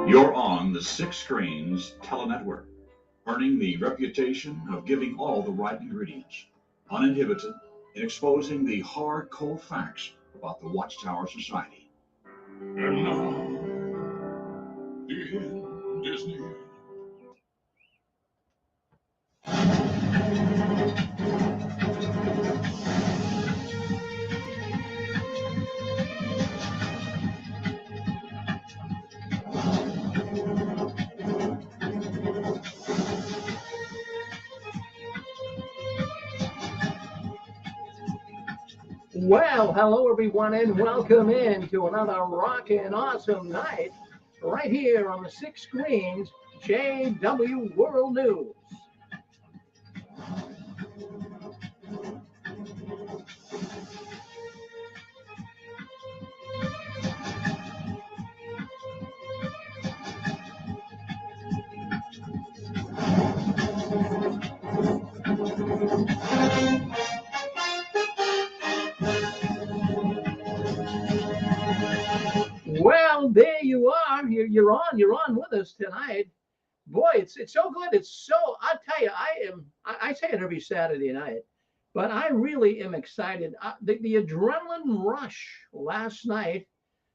You're on the Six Screens Telenetwork, earning the reputation of giving all the right ingredients, uninhibited in exposing the hard, cold facts about the Watchtower Society. And now, in Disney. Well, hello everyone, and welcome in to another rockin' awesome night right here on the Six Screens JW World News. Well, there you are. You're on with us tonight. Boy, it's so good. I'll tell you, I say it every Saturday night, but I really am excited. The adrenaline rush last night,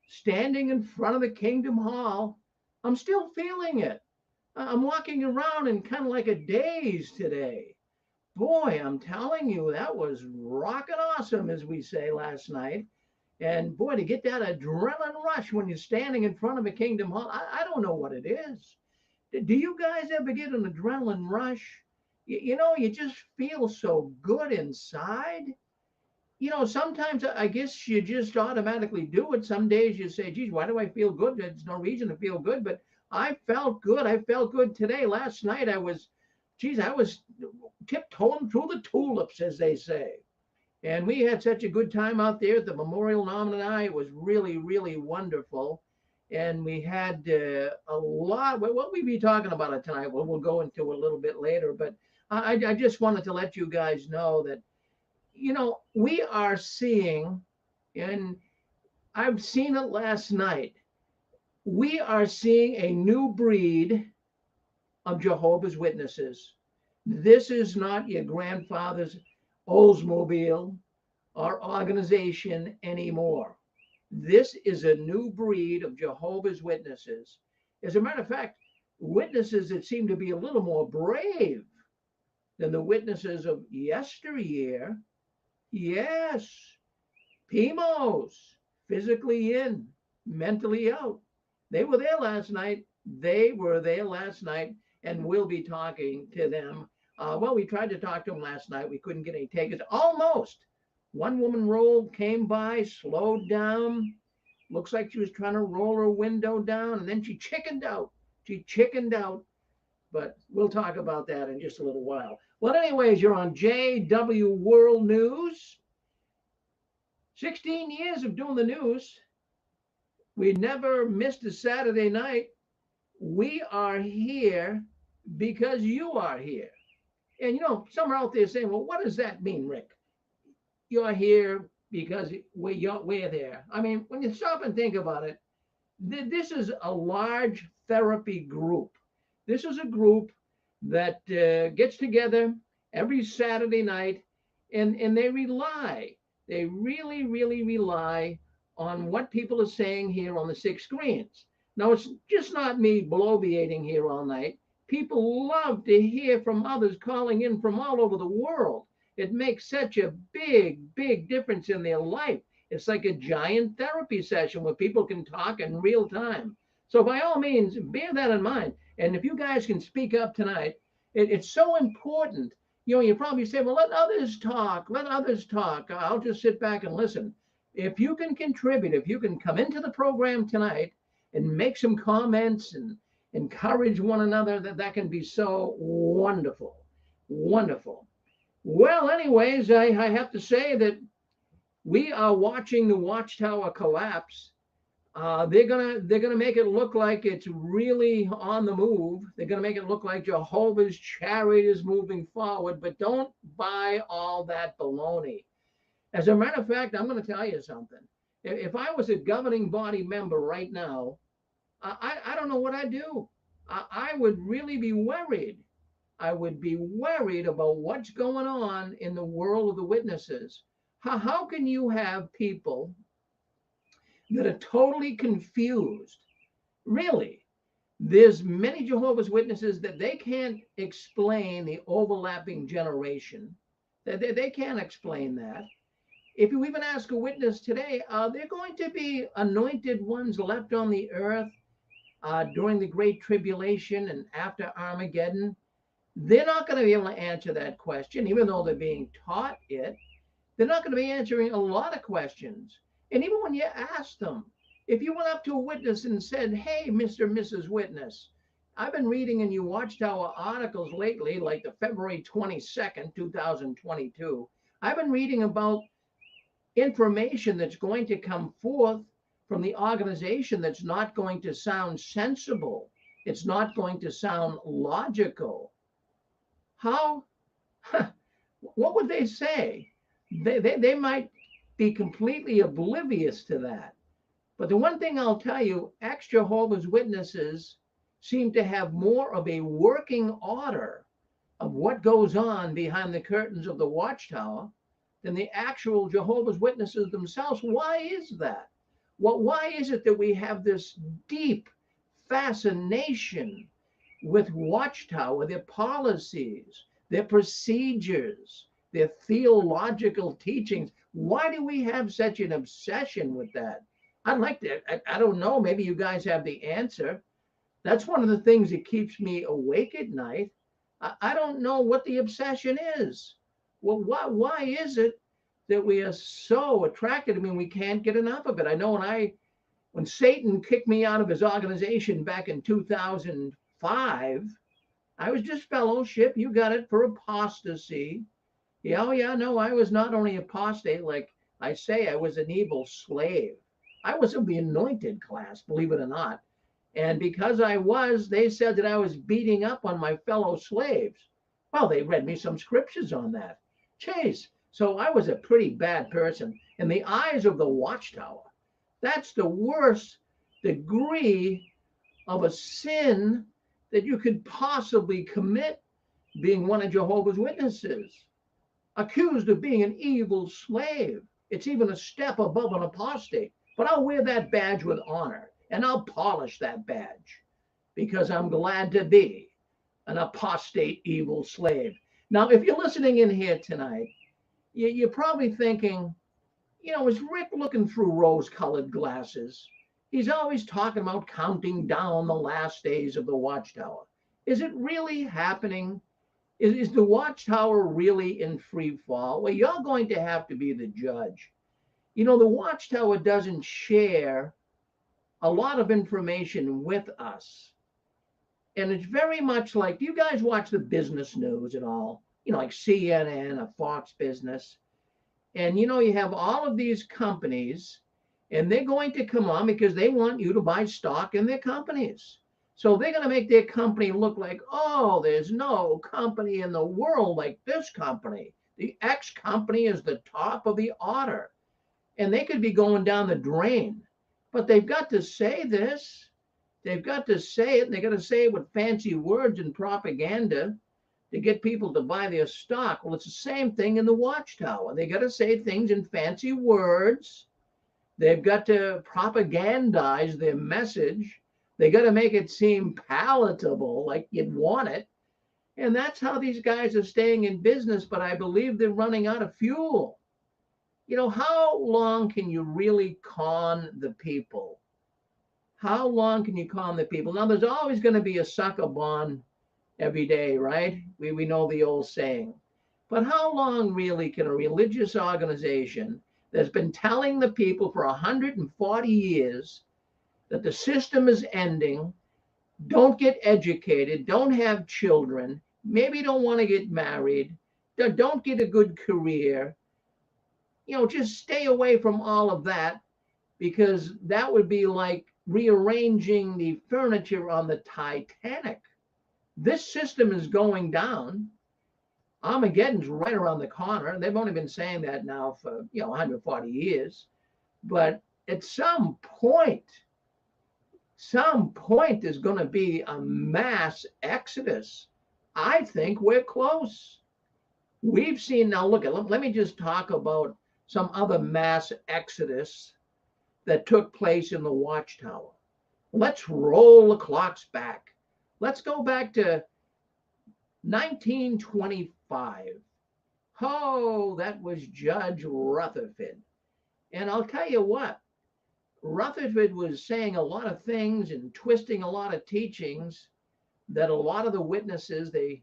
standing in front of the Kingdom Hall, I'm still feeling it. I'm walking around in kind of like a daze today. Boy, I'm telling you, that was rockin' awesome, as we say last night. And boy, to get that adrenaline rush when you're standing in front of a Kingdom Hall, I don't know what it is. Do you guys ever get an adrenaline rush? You just feel so good inside. Sometimes I guess you just automatically do it. Some days you say, geez, why do I feel good? There's no reason to feel good. But I felt good. I felt good today. Last night I was tiptoeing through the tulips, as they say. And we had such a good time out there at the Memorial Nom and I. It was really, really wonderful. And we had a lot. What we be talking about it tonight? Well, we'll go into a little bit later. But I just wanted to let you guys know that, we are seeing, and I've seen it last night, we are seeing a new breed of Jehovah's Witnesses. This is not your grandfather's Oldsmobile or organization anymore. This is a new breed of Jehovah's Witnesses. As a matter of fact, witnesses that seem to be a little more brave than the witnesses of yesteryear. Yes, Pimos, physically in, mentally out. They were there last night. And we'll be talking to them. Well, we tried to talk to them last night. We couldn't get any takers. Almost. One woman came by, slowed down. Looks like she was trying to roll her window down, and then she chickened out. But we'll talk about that in just a little while. Well, anyways, you're on JW World News. 16 years of doing the news. We never missed a Saturday night. We are here because you are here. And some are out there saying, well, what does that mean, Rick? You're here because we're there. I mean, when you stop and think about it, this is a large therapy group. This is a group that gets together every Saturday night, and they really, really rely on what people are saying here on the Six Screens. Now, it's just not me bloviating here all night. People love to hear from others calling in from all over the world. It makes such a big, big difference in their life. It's like a giant therapy session where people can talk in real time. So by all means, bear that in mind. And if you guys can speak up tonight, it's so important. You probably say, well, let others talk. I'll just sit back and listen. If you can contribute, if you can come into the program tonight and make some comments and encourage one another, that can be so wonderful. Well, anyways, I have to say that we are watching the Watchtower collapse. They're gonna make it look like it's really on the move. They're gonna make it look like Jehovah's chariot is moving forward, but don't buy all that baloney. As a matter of fact, I'm going to tell you something. If I was a governing body member right now, I don't know what I'd do. I would really be worried. I would be worried about what's going on in the world of the witnesses. How can you have people that are totally confused? Really, there's many Jehovah's Witnesses that they can't explain the overlapping generation. They can't explain that. If you even ask a witness today, are there going to be anointed ones left on the earth during the Great Tribulation and after Armageddon? They're not going to be able to answer that question, even though they're being taught it. They're not going to be answering a lot of questions. And even when you ask them, if you went up to a witness and said, "Hey, Mr. and Mrs. Witness, I've been reading in your Watchtower articles lately, like the February 22nd, 2022. I've been reading about information that's going to come forth from the organization that's not going to sound sensible. It's not going to sound logical." How, what would they say? They might be completely oblivious to that. But the one thing I'll tell you, ex-Jehovah's Witnesses seem to have more of a working order of what goes on behind the curtains of the Watchtower than the actual Jehovah's Witnesses themselves. Why is that? Well, why is it that we have this deep fascination with Watchtower, their policies, their procedures, their theological teachings? Why do we have such an obsession with that? I'd like to, I don't know, maybe you guys have the answer. That's one of the things that keeps me awake at night. I don't know what the obsession is. Well, why is it that we are so attracted? I mean, we can't get enough of it. I know when Satan kicked me out of his organization back in 2005, I was just fellowship. You got it, for apostasy. Yeah, oh yeah, no, I was not only apostate, like I say, I was an evil slave. I was of the anointed class, believe it or not. And because I was, they said that I was beating up on my fellow slaves. Well, they read me some scriptures on that. Jeez. So I was a pretty bad person in the eyes of the Watchtower. That's the worst degree of a sin that you could possibly commit, being one of Jehovah's Witnesses, accused of being an evil slave. It's even a step above an apostate. But I'll wear that badge with honor, and I'll polish that badge because I'm glad to be an apostate evil slave. Now, if you're listening in here tonight, you're probably thinking, is Rick looking through rose-colored glasses? He's always talking about counting down the last days of the Watchtower. Is it really happening? Is the Watchtower really in free fall? Well, you're going to have to be the judge. The Watchtower doesn't share a lot of information with us. And it's very much like, do you guys watch the business news at all? Like CNN or Fox Business. And, you have all of these companies, and they're going to come on because they want you to buy stock in their companies. So they're going to make their company look like, oh, there's no company in the world like this company. The X company is the top of the order. And they could be going down the drain. But they've got to say this. They've got to say it, and they got to say it with fancy words and propaganda to get people to buy their stock. Well, it's the same thing in the Watchtower. They got to say things in fancy words. They've got to propagandize their message. They got to make it seem palatable, like you'd want it. And that's how these guys are staying in business. But I believe they're running out of fuel. How long can you really con the people? How long can you con the people? Now, there's always going to be a sucker born every day, right? We know the old saying. But how long really can a religious organization that's been telling the people for 140 years that the system is ending, don't get educated, don't have children, maybe don't want to get married, don't get a good career, just stay away from all of that, because that would be like rearranging the furniture on the Titanic. This system is going down. Armageddon's right around the corner. They've only been saying that now for 140 years. But at some point, some point there's going to be a mass exodus. I think we're close. We've seen now, look, let me just talk about some other mass exodus that took place in the Watchtower. Let's roll the clocks back. Let's go back to 1925. Oh, that was Judge Rutherford. And I'll tell you what, Rutherford was saying a lot of things and twisting a lot of teachings that a lot of the witnesses, they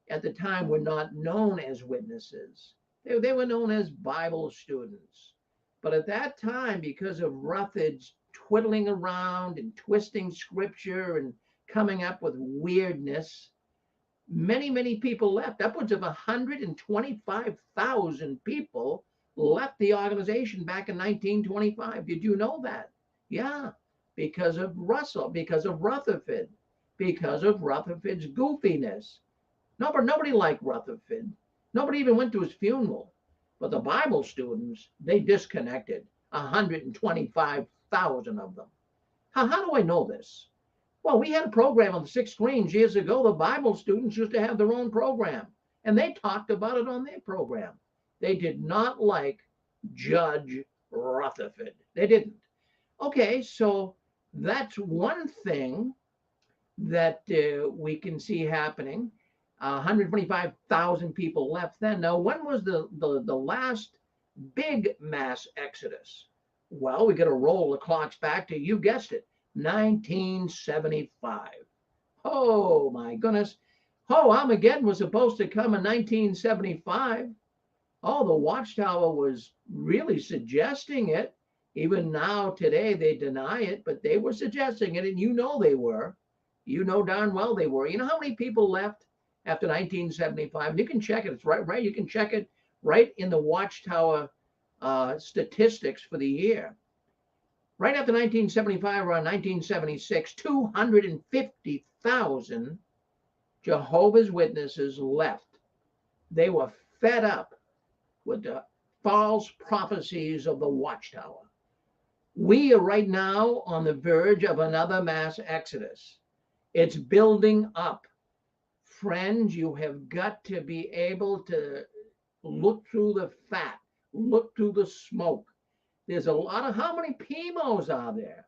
at the time were not known as witnesses. They were known as Bible students. But at that time, because of Rutherford's twiddling around and twisting scripture and coming up with weirdness, many people left. Upwards of 125,000 people left the organization back in 1925. Did you know that? Yeah, because of Russell, because of Rutherford, because of Rutherford's goofiness. Nobody liked Rutherford. Nobody even went to his funeral. But the Bible students, they disconnected. 125,000 of them. How do I know this? Well, we had a program on the 6 Screens years ago. The Bible students used to have their own program, and they talked about it on their program. They did not like Judge Rutherford. They didn't. Okay, so that's one thing that we can see happening. 125,000 people left then. Now, when was the last big mass exodus? Well, we got to roll the clocks back to, you guessed it, 1975. Oh, my goodness. Oh, Armageddon was supposed to come in 1975. Oh, the Watchtower was really suggesting it. Even now, today, they deny it, but they were suggesting it, and you know they were. You know darn well they were. You know how many people left after 1975? You can check it. It's right. You can check it right in the Watchtower statistics for the year. Right after 1975, around 1976, 250,000 Jehovah's Witnesses left. They were fed up with the false prophecies of the Watchtower. We are right now on the verge of another mass exodus. It's building up. Friends, you have got to be able to look through the fat, look through the smoke. There's a lot of, how many PMOs are there?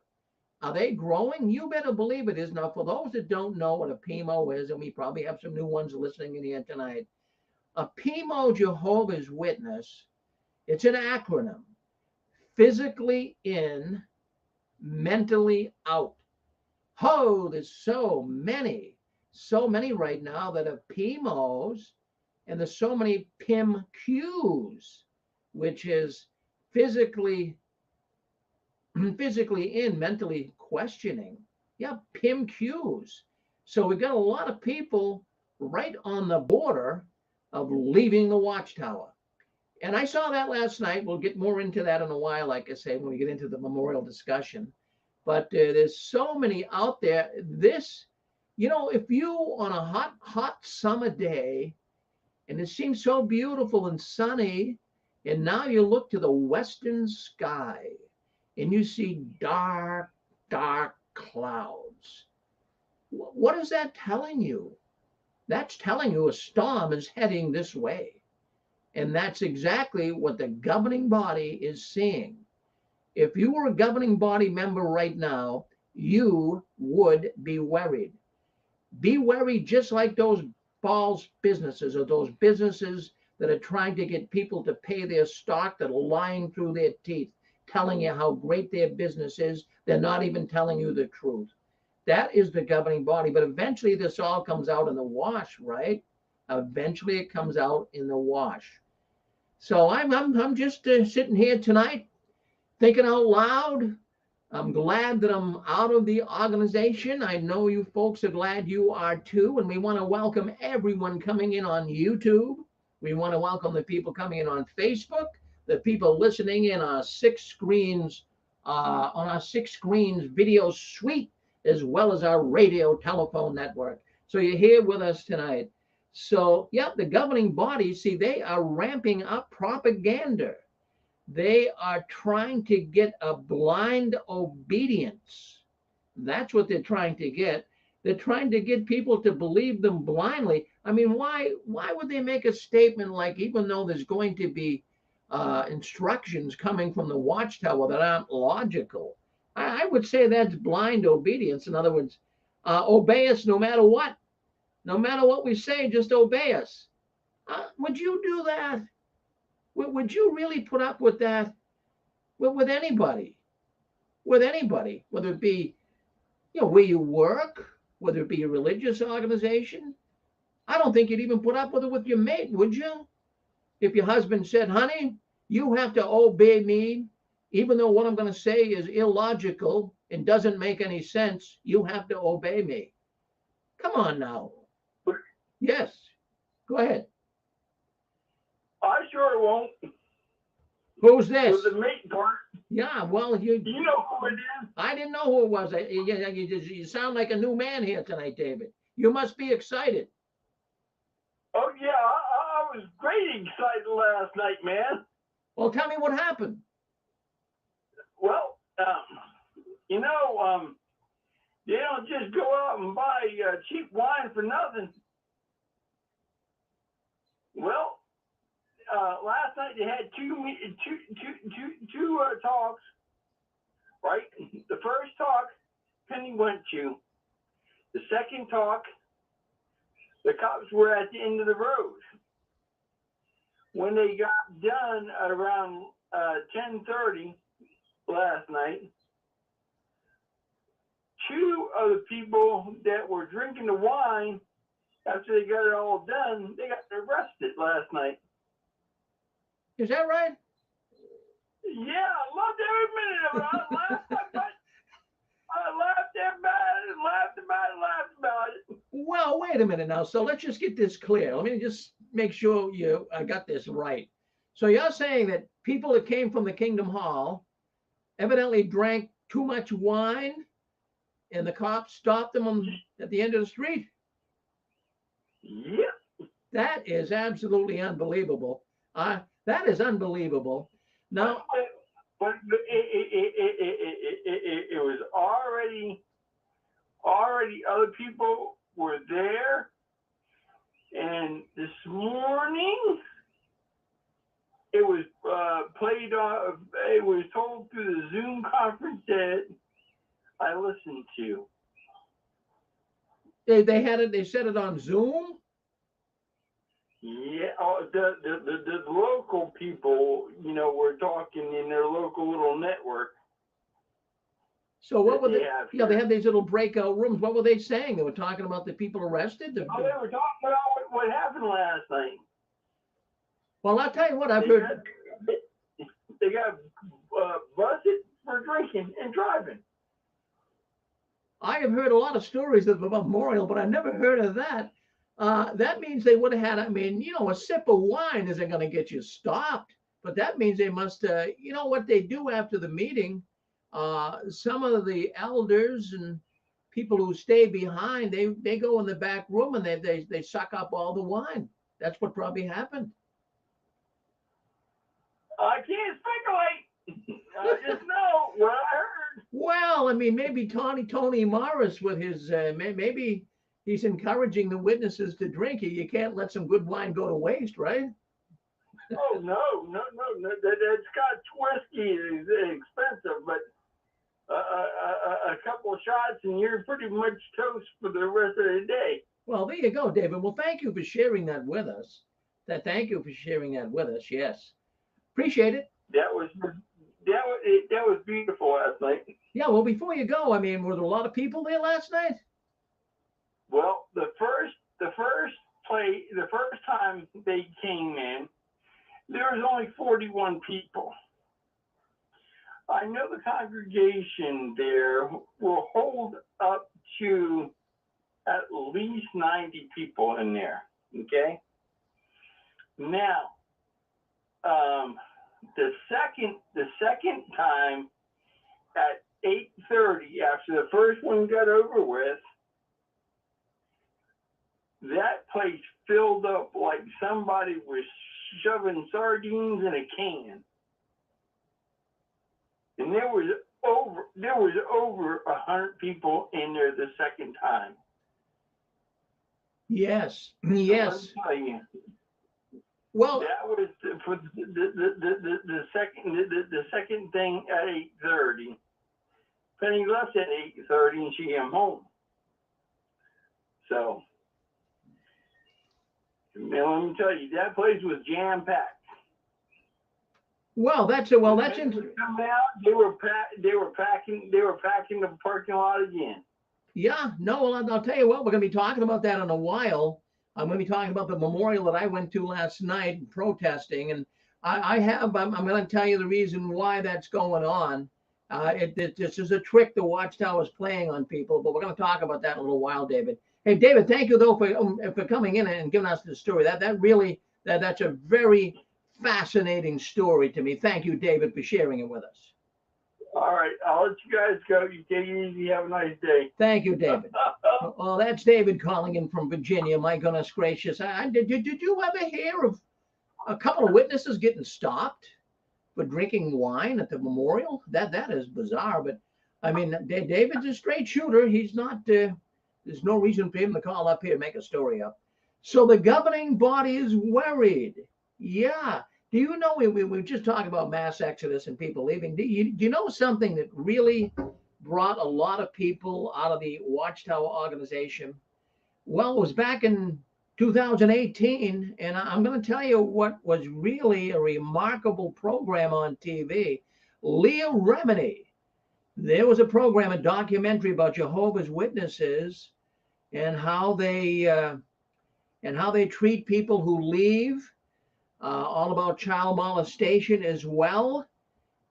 Are they growing? You better believe it is. Now, for those that don't know what a PMO is, and we probably have some new ones listening in here tonight, a PMO, Jehovah's Witness, it's an acronym. Physically in, mentally out. Oh, there's so many right now that are PMOs, and there's so many PIMQs, which is physically in, mentally questioning. Yeah, PIMQs. So we got a lot of people right on the border of leaving the Watchtower. And I saw that last night. We'll get more into that in a while, like I say, when we get into the memorial discussion. But there's so many out there. This, if you on a hot summer day, and it seems so beautiful and sunny, and now you look to the western sky, and you see dark clouds. What is that telling you? That's telling you a storm is heading this way. And that's exactly what the governing body is seeing. If you were a governing body member right now, you would be worried. Be worried just like those false businesses, or those businesses that are trying to get people to pay their stock, that are lying through their teeth, telling you how great their business is. They're not even telling you the truth. That is the governing body. But eventually this all comes out in the wash, right? Eventually it comes out in the wash. So I'm just sitting here tonight thinking out loud. I'm glad that I'm out of the organization. I know you folks are glad you are too. And we want to welcome everyone coming in on YouTube. We want to welcome the people coming in on Facebook, the people listening in our 6 Screens, on our 6 Screens video suite, as well as our radio telephone network. So you're here with us tonight. So, yeah, the governing bodies, see, they are ramping up propaganda. They are trying to get a blind obedience. That's what they're trying to get. They're trying to get people to believe them blindly. I mean, why would they make a statement like, even though there's going to be instructions coming from the Watchtower that aren't logical? I would say that's blind obedience. In other words, obey us no matter what. No matter what we say, just obey us. Would you do that? Would you really put up with that with anybody? With anybody, whether it be, where you work, whether it be a religious organization? I don't think you'd even put up with it with your mate, would you? If your husband said, honey, you have to obey me, even though what I'm going to say is illogical and doesn't make any sense, you have to obey me. Come on now. Yes. Go ahead. I sure won't. Who's this? For the mate part. Yeah, well, you know who it is. I didn't know who it was. You sound like a new man here tonight, David. You must be excited. Oh, yeah, I was great excited last night, man. Well, tell me what happened. Well, you don't just go out and buy cheap wine for nothing. Well, last night they had two talks, right? The first talk, Penny went to. The second talk, the cops were at the end of the road. When they got done at around 10:30 last night, two of the people that were drinking the wine, after they got it all done, they got arrested last night. Is that right? Yeah, I loved every minute of it. I laughed about it. I laughed about it and laughed about it and laughed about it. Well, wait a minute now. So let's just get this clear. Let me just make sure I got this right. So you're saying that people that came from the Kingdom Hall evidently drank too much wine, and the cops stopped them at the end of the street? Yep. That is absolutely unbelievable. That is unbelievable. Now, but it was already other people were there, and this morning it was played on. It was told through the Zoom conference that I listened to. They had it. They said it on Zoom. Yeah, the local people, were talking in their local little network. So what were they? Yeah, they had these little breakout rooms. What were they saying? They were talking about the people arrested. They were talking about what happened last night. Well, I'll tell you what I've heard. They got busted for drinking and driving. I have heard a lot of stories of a memorial, but I never heard of that. That means they would have had, a sip of wine isn't going to get you stopped, but that means they must, what they do after the meeting, some of the elders and people who stay behind, they go in the back room and they suck up all the wine. That's what probably happened. I can't speculate. I just know what I heard. Well, maybe Tony Morris with his, maybe he's encouraging the witnesses to drink. You can't let some good wine go to waste, right? Oh, no. That Scotch whiskey is expensive, but a couple of shots and you're pretty much toast for the rest of the day. Well, there you go, David. Well, thank you for sharing that with us. Thank you for sharing that with us. Yes. Appreciate it. That was beautiful last night. Yeah, well, before you go, were there a lot of people there last night? Well, the first time they came in, there was only 41 people. I know the congregation there will hold up to at least 90 people in there. Okay. Now, the second time at 8:30, after the first one got over with, that place filled up like somebody was shoving sardines in a can. And there there was over 100 people in there the second time. Yes, So yes. let me tell you, Well, that was for the second thing at 8:30. Penny left at 8:30 and she came home. So, let me tell you, that place was jam packed. well, that's interesting. Coming out, they were packing the parking lot again. Yeah, no, well, I'll tell you what, we're going to be talking about that in a while. I'm going to be talking about the memorial that I went to last night protesting, and I'm going to tell you the reason why that's going on. This is a trick the Watchtower is playing on people, but we're going to talk about that in a little while, David. Hey, David, thank you though for coming in and giving us the story. That's a very fascinating story to me. Thank you, David, for sharing it with us. All right, I'll let you guys go. You take it easy. Have a nice day. Thank you, David. Oh, that's David calling in from Virginia. My goodness gracious. Did you ever hear of a couple of witnesses getting stopped for drinking wine at the memorial? That is bizarre. But I mean, David's a straight shooter. He's not. There's no reason for him to call up here and make a story up. So the governing body is worried. Yeah. Do you know we just talked about mass exodus and people leaving? Do you know something that really brought a lot of people out of the Watchtower organization? Well, it was back in 2018, and I'm going to tell you what was really a remarkable program on TV. Leah Remini. There was a program, a documentary about Jehovah's Witnesses and how they treat people who leave. All about child molestation as well.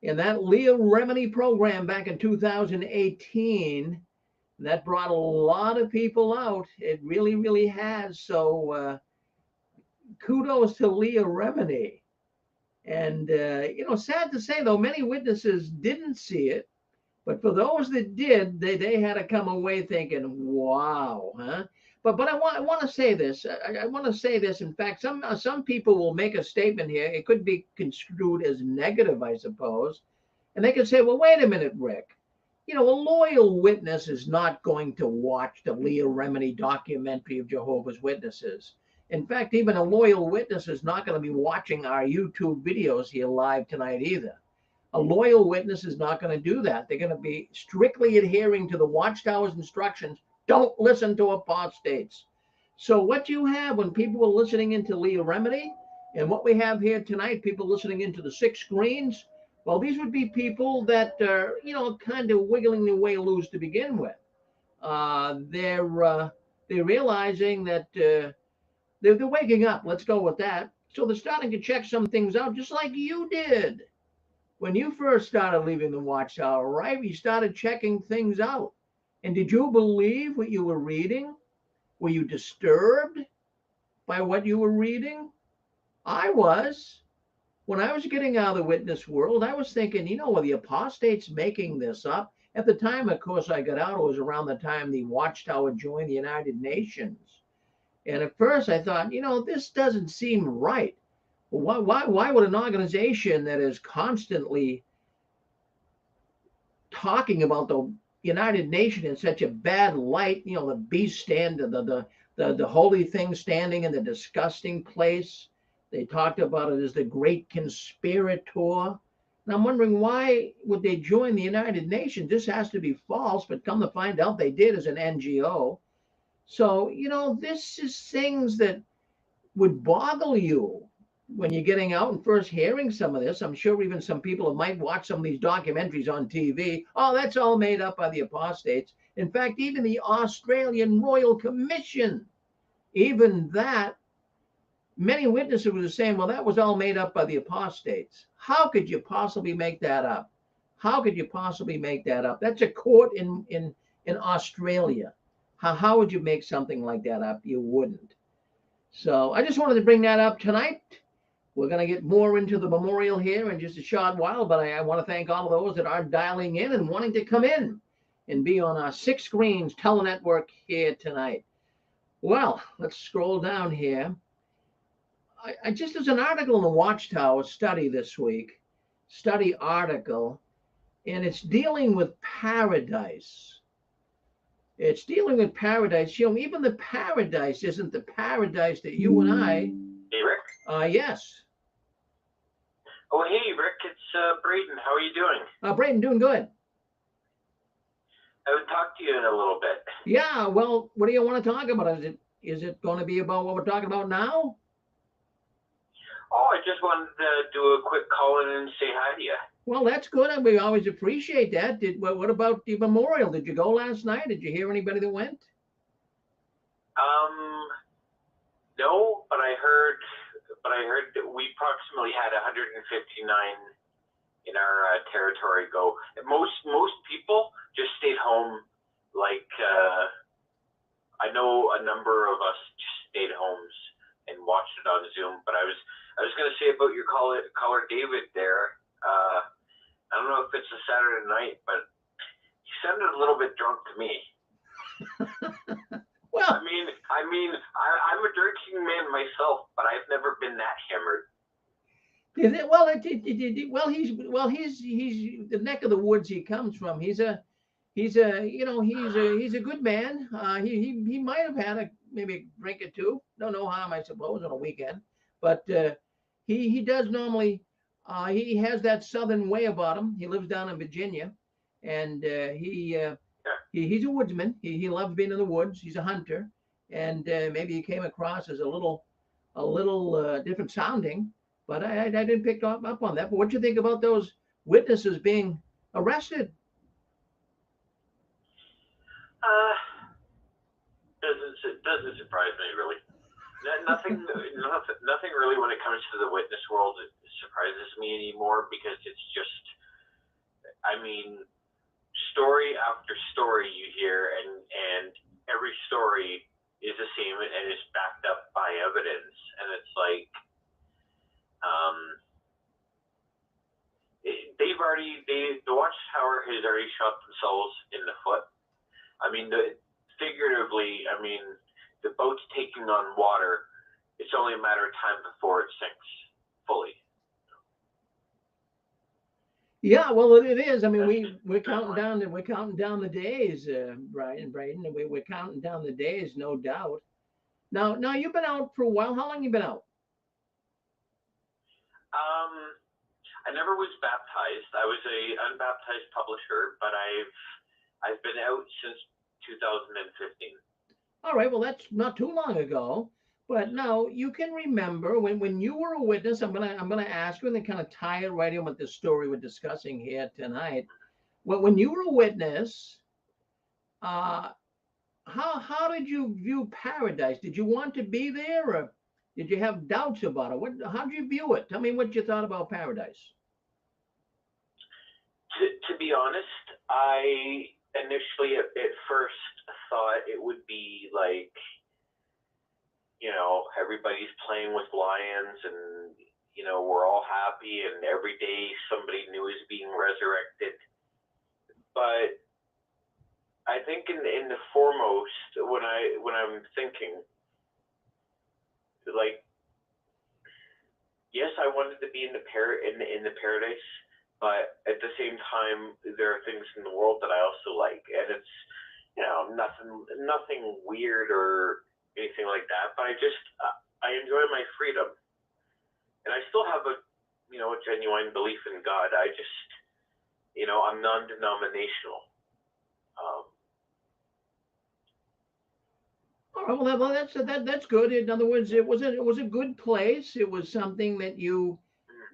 And that Leah Remini program back in 2018, that brought a lot of people out. It really, really has. So kudos to Leah Remini. And, sad to say, though, many witnesses didn't see it. But for those that did, they had to come away thinking, wow, huh? But I want to say this. I want to say this. In fact, some people will make a statement here. It could be construed as negative, I suppose. And they could say, well, wait a minute, Rick. A loyal witness is not going to watch the Leah Remini documentary of Jehovah's Witnesses. In fact, even a loyal witness is not going to be watching our YouTube videos here live tonight either. A loyal witness is not going to do that. They're going to be strictly adhering to the Watchtower's instructions. Don't listen to apostates. So what you have when people are listening into Leah Remini, and what we have here tonight, people listening into the 6 screens, well, these would be people that are, kind of wiggling their way loose to begin with. They're realizing that they're waking up. Let's go with that. So they're starting to check some things out, just like you did. When you first started leaving the Watchtower, right? You started checking things out. And did you believe what you were reading? Were you disturbed by what you were reading? I was. When I was getting out of the witness world, I was thinking, were the apostates making this up? At the time, of course, I got out, it was around the time the Watchtower joined the United Nations. And at first I thought, this doesn't seem right. Why would an organization that is constantly talking about the United Nations in such a bad light, the beast stand, the holy thing standing in the disgusting place. They talked about it as the great conspirator. And I'm wondering, why would they join the United Nations? This has to be false, but come to find out they did as an NGO. So, this is things that would boggle you when you're getting out and first hearing some of this. I'm sure even some people might watch some of these documentaries on TV. Oh, that's all made up by the apostates. In fact, even the Australian Royal Commission, even that, many witnesses were saying, well, that was all made up by the apostates. How could you possibly make that up? How could you possibly make that up? That's a court in Australia. How would you make something like that up? You wouldn't. So I just wanted to bring that up tonight. We're going to get more into the memorial here in just a short while, but I want to thank all of those that are dialing in and wanting to come in and be on our 6 screens telenetwork here tonight. Well, let's scroll down here. There's an article in the Watchtower study this week, study article, and it's dealing with paradise. It's dealing with paradise. You know, even the paradise isn't the paradise that you and I. Hey, Rick. Yes. Oh, hey, Rick. It's Braden. How are you doing? Braden, doing good. I would talk to you in a little bit. Yeah. Well, what do you want to talk about? Is it going to be about what we're talking about now? Oh, I just wanted to do a quick call in and say hi to you. Well, that's good, and we always appreciate that. What about the memorial? Did you go last night? Did you hear anybody that went? No, but I heard that we approximately had 159 in our territory go. Most people just stayed home. Like I know a number of us just stayed homes and watched it on Zoom. But I was going to say about your caller David there. I don't know if it's a Saturday night, but he sounded a little bit drunk to me. Well, I mean, I'm a drinking man myself, but I've never been that hammered. He's the neck of the woods he comes from. He's a good man. He might have had maybe a drink or two. No harm, I suppose, on a weekend. But he does normally. He has that southern way about him. He lives down in Virginia, and he's a woodsman. He loves being in the woods. He's a hunter, and maybe he came across as a little different sounding. But I didn't pick up on that. But what do you think about those witnesses being arrested? Doesn't surprise me really. Nothing really when it comes to the witness world it surprises me anymore, because it's just, I mean, story after story you hear, and every story is the same and is backed up by evidence, and it's like, the Watchtower has already shot themselves in the foot. I mean, figuratively, I mean, the boat's taking on water. It's only a matter of time before it sinks fully. Yeah, well, it is. I mean, we're counting down the days, Brian, Braden. We're counting down the days, no doubt. Now, you've been out for a while. How long you been out? I never was baptized. I was a unbaptized publisher, but I've been out since 2015. All right, well, that's not too long ago. But now you can remember when you were a witness. I'm gonna ask you and then kind of tie it right in with the story we're discussing here tonight. Well, when you were a witness, how did you view paradise? Did you want to be there, or did you have doubts about it? How did you view it? Tell me what you thought about paradise. To be honest, I initially at first thought it would be like, you know, everybody's playing with lions and, you know, we're all happy and every day somebody new is being resurrected. But I think in the foremost, when I'm thinking, like, yes, I wanted to be in the paradise, but at the same time, there are things in the world that I also like, and it's, you know, nothing weird or anything like that. But I enjoy my freedom, and I still have a genuine belief in God. I just, you know, I'm non-denominational. All right, well, that's good. In other words, it was a good place. It was something that you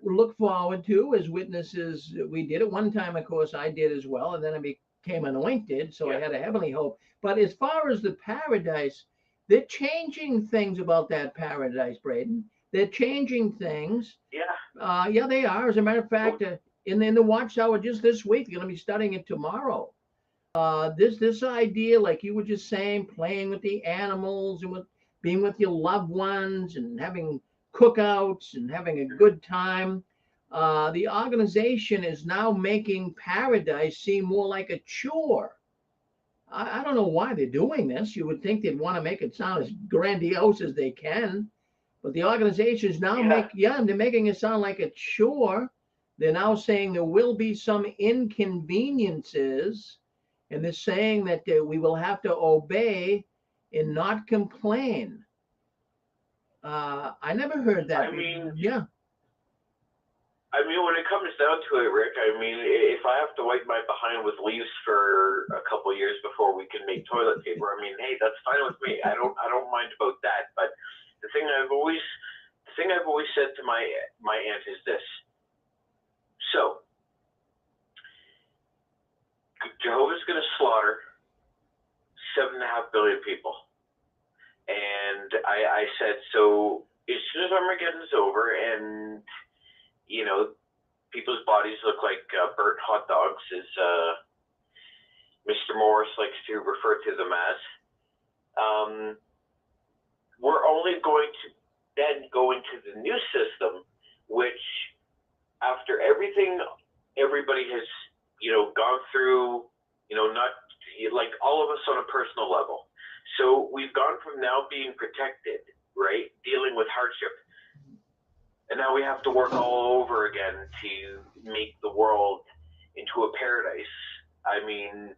look forward to as witnesses. We did at one time, of course, I did as well, and then I became anointed, so I had a heavenly hope. But as far as the paradise, they're changing things about that paradise, Braden. They're changing things. Yeah. Yeah, they are. As a matter of fact, in the Watchtower just this week, they're going to be studying it tomorrow. This idea, like you were just saying, playing with the animals and being with your loved ones and having cookouts and having a good time. The organization is now making paradise seem more like a chore. I don't know why they're doing this. You would think they'd want to make it sound as grandiose as they can, but the organization is now they're making it sound like a chore. They're now saying there will be some inconveniences, and they're saying that we will have to obey and not complain. I never heard that. Yeah. I mean, when it comes down to it, Rick, I mean, if I have to wipe my behind with leaves for a couple of years before we can make toilet paper, I mean, hey, that's fine with me. I don't mind about that. But the thing I've always said to my aunt is this. So, Jehovah's going to slaughter 7.5 billion people, and I said, so as soon as Armageddon's over and you know, people's bodies look like burnt hot dogs, as Mr. Morris likes to refer to them as. We're only going to then go into the new system, which after everything everybody has, gone through, not like all of us on a personal level. So we've gone from now being protected, right, dealing with hardship, and now we have to work all over again to make the world into a paradise. I mean,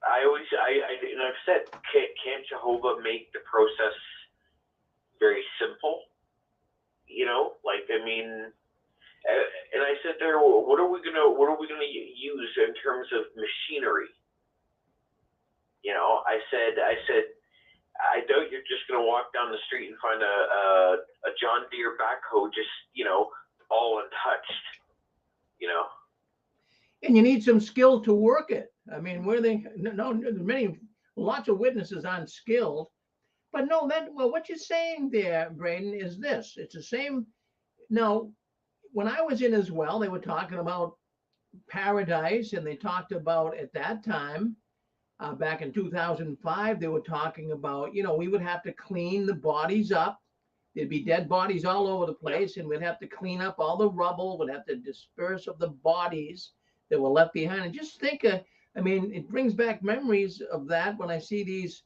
I've said, can't Jehovah make the process very simple? And I said there, what are we gonna use in terms of machinery? I said, I doubt you're just going to walk down the street and find a John Deere backhoe just, all untouched, And you need some skill to work it. I mean, lots of witnesses aren't skilled. But no, what you're saying there, Braden, is this. It's the same. Now, when I was in as well, they were talking about paradise, and they talked about at that time, back in 2005, they were talking about, we would have to clean the bodies up. There'd be dead bodies all over the place, and we'd have to clean up all the rubble. We'd have to disperse of the bodies that were left behind. And just think, it brings back memories of that when I see these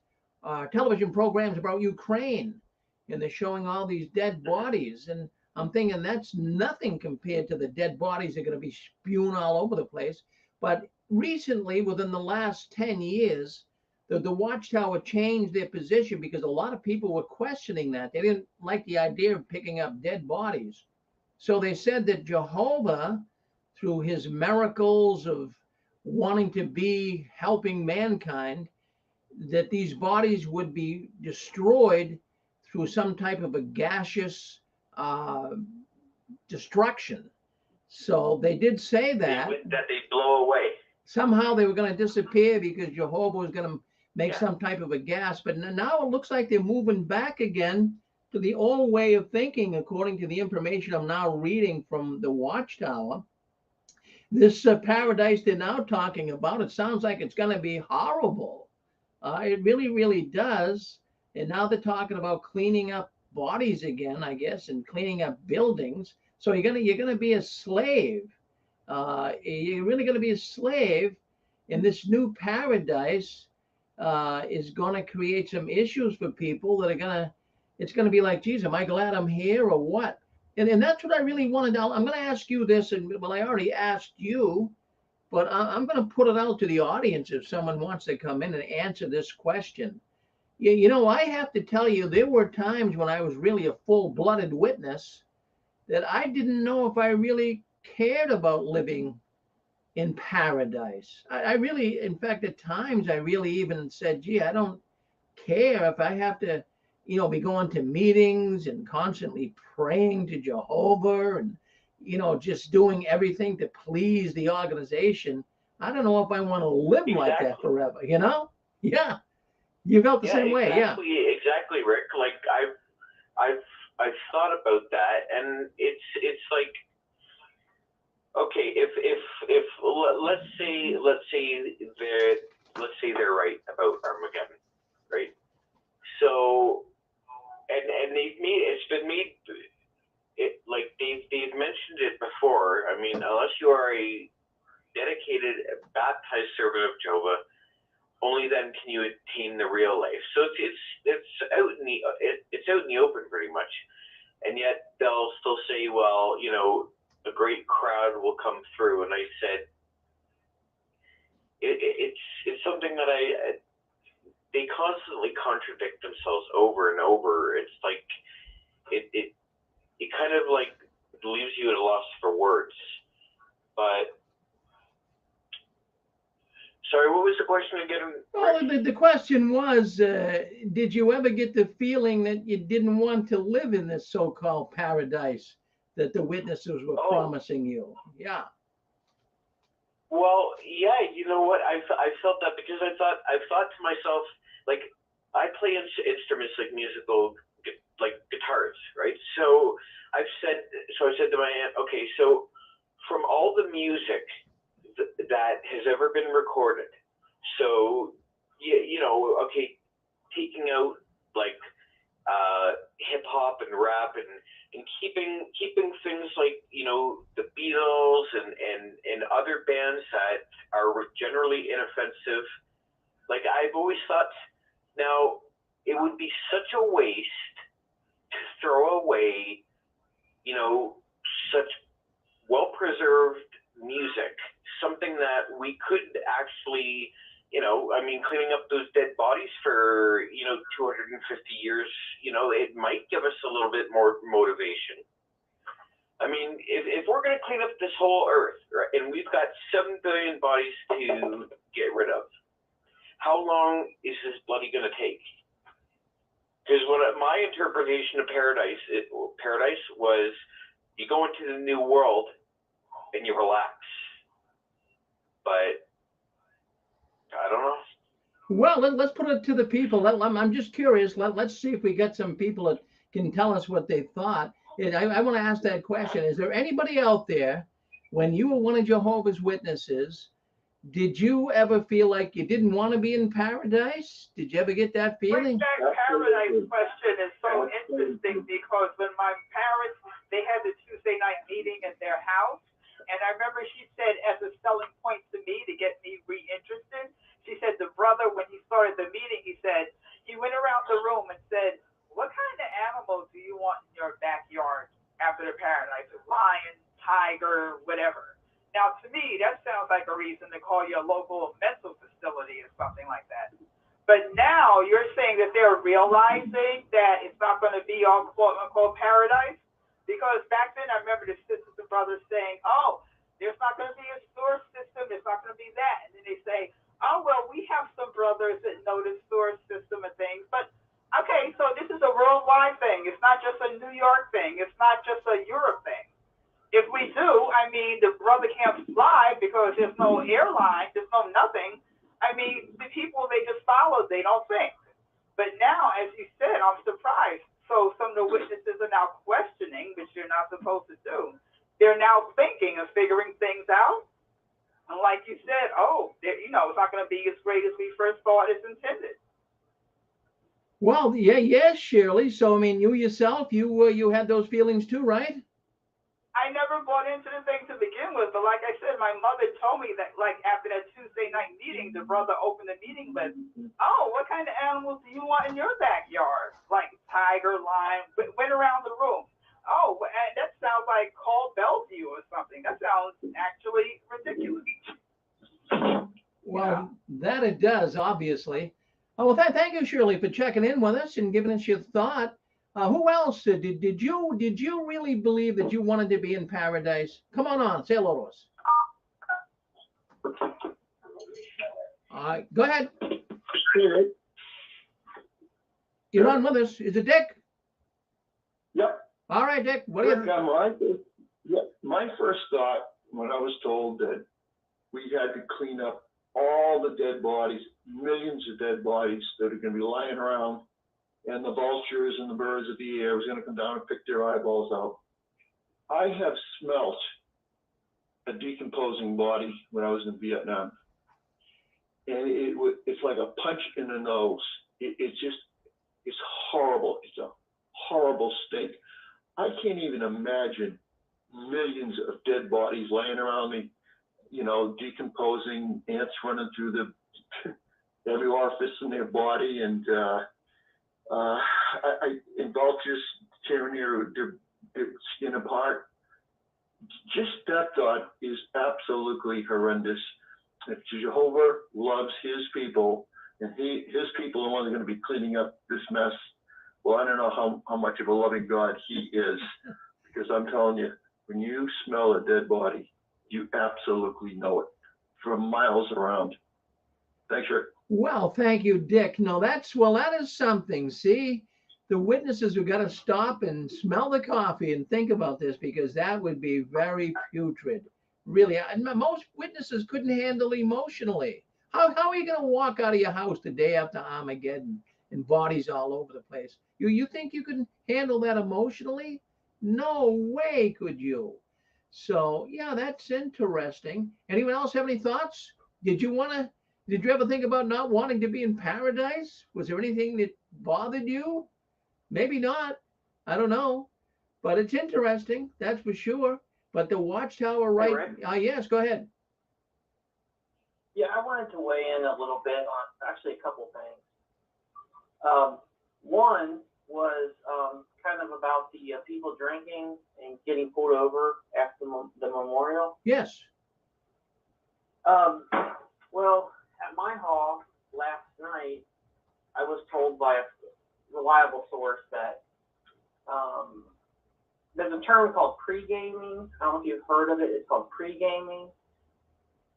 television programs about Ukraine, and they're showing all these dead bodies. And I'm thinking that's nothing compared to the dead bodies that are going to be spewing all over the place. But recently, within the last 10 years, the Watchtower changed their position because a lot of people were questioning that. They didn't like the idea of picking up dead bodies. So they said that Jehovah, through his miracles of wanting to be helping mankind, that these bodies would be destroyed through some type of a gaseous destruction. So they did say that they blow away. Somehow they were going to disappear because Jehovah was going to make some type of a gas. But now it looks like they're moving back again to the old way of thinking, according to the information I'm now reading from the Watchtower. This paradise they're now talking about, it sounds like it's going to be horrible. It really, really does. And now they're talking about cleaning up bodies again, I guess, and cleaning up buildings. So you're gonna be a slave. You're really gonna be a slave. And this new paradise is gonna create some issues for people that it's gonna be like, geez, am I glad I'm here or what? And that's what I really wanted. I'm gonna ask you this, and well, I already asked you, but I'm gonna put it out to the audience if someone wants to come in and answer this question. I have to tell you, there were times when I was really a full-blooded witness that I didn't know if I really cared about living in paradise. I really, in fact, at times I really even said, gee, I don't care if I have to, be going to meetings and constantly praying to Jehovah and, just doing everything to please the organization. I don't know if I want to live like that forever, Yeah. You felt the same way, Exactly, Rick. Like I've thought about that, and it's like, okay, if let's say they're right about Armageddon, right? So, and it's been made, like they've mentioned it before. I mean, unless you are a dedicated, baptized servant of Jehovah, only then can you attain the real life. So it's out in the open pretty much. and yet they'll still say, well, you know, a great crowd will come through. And I said, it's something that they constantly contradict themselves over and over. It's like it kind of like leaves you at a loss for words. But sorry, what was the question again? Well, the question was, did you ever get the feeling that you didn't want to live in this so-called paradise that the witnesses were promising you? Yeah. Well, yeah, you know what? I felt that because I thought to myself, like, I play instruments like musical, like guitars, right? So I said to my aunt, okay, so from all the music that has ever been recorded, so you know, okay, taking out like hip hop and rap and keeping things like, you know, the Beatles and other bands that are generally inoffensive. Like, I've always thought, now it would be such a waste to throw away, you know, such well-preserved music, something that we could actually, you know, I mean, cleaning up those dead bodies for, you know, 250 years, you know, it might give us a little bit more motivation. I mean, if we're going to clean up this whole earth, right, and we've got 7 billion bodies to get rid of, how long is this bloody going to take? Because what my interpretation of paradise was, you go into the new world and you relax. But I don't know. Well, let's put it to the people. I'm just curious. Let's see if we get some people that can tell us what they thought. And I want to ask that question. Is there anybody out there, when you were one of Jehovah's Witnesses, did you ever feel like you didn't want to be in paradise? Did you ever get that feeling? That paradise question is so interesting because when my parents, they had the Tuesday night meeting at their house, and I remember she said as a selling point to me to get me reinterested, she said the brother, when he started the meeting, he said, he went around the room and said, what kind of animals do you want in your backyard after the paradise? Lion, tiger, whatever. Now, to me, that sounds like a reason to call your local mental facility or something like that. But now you're saying that they're realizing that it's not going to be all quote unquote paradise? Because back then I remember the sisters and brothers saying, oh, there's not going to be a sewer system, there's not going to be that. And then they say, oh, well, we have some brothers that know the sewer system and things. But, okay, so this is a worldwide thing. It's not just a New York thing. It's not just a Europe thing. If we do, I mean, the brother can't fly because there's no airline, there's no nothing. I mean, the people, they just follow, they don't think. But now, as you said, I'm surprised. So some of the witnesses are now questioning, which you're not supposed to do. They're now thinking and figuring things out. And like you said, oh, you know, it's not going to be as great as we first thought it's intended. Well, yes, Shirley. So, I mean, you yourself, you had those feelings too, right? I never bought into the thing to begin with, but like I said, my mother told me that, like, after that Tuesday night meeting, the brother opened the meeting with, oh, what kind of animals do you want in your backyard? Like tiger, lion, went around the room. Oh, that sounds like Call Bellevue or something. That sounds actually ridiculous. Well, that it does, obviously. Oh, well, thank you, Shirley, for checking in with us and giving us your thought. Who else did you really believe that you wanted to be in paradise? Come on, say hello to us. All right, go ahead. You're on with us. Is it Dick? Yep. All right, Dick. What do you? My first thought when I was told that we had to clean up all the dead bodies, millions of dead bodies that are going to be lying around, and the vultures and the birds of the air was going to come down and pick their eyeballs out. I have smelt a decomposing body when I was in Vietnam, and it's like a punch in the nose. It's horrible. It's a horrible stink. I can't even imagine millions of dead bodies laying around me, you know, decomposing, ants running through every orifice in their body, and and vultures tearing their skin apart. Just that thought is absolutely horrendous. If Jehovah loves his people, and his people are the ones going to be cleaning up this mess, well, I don't know how much of a loving God he is, because I'm telling you, when you smell a dead body, you absolutely know it from miles around. Thanks, Rick. Well, thank you, Dick. No, that is something. See, the witnesses have got to stop and smell the coffee and think about this, because that would be very putrid. Really, and most witnesses couldn't handle emotionally. How are you going to walk out of your house the day after Armageddon and bodies all over the place? You think you can handle that emotionally? No way could you. So yeah, that's interesting. Anyone else have any thoughts? Did you ever think about not wanting to be in paradise? Was there anything that bothered you? Maybe not. I don't know. But it's interesting, that's for sure. But the Watchtower, Hey, right? Rick? Yes, go ahead. Yeah, I wanted to weigh in a little bit on actually a couple things. One was kind of about the people drinking and getting pulled over after the memorial. Yes. Well, at my hall last night, I was told by a reliable source that there's a term called pre-gaming. I don't know if you've heard of it. It's called pre-gaming.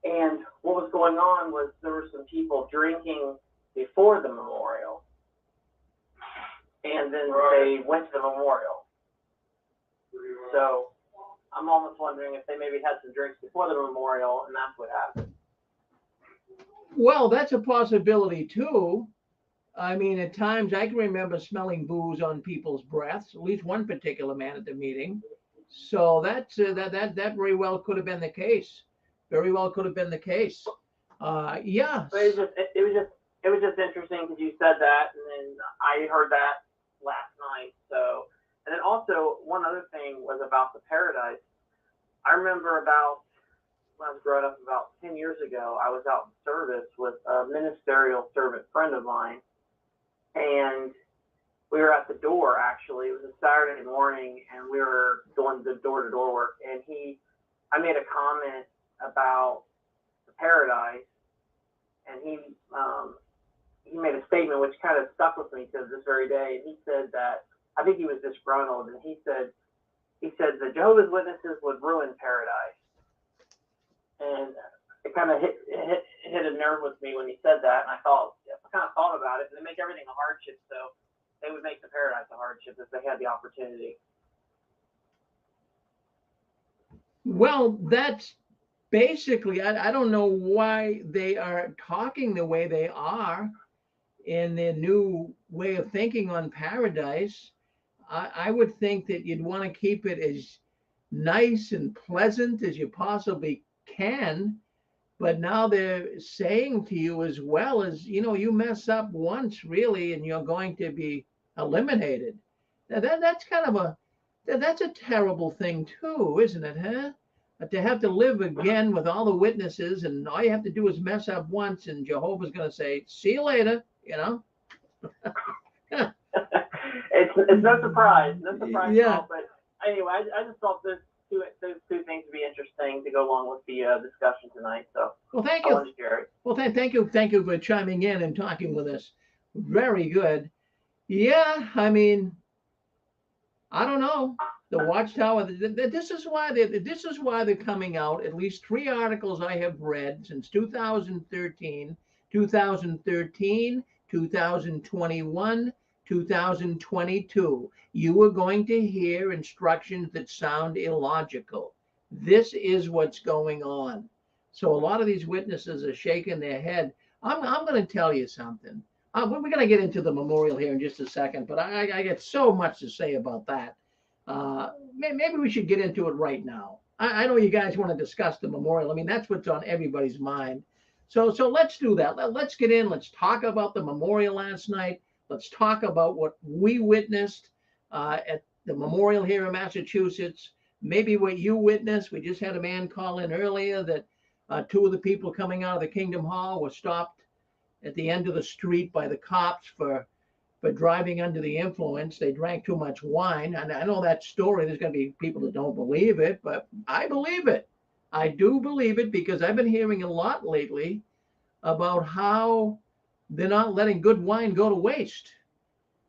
And what was going on was there were some people drinking before the memorial, and then they went to the memorial. So I'm almost wondering if they maybe had some drinks before the memorial, and that's what happened. Well, that's a possibility too. I mean, at times I can remember smelling booze on people's breaths, at least one particular man at the meeting. So that's that very well could have been the case. Very well could have been the case. Yeah. But it was just interesting because you said that, and then I heard that last night. So, and then also one other thing was about the paradise. I remember when I was growing up about 10 years ago, I was out in service with a ministerial servant friend of mine, and we were at the door, actually. It was a Saturday morning, and we were doing the door-to-door work, and I made a comment about the paradise, and he made a statement which kind of stuck with me to this very day. And he said that, I think he was disgruntled, and he said the Jehovah's Witnesses would ruin paradise. And it kind of hit a nerve with me when he said that, and I kind of thought about it. They make everything a hardship, so they would make the paradise a hardship if they had the opportunity. Well, that's basically, I don't know why they are talking the way they are in their new way of thinking on paradise. I would think that you'd want to keep it as nice and pleasant as you possibly can. But now they're saying to you as well as, you mess up once really and you're going to be eliminated. Now that's kind of that's a terrible thing too, isn't it, huh? To have to live again with all the witnesses, and all you have to do is mess up once, and Jehovah's going to say, "See you later," It's no surprise, Yeah. at all. But anyway, I just thought those two things would be interesting to go along with the discussion tonight. So, well, thank I you. wanted to share it. Well, thank you for chiming in and talking with us. Very good. Yeah, I mean, I don't know. The Watchtower. This is why they're coming out. At least 3 articles I have read since 2013, 2021, 2022. You are going to hear instructions that sound illogical. This is what's going on. So a lot of these witnesses are shaking their head. I'm going to tell you something. We're going to get into the memorial here in just a second, but I get so much to say about that. Maybe we should get into it right now. I know you guys want to discuss the memorial. I mean, that's what's on everybody's mind. So let's do that. Let's get in. Let's talk about the memorial last night. Let's talk about what we witnessed at the memorial here in Massachusetts. Maybe what you witnessed. We just had a man call in earlier that 2 of the people coming out of the Kingdom Hall were stopped at the end of the street by the cops for for driving under the influence. They drank too much wine. And I know that story. There's going to be people that don't believe it, but I believe it. I do believe it because I've been hearing a lot lately about how they're not letting good wine go to waste.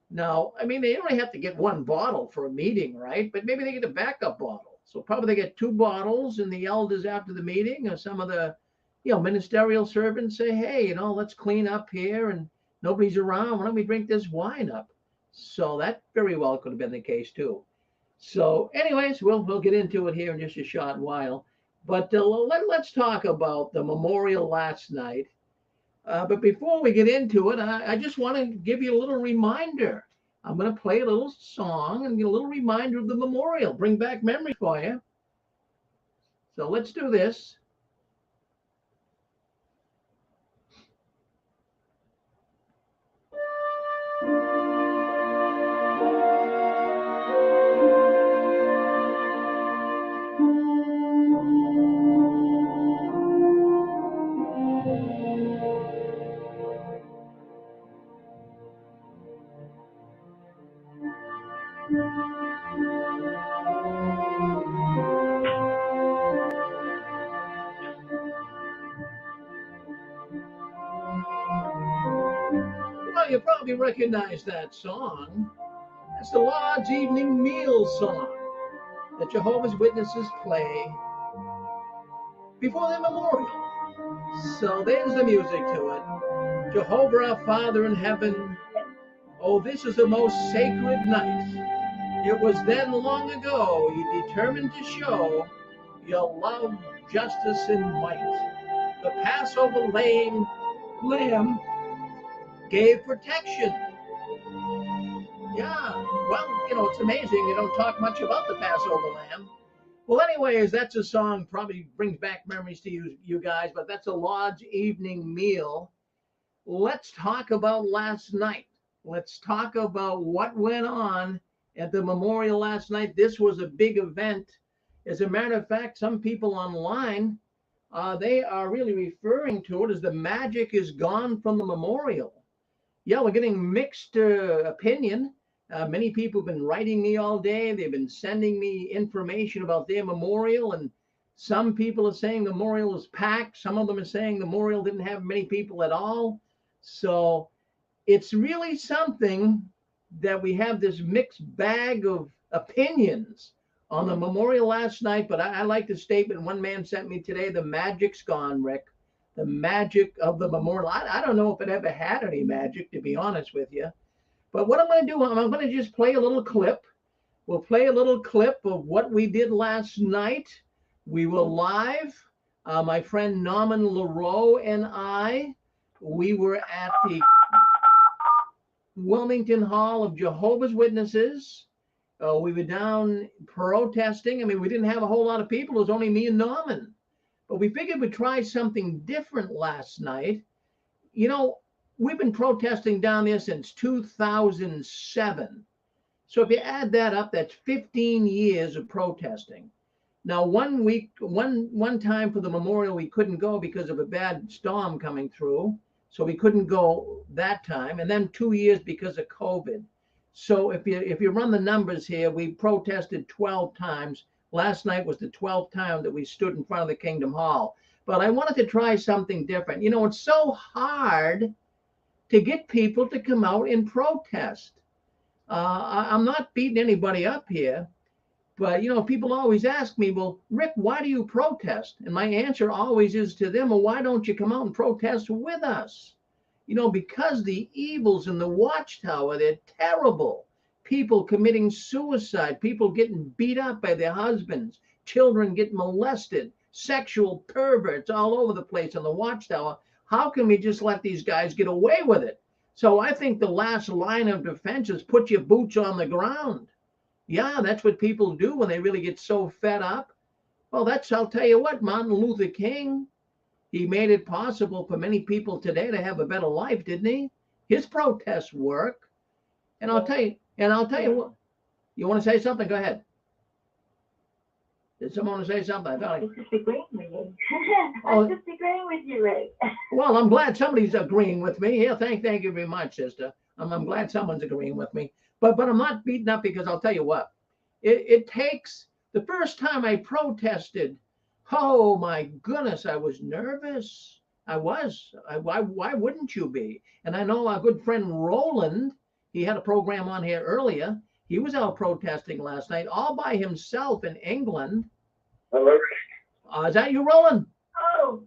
Now, I mean, they only have to get one bottle for a meeting, right? But maybe they get a backup bottle. So probably they get 2 bottles, and the elders after the meeting or some of the, ministerial servants say, hey, let's clean up here and nobody's around. Why don't we drink this wine up? So that very well could have been the case too. So anyways, we'll get into it here in just a short while. But let's talk about the memorial last night. But before we get into it, I just want to give you a little reminder. I'm going to play a little song and get a little reminder of the memorial, bring back memories for you. So let's do this. Well, you probably recognize that song. That's the Lord's Evening Meal song that Jehovah's Witnesses play before their memorial. So there's the music to it. Jehovah our Father in heaven, oh, this is the most sacred night. It was then long ago you determined to show your love, justice, and might. The Passover lamb gave protection. Yeah, well, it's amazing. You don't talk much about the Passover lamb. Well, anyways, that's a song probably brings back memories to you guys, but that's a Lord's evening meal. Let's talk about last night. Let's talk about what went on at the memorial last night. This was a big event. As a matter of fact, some people online, they are really referring to it as the magic is gone from the memorial. Yeah, we're getting mixed opinion. Many people have been writing me all day. They've been sending me information about their memorial, and some people are saying the memorial is packed. Some of them are saying the memorial didn't have many people at all. So it's really something that we have this mixed bag of opinions on the memorial last night. But I like the statement one man sent me today: the magic's gone, Rick. The magic of the memorial. I don't know if it ever had any magic, to be honest with you. But what I'm going to do, I'm going to just play a little clip. We'll play a little clip of what we did last night. We were live. My friend Norman LaRoe and I, we were at the Wilmington Hall of Jehovah's Witnesses. We were down protesting. I mean, we didn't have a whole lot of people. It was only me and Norman. But we figured we'd try something different last night. We've been protesting down there since 2007. So if you add that up, that's 15 years of protesting. Now, one time for the memorial, we couldn't go because of a bad storm coming through. So we couldn't go that time. And then 2 years because of COVID. So if you run the numbers here, we protested 12 times. Last night was the 12th time that we stood in front of the Kingdom Hall. But I wanted to try something different. It's so hard to get people to come out and protest. I'm not beating anybody up here, but people always ask me, well, Rick, why do you protest? And my answer always is to them, well, why don't you come out and protest with us? Because the evils in the Watchtower, they're terrible. People committing suicide, people getting beat up by their husbands, children getting molested, sexual perverts all over the place on the Watchtower. How can we just let these guys get away with it? So I think the last line of defense is put your boots on the ground. Yeah, that's what people do when they really get so fed up. Well, I'll tell you what, Martin Luther King, he made it possible for many people today to have a better life, didn't he? His protests work. And I'll tell you what, you want to say something? Go ahead. Did someone want to say something? I'm just agreeing with you. Oh. I'm just agreeing with you, Rick. Well, I'm glad somebody's agreeing with me. Yeah, thank you very much, sister. I'm glad someone's agreeing with me. But I'm not beaten up, because I'll tell you what, it takes, the first time I protested, oh my goodness, I was nervous. I was. Why wouldn't you be? And I know our good friend Roland, he had a program on here earlier. He was out protesting last night all by himself in England. Hello. Is that you, Roland? Oh,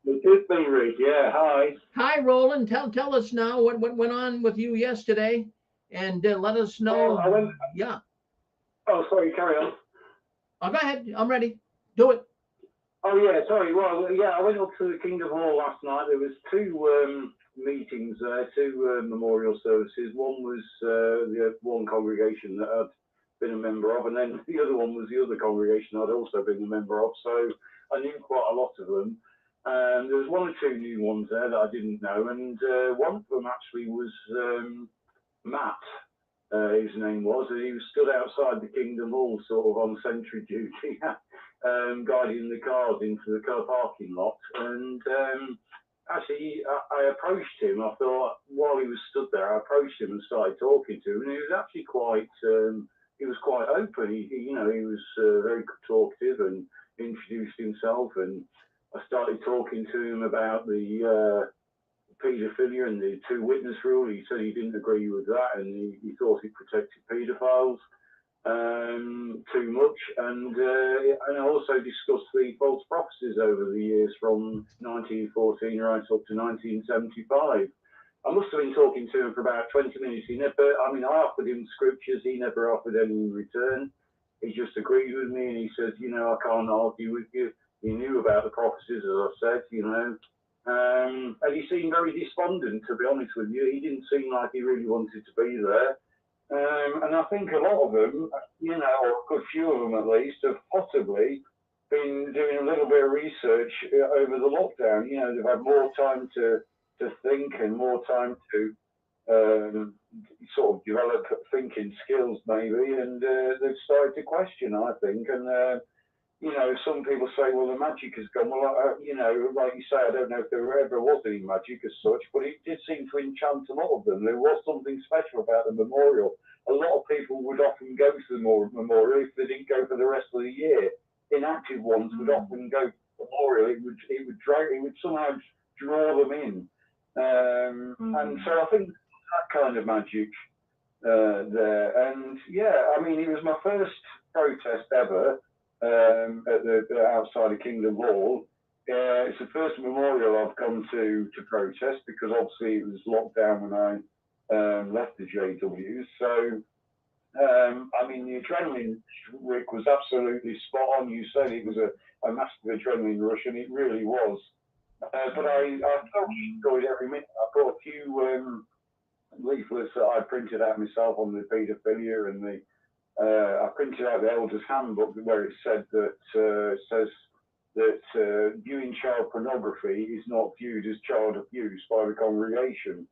it is me, Rick. Yeah, hi. Hi, Roland. Tell us now what went on with you yesterday, and let us know. Yeah. Oh, sorry, carry on. Oh, go ahead. I'm ready. Do it. Oh, yeah, sorry. Well, yeah, I went up to the Kingdom Hall last night. There was two meetings there, two memorial services. One was the one congregation that I'd been a member of, and then the other one was the other congregation I'd also been a member of. So I knew quite a lot of them. And there was one or two new ones there that I didn't know, and one of them actually was Matt. His name was, and he was stood outside the Kingdom Hall, sort of on sentry duty, guiding the cars into the car parking lot. And actually, I approached him. I thought, while he was stood there, I approached him and started talking to him, and he was actually quite, he was quite open. He was very talkative and introduced himself, and I started talking to him about the paedophilia and the two witness rule. He said he didn't agree with that, and he thought it protected paedophiles too much. And I also discussed the false prophecies over the years from 1914 right up to 1975. I must have been talking to him for about 20 minutes. He never, I mean, I offered him scriptures. He never offered any in return. He just agreed with me, and he said, I can't argue with you. He knew about the prophecies, as I said, and he seemed very despondent, to be honest with you. He didn't seem like he really wanted to be there. And I think a lot of them, or a good few of them at least, have possibly been doing a little bit of research over the lockdown. They've had more time to think and more time to sort of develop thinking skills, maybe, and they've started to question, I think. And some people say, well, the magic has gone. Well, like you say, I don't know if there ever was any magic as such, but it did seem to enchant a lot of them. There was something special about the memorial. A lot of people would often go to the memorial if they didn't go for the rest of the year. Inactive ones would often go to the memorial. It would somehow draw them in. And so I think that kind of magic there. And yeah, I mean, it was my first protest ever. At the outside of Kingdom Hall. It's the first memorial I've come to protest, because obviously it was locked down when I left the JWs. So, I mean, the adrenaline, Rick, was absolutely spot on. You said it was a massive adrenaline rush, and it really was. But I thoroughly enjoyed every minute. I got a few leaflets that I printed out myself on the paedophilia and the I printed out the Elder's Handbook where it said that says that viewing child pornography is not viewed as child abuse by the congregation.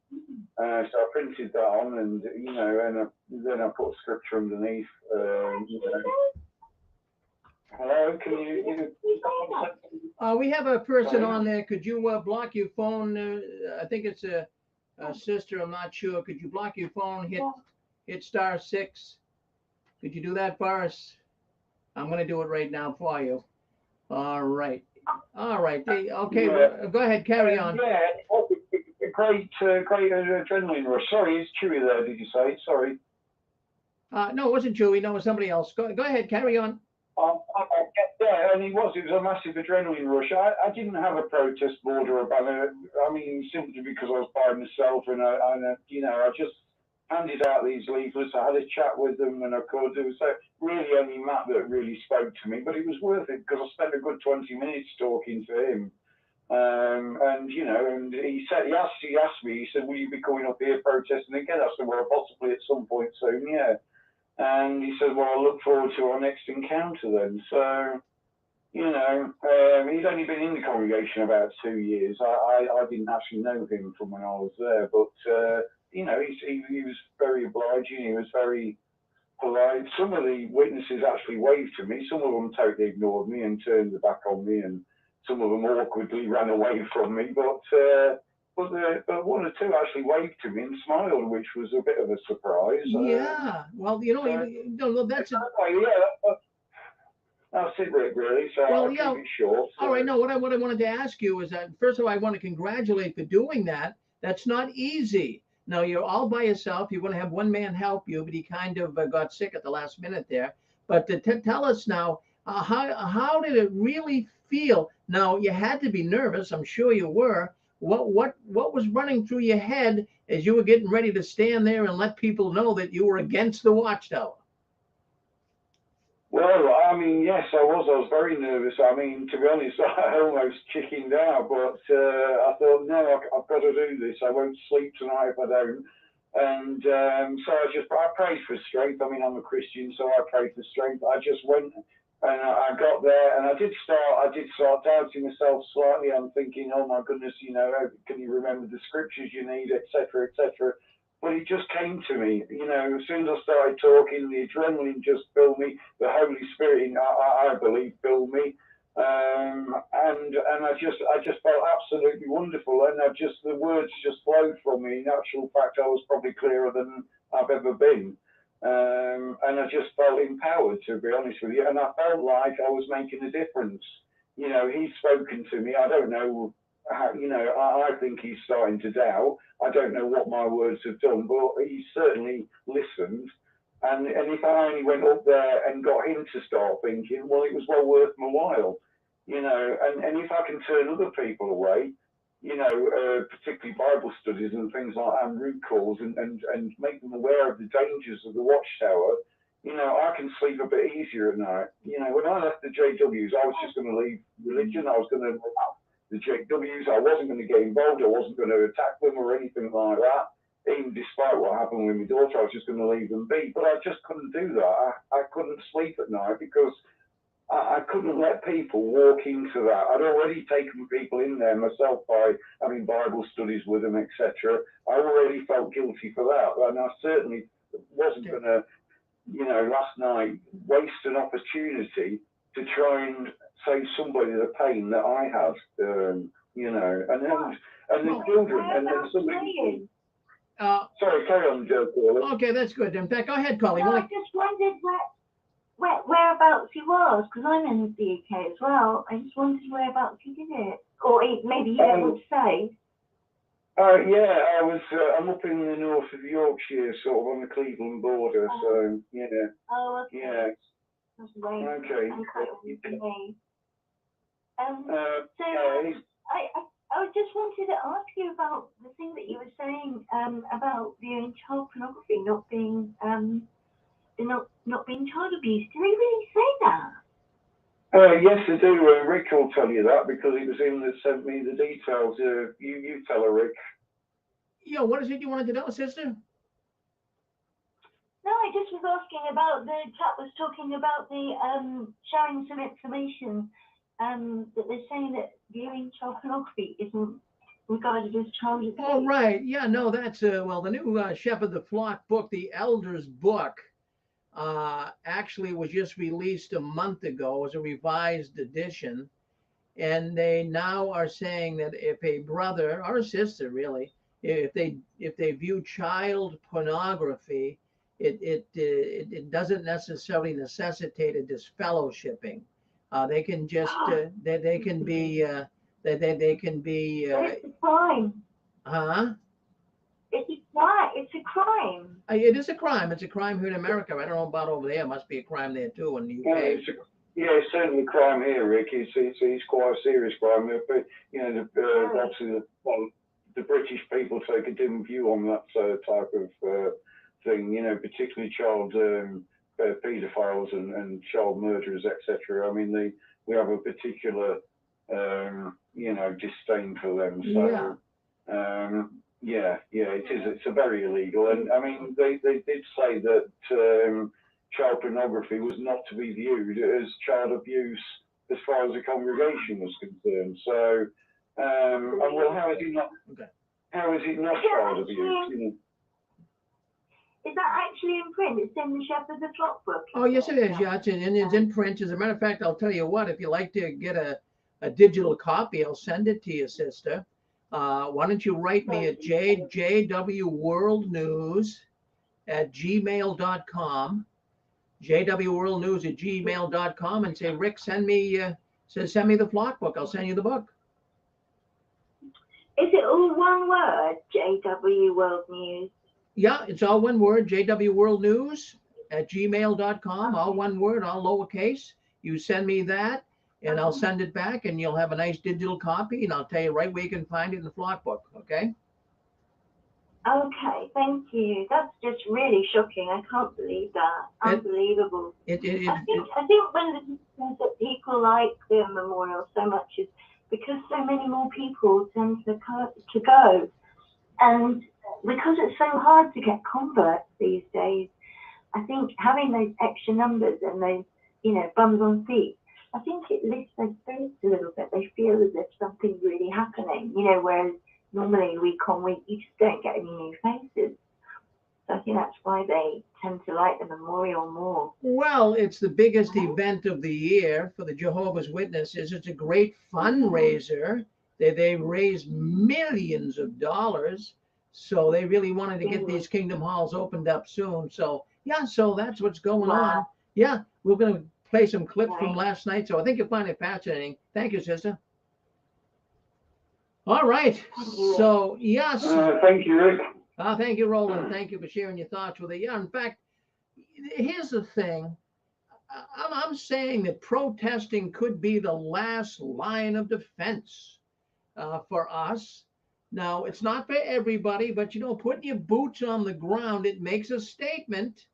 So I printed that on, and and then I put scripture underneath. Hello, can you? We have a person on there. Could you block your phone? I think it's a sister. I'm not sure. Could you block your phone? Hit *6. Could you do that for us? I'm going to do it right now for you. All right. Okay, well, go ahead, carry on. Yeah, great adrenaline rush. Sorry, it's Chewy there, did you say? Sorry. No, it wasn't Chewy. No, it was somebody else. Go ahead, carry on. Yeah, and it was a massive adrenaline rush. I didn't have a protest board or a banner. I mean, simply because I was by myself, and I just handed out these leaflets. I had a chat with them, and of course, it was really only Matt that really spoke to me, but it was worth it because I spent a good 20 minutes talking to him. And he asked me, he said, will you be coming up here protesting again? I said, well, possibly at some point soon, yeah. And he said, well, I look forward to our next encounter then. So, he'd only been in the congregation about 2 years. I didn't actually know him from when I was there, but he was very obliging. He was very polite. Some of the witnesses actually waved to me. Some of them totally ignored me and turned their back on me, and some of them awkwardly ran away from me. But but one or two actually waved to me and smiled, which was a bit of a surprise. Yeah. Well, that's it. That's it, Rick, really. So Well, I'll yeah. keep it short. So. All right. No, what I wanted to ask you is that first of all, I want to congratulate for doing that. That's not easy. Now you're all by yourself. You're going to have one man help you, but he kind of got sick at the last minute there. But tell us now, how did it really feel? Now you had to be nervous. I'm sure you were. What was running through your head as you were getting ready to stand there and let people know that you were against the Watchtower? Well, I mean, yes, I was very nervous. I mean, to be honest, I almost chickened out, but I thought, no, I've got to do this. I won't sleep tonight if I don't. And so I prayed for strength. I mean, I'm a Christian, so I prayed for strength. I just went and I got there, and I did start doubting myself slightly. I'm thinking, oh my goodness, can you remember the scriptures you need, etc., etc. But it just came to me, as soon as I started talking, the adrenaline just filled me. The Holy Spirit, I believe, filled me, and I just felt absolutely wonderful, and the words just flowed from me. In actual fact, I was probably clearer than I've ever been, and I just felt empowered, to be honest with you, and I felt like I was making a difference. He's spoken to me. I don't know. I think he's starting to doubt. I don't know what my words have done, but he certainly listened. And if I only went up there and got him to start thinking, well, it was well worth my while, and if I can turn other people away, particularly Bible studies and things like that, and root calls, and make them aware of the dangers of the Watchtower, I can sleep a bit easier at night. When I left the JWs, I was just going to leave religion. I was going to the JWs. I wasn't going to get involved. I wasn't going to attack them or anything like that. Even despite what happened with my daughter, I was just going to leave them be. But I just couldn't do that. I couldn't sleep at night because I couldn't let people walk into that. I'd already taken people in there myself by having Bible studies with them, etc. I already felt guilty for that, and I certainly wasn't going to, last night waste an opportunity to try and save somebody the pain that I had, and the children, and then somebody. Sorry, carry on, Joe. Okay, that's good. In fact, go ahead, Collie. No, I just wondered whereabouts he was, because I'm in the UK as well. I just wondered whereabouts he did it, or maybe you don't want to say. Yeah, I'm up in the north of Yorkshire, sort of on the Cleveland border. So yeah. Oh, okay. Yeah. That's right. Okay. I just wanted to ask you about the thing that you were saying about viewing child pornography not being child abuse. Did they really say that? Yes, they do. Rick will tell you that because it was him that sent me the details. You tell her, Rick. Yeah, what is it you wanted to know, sister? No, I just was asking about the chap was talking about the sharing some information that they're saying that viewing child pornography isn't regarded as child abuse. Oh, right. Yeah, no, that's the new Shepherd the Flock book, the Elders book, actually was just released a month ago as a revised edition. And they now are saying that if a brother or a sister, really, if they view child pornography, it doesn't necessarily necessitate a disfellowshipping. They can just they can be. It's a crime. Huh? It's a crime. It is a crime. It's a crime here in America. I don't know about over there. It must be a crime there too in the UK. It's certainly a crime here, Rick. It's quite a serious crime. But obviously the British people take a dim view on that type of thing. Particularly child paedophiles and child murderers, etc. I mean, we have a particular disdain for them. So it is. It's a very illegal. And I mean, they did say that child pornography was not to be viewed as child abuse as far as the congregation was concerned. So, well, how is it not? Okay. How is it not child abuse? Is that actually in print? It's in the Shepherd the Flock book. Oh, yes, it is. Yeah, it's in print. As a matter of fact, I'll tell you what. If you like to get a digital copy, I'll send it to you, sister. Why don't you write me at jwworldnews@gmail.com, jwworldnews@gmail.com, and say, Rick, send me the flock book. I'll send you the book. Is it all one word, JW World News? Yeah, it's all one word, jwworldnews@gmail.com, all one word, all lowercase. You send me that, and I'll send it back, and you'll have a nice digital copy, and I'll tell you right where you can find it in the flock book, okay? Okay, thank you. That's just really shocking. I can't believe that. Unbelievable. I think one of the reasons that people like the memorial so much is because so many more people tend to go. And because it's so hard to get converts these days, I think having those extra numbers and those, bums on seats, I think it lifts their spirits a little bit. They feel as if something's really happening, whereas normally week on week, you just don't get any new faces. So I think that's why they tend to like the memorial more. Well, it's the biggest event of the year for the Jehovah's Witnesses. It's a great fundraiser. They raise millions of dollars. So they really wanted to get these Kingdom Halls opened up soon. So, yeah, so that's what's going on. Yeah, we're going to play some clips from last night. So I think you'll find it fascinating. Thank you, sister. All right. So, yes. Thank you, Rick. Thank you, Roland. Thank you for sharing your thoughts with it. Yeah, in fact, here's the thing. I'm saying that protesting could be the last line of defense for us. Now, it's not for everybody, but, putting your boots on the ground, it makes a statement.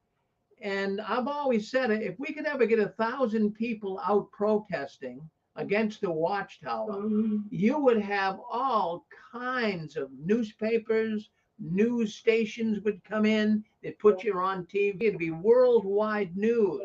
And I've always said it, if we could ever get 1,000 people out protesting against the Watchtower, you would have all kinds of newspapers, news stations would come in, they'd put you on TV, it'd be worldwide news.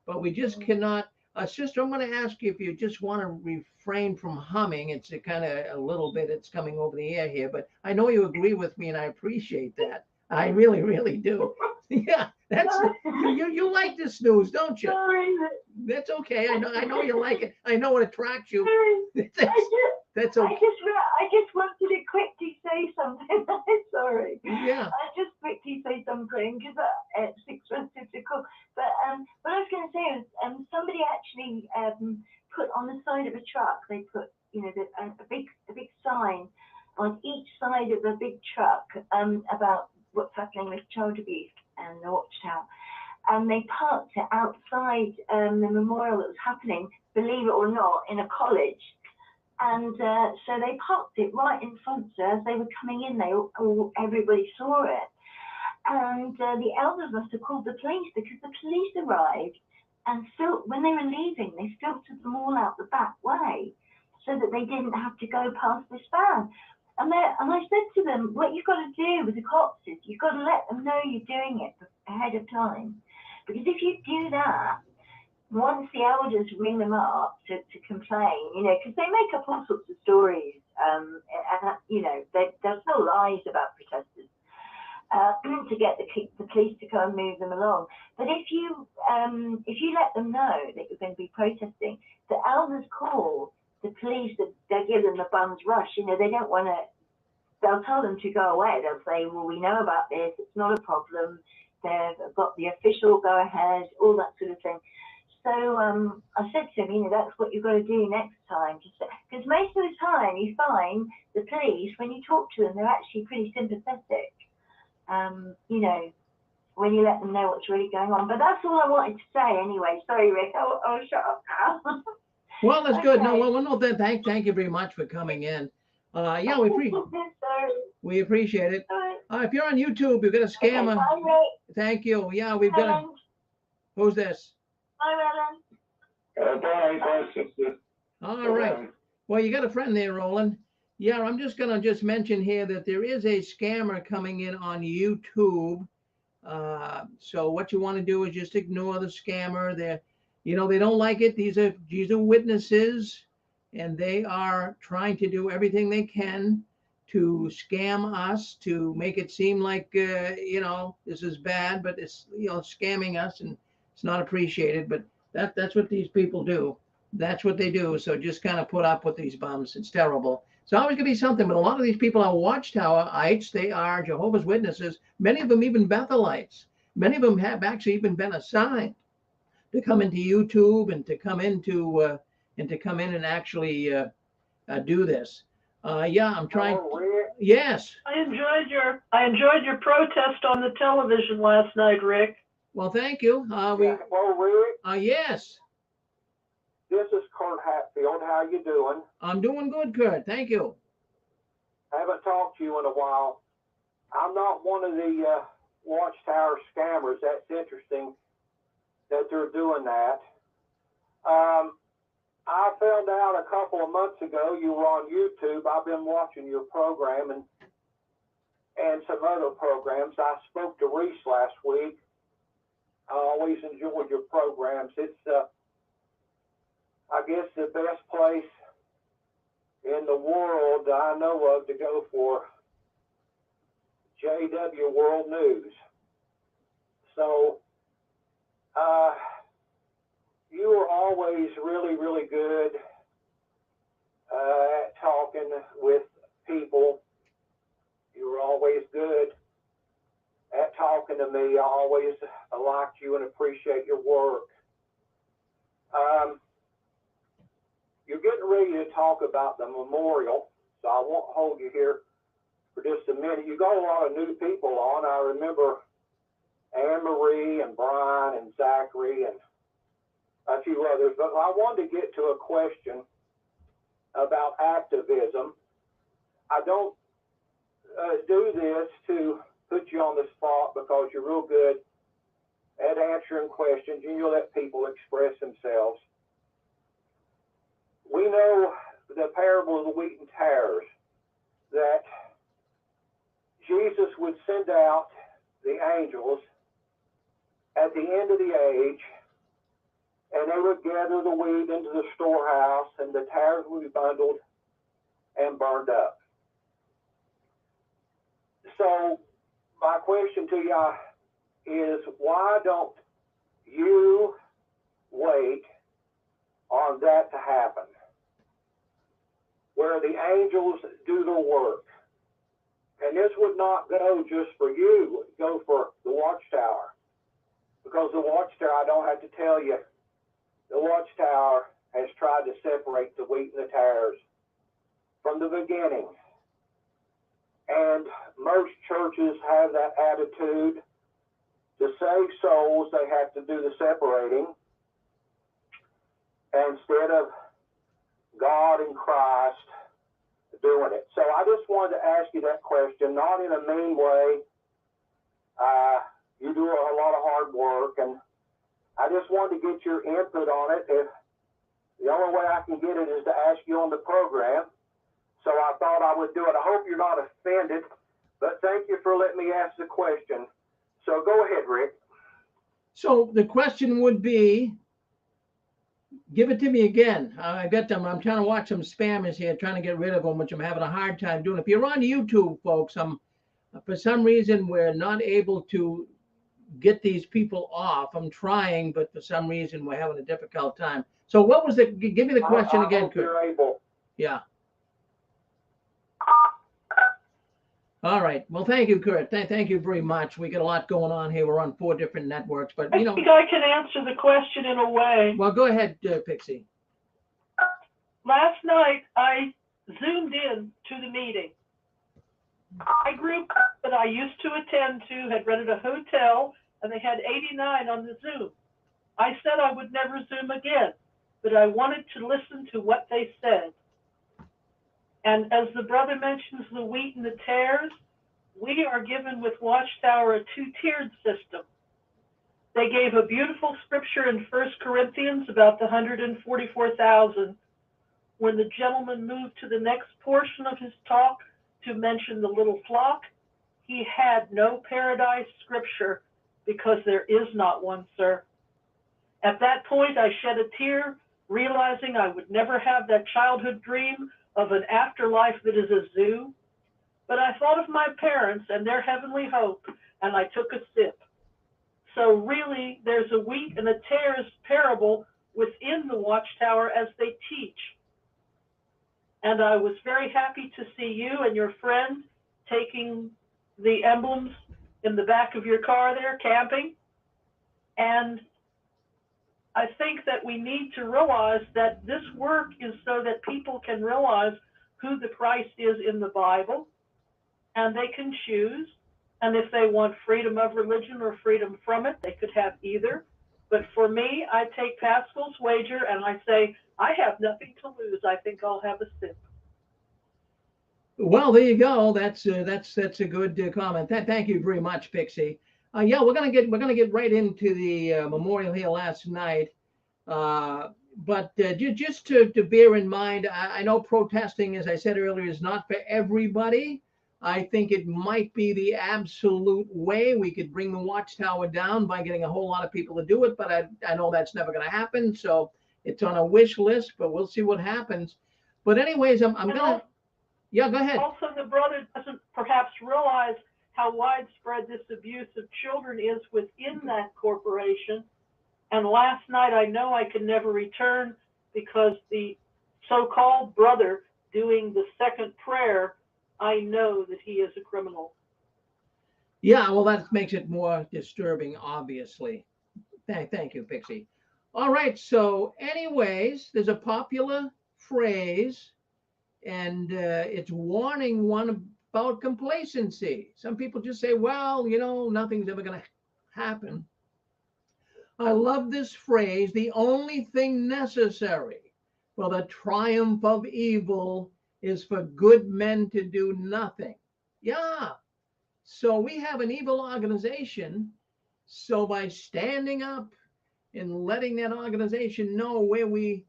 But we just cannot. Sister, I'm going to ask you if you just want to refrain from humming. It's a kind of a little bit, it's coming over the air here, but I know you agree with me and I appreciate that. I really, really do. Yeah, you like this news, don't you? That's okay. I know you like it. I know it attracts you. That's okay. I just wanted to quickly say something. Sorry. Yeah. I just quickly say something because it's expensive. But what I was going to say is somebody actually put on the side of a truck. They put a big sign on each side of a big truck about what's happening with child abuse and the Watchtower. And they parked it outside the memorial that was happening, believe it or not, in a college. And so they parked it right in front of us. As they were coming in, everybody saw it. And the elders must have called the police because the police arrived and when they were leaving, they filtered them all out the back way so that they didn't have to go past this van. And I said to them, what you've got to do with the cops is you've got to let them know you're doing it ahead of time. Because if you do that, once the elders ring them up to complain, because they make up all sorts of stories, and they'll tell lies about protesters to get the police to go and move them along. But if you let them know that you're going to be protesting, the elders call the police, they'll give them the bum's rush. They don't want to. They'll tell them to go away. They'll say, well, we know about this. It's not a problem. They've got the official go ahead, all that sort of thing. So I said to him, that's what you've got to do next time. Because most of the time you find the police, when you talk to them, they're actually pretty sympathetic. When you let them know what's really going on. But that's all I wanted to say anyway. Sorry, Rick. I'll shut up now. Well, that's good. No, thank you very much for coming in. Yeah, we appreciate it. If you're on YouTube, we've got a scammer. Okay, bye, Thank you. Yeah, we've got who's this? Bye, Roland. Bye, sister. All right. Well, you got a friend there, Roland. Yeah, I'm just going to mention here that there is a scammer coming in on YouTube. So what you want to do is just ignore the scammer. They don't like it. These are witnesses, and they are trying to do everything they can to scam us, to make it seem like, this is bad, but it's, scamming us, and it's not appreciated. But that's what these people do. That's what they do. So just kind of put up with these bums. It's terrible. It's always going to be something. But a lot of these people are Watchtowerites. They are Jehovah's Witnesses. Many of them even Bethelites. Many of them have actually even been assigned to come into YouTube and to come into and actually do this. Yeah, I'm trying. Yes. I enjoyed your protest on the television last night, Rick. Well, thank you. Well, Rick, yes. this is Kurt Hatfield. How you doing? I'm doing good, Kurt. Thank you. I haven't talked to you in a while. I'm not one of the Watchtower scammers. That's interesting that they're doing that. I found out a couple of months ago you were on YouTube. I've been watching your program and some other programs. I spoke to Reese last week. I always enjoyed your programs. It's, I guess, the best place in the world I know of to go for JW World News. So, you were always really, really good at talking with people. You were always good at talking to me. I always liked you and appreciate your work. You're getting ready to talk about the memorial, so I won't hold you here for just a minute. You got a lot of new people on. I remember Anne Marie and Brian and Zachary and a few others, but I wanted to get to a question about activism. I don't do this to put you on the spot because you're real good at answering questions and you let people express themselves. We know the parable of the wheat and tares, that Jesus would send out the angels at the end of the age, and they would gather the wheat into the storehouse, and the tares would be bundled and burned up. So my question to you is, why don't you wait on that to happen, where the angels do the work? And this would not go just for you, it would go for the Watchtower. Because the Watchtower, I don't have to tell you, the Watchtower has tried to separate the wheat and the tares from the beginning. And most churches have that attitude. To save souls, they have to do the separating instead of God and Christ doing it. So I just wanted to ask you that question, not in a mean way. You do a lot of hard work, and I just wanted to get your input on it. If the only way I can get it is to ask you on the program, so I thought I would do it. I hope you're not offended, but thank you for letting me ask the question. So go ahead, Rick. So the question would be, give it to me again. I got them. I'm trying to watch some spammers here, trying to get rid of them, which I'm having a hard time doing. If you're on YouTube, folks, for some reason we're not able to get these people off. I'm trying, but for some reason we're having a difficult time. So what was the, give me the question again, hope Kurt. you're able. Yeah. All right. Well, thank you, Kurt. Thank you very much. We got a lot going on here. We're on 4 different networks, but I think I can answer the question in a way. Well, go ahead, Pixie. Last night, I zoomed in to the meeting. My group that I used to attend to had rented a hotel, and they had 89 on the Zoom. I said I would never Zoom again, but I wanted to listen to what they said. And as the brother mentions the wheat and the tares, we are given with Watchtower a 2-tiered system. They gave a beautiful scripture in 1 Corinthians about the 144,000. When the gentleman moved to the next portion of his talk to mention the little flock, he had no paradise scripture because there is not one, sir. At that point, I shed a tear, realizing I would never have that childhood dream of an afterlife that is a zoo. But I thought of my parents and their heavenly hope, and I took a sip. So really, there's a wheat and a tares parable within the Watchtower as they teach. And I was very happy to see you and your friend taking the emblems in the back of your car there, camping. And I think that we need to realize that this work is so that people can realize who the Christ is in the Bible, and they can choose. And if they want freedom of religion or freedom from it, they could have either. But for me, I take Pascal's wager and I say, I have nothing to lose. I think I'll have a sip. Well, there you go. That's a good comment. Thank you very much, Pixie. Yeah, we're gonna get right into the memorial here last night. But just to bear in mind, I know protesting, as I said earlier, is not for everybody. I think it might be the absolute way we could bring the Watchtower down by getting a whole lot of people to do it. But I know that's never going to happen. So it's on a wish list, but we'll see what happens. But anyways, I'm gonna. Yeah, go ahead. Also, the brother doesn't perhaps realize how widespread this abuse of children is within that corporation. And last night, I know I can never return because the so-called brother doing the second prayer, I know that he is a criminal. Yeah, well, that makes it more disturbing, obviously. Thank you, Pixie. All right, so anyways, there's a popular phrase, and it's warning one about complacency. Some people just say, well, nothing's ever going to happen. I love this phrase, the only thing necessary for the triumph of evil is for good men to do nothing. Yeah. So we have an evil organization. So by standing up and letting that organization know where we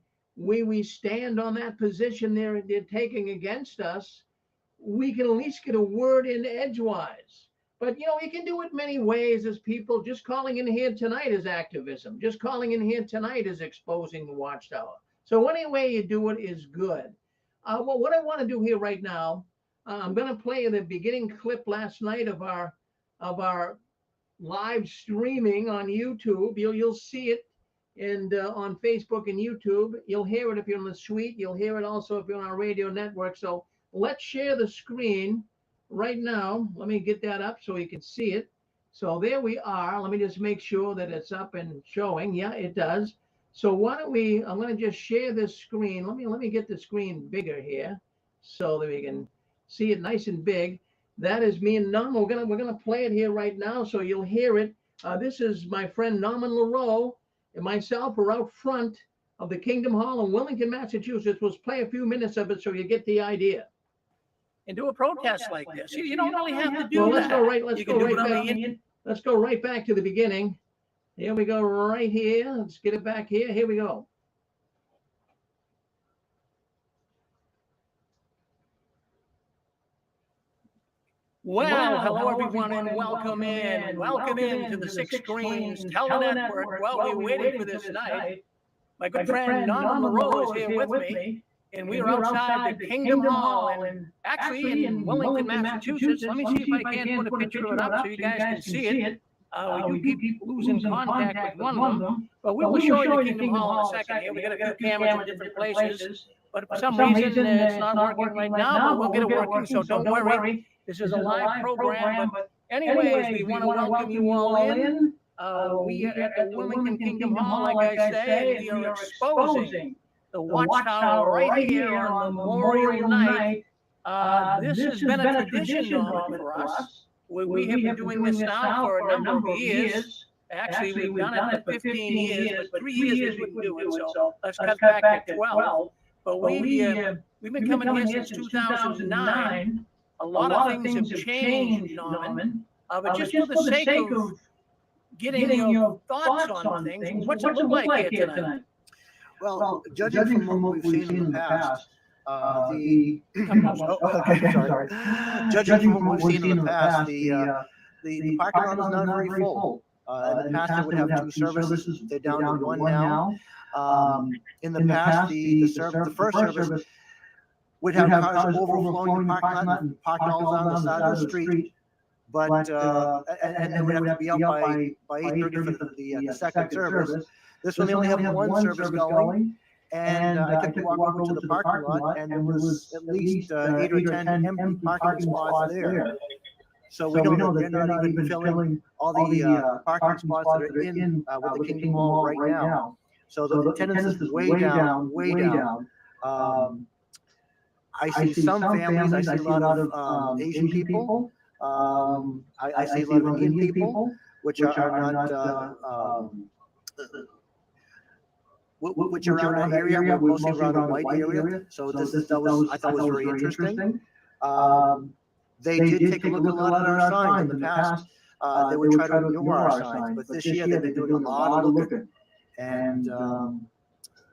stand on that position they're taking against us, we can at least get a word in edgewise. But, you can do it many ways as people. Just calling in here tonight is activism. Just calling in here tonight is exposing the Watchtower. So any way you do it is good. Well, what I want to do here right now, I'm going to play the beginning clip last night of our live streaming on YouTube. You'll see it and on Facebook and YouTube. You'll hear it if you're in the suite. You'll hear it also if you're on our radio network. So let's share the screen right now. Let me get that up so you can see it. So there we are. Let me just make sure that it's up and showing. Yeah, it does. So why don't I'm going to just share this screen. Let me get the screen bigger here so that we can see it nice and big. That is me and Norman. We're gonna play it here right now so you'll hear it. This is my friend Norman LaRoe and myself. We're out front of the Kingdom Hall in Wilmington, Massachusetts. We'll play a few minutes of it so you get the idea. And do a protest like this. You don't really have to do Well, that. Let's go right back to the beginning. Here we go right here. Let's get it back here. Here we go. Well, hello everyone and welcome in. Welcome in to the Six Screens Tele-Network. Well, we waited for this night. My good friend Norman LaRoe is here with me. And we are outside the Kingdom Hall, and actually in Wilmington, Massachusetts. Let me see if I can put a picture of it up so you guys can see it. We do keep losing contact with one of them, but we will show you the Kingdom Hall in a second. Here we got a few cameras in different places, but for some reason it's not working right now, but we'll get it working, so don't worry. This is a live program, but anyways, we want to welcome you all in. We are at the Wilmington Kingdom Hall, like I say, and we are exposing the Watchtower right here on Memorial Night. This has been a tradition for us. We have been doing this now for a number of years. Actually, we've done it for 15 years, but 3 years we wouldn't do it, so let's cut back to 12. But we've been coming here since 2009. A lot of things have changed, Norman. But just for the sake of getting your thoughts on things, what's it look like here tonight? Well, judging from what we've seen in the past, Judging from what we've seen in the past, the parking lot is not very full. In the past, they would have 2 services. They're down to 1 now. In the past, the first service would have cars overflowing the parking lot and parked all down the side of the street. But and they would have to be out by 8:30 for the second service. This one they only have one service going, And I took a walk over to the parking lot, and there was at least 8 or 10 empty parking spots there. So we know that they're not even filling all the parking spots that are in with the Kingdom Hall right now. So the attendance is way down, way down. I see some families. I see a lot of Asian people. I see a lot of Indian people, which are not which are around that area. We're mostly around a white area. So I thought was very interesting. They did take a look at a lot of our signs in the past. They would try to ignore our signs, but this year they've been doing a lot of looking, and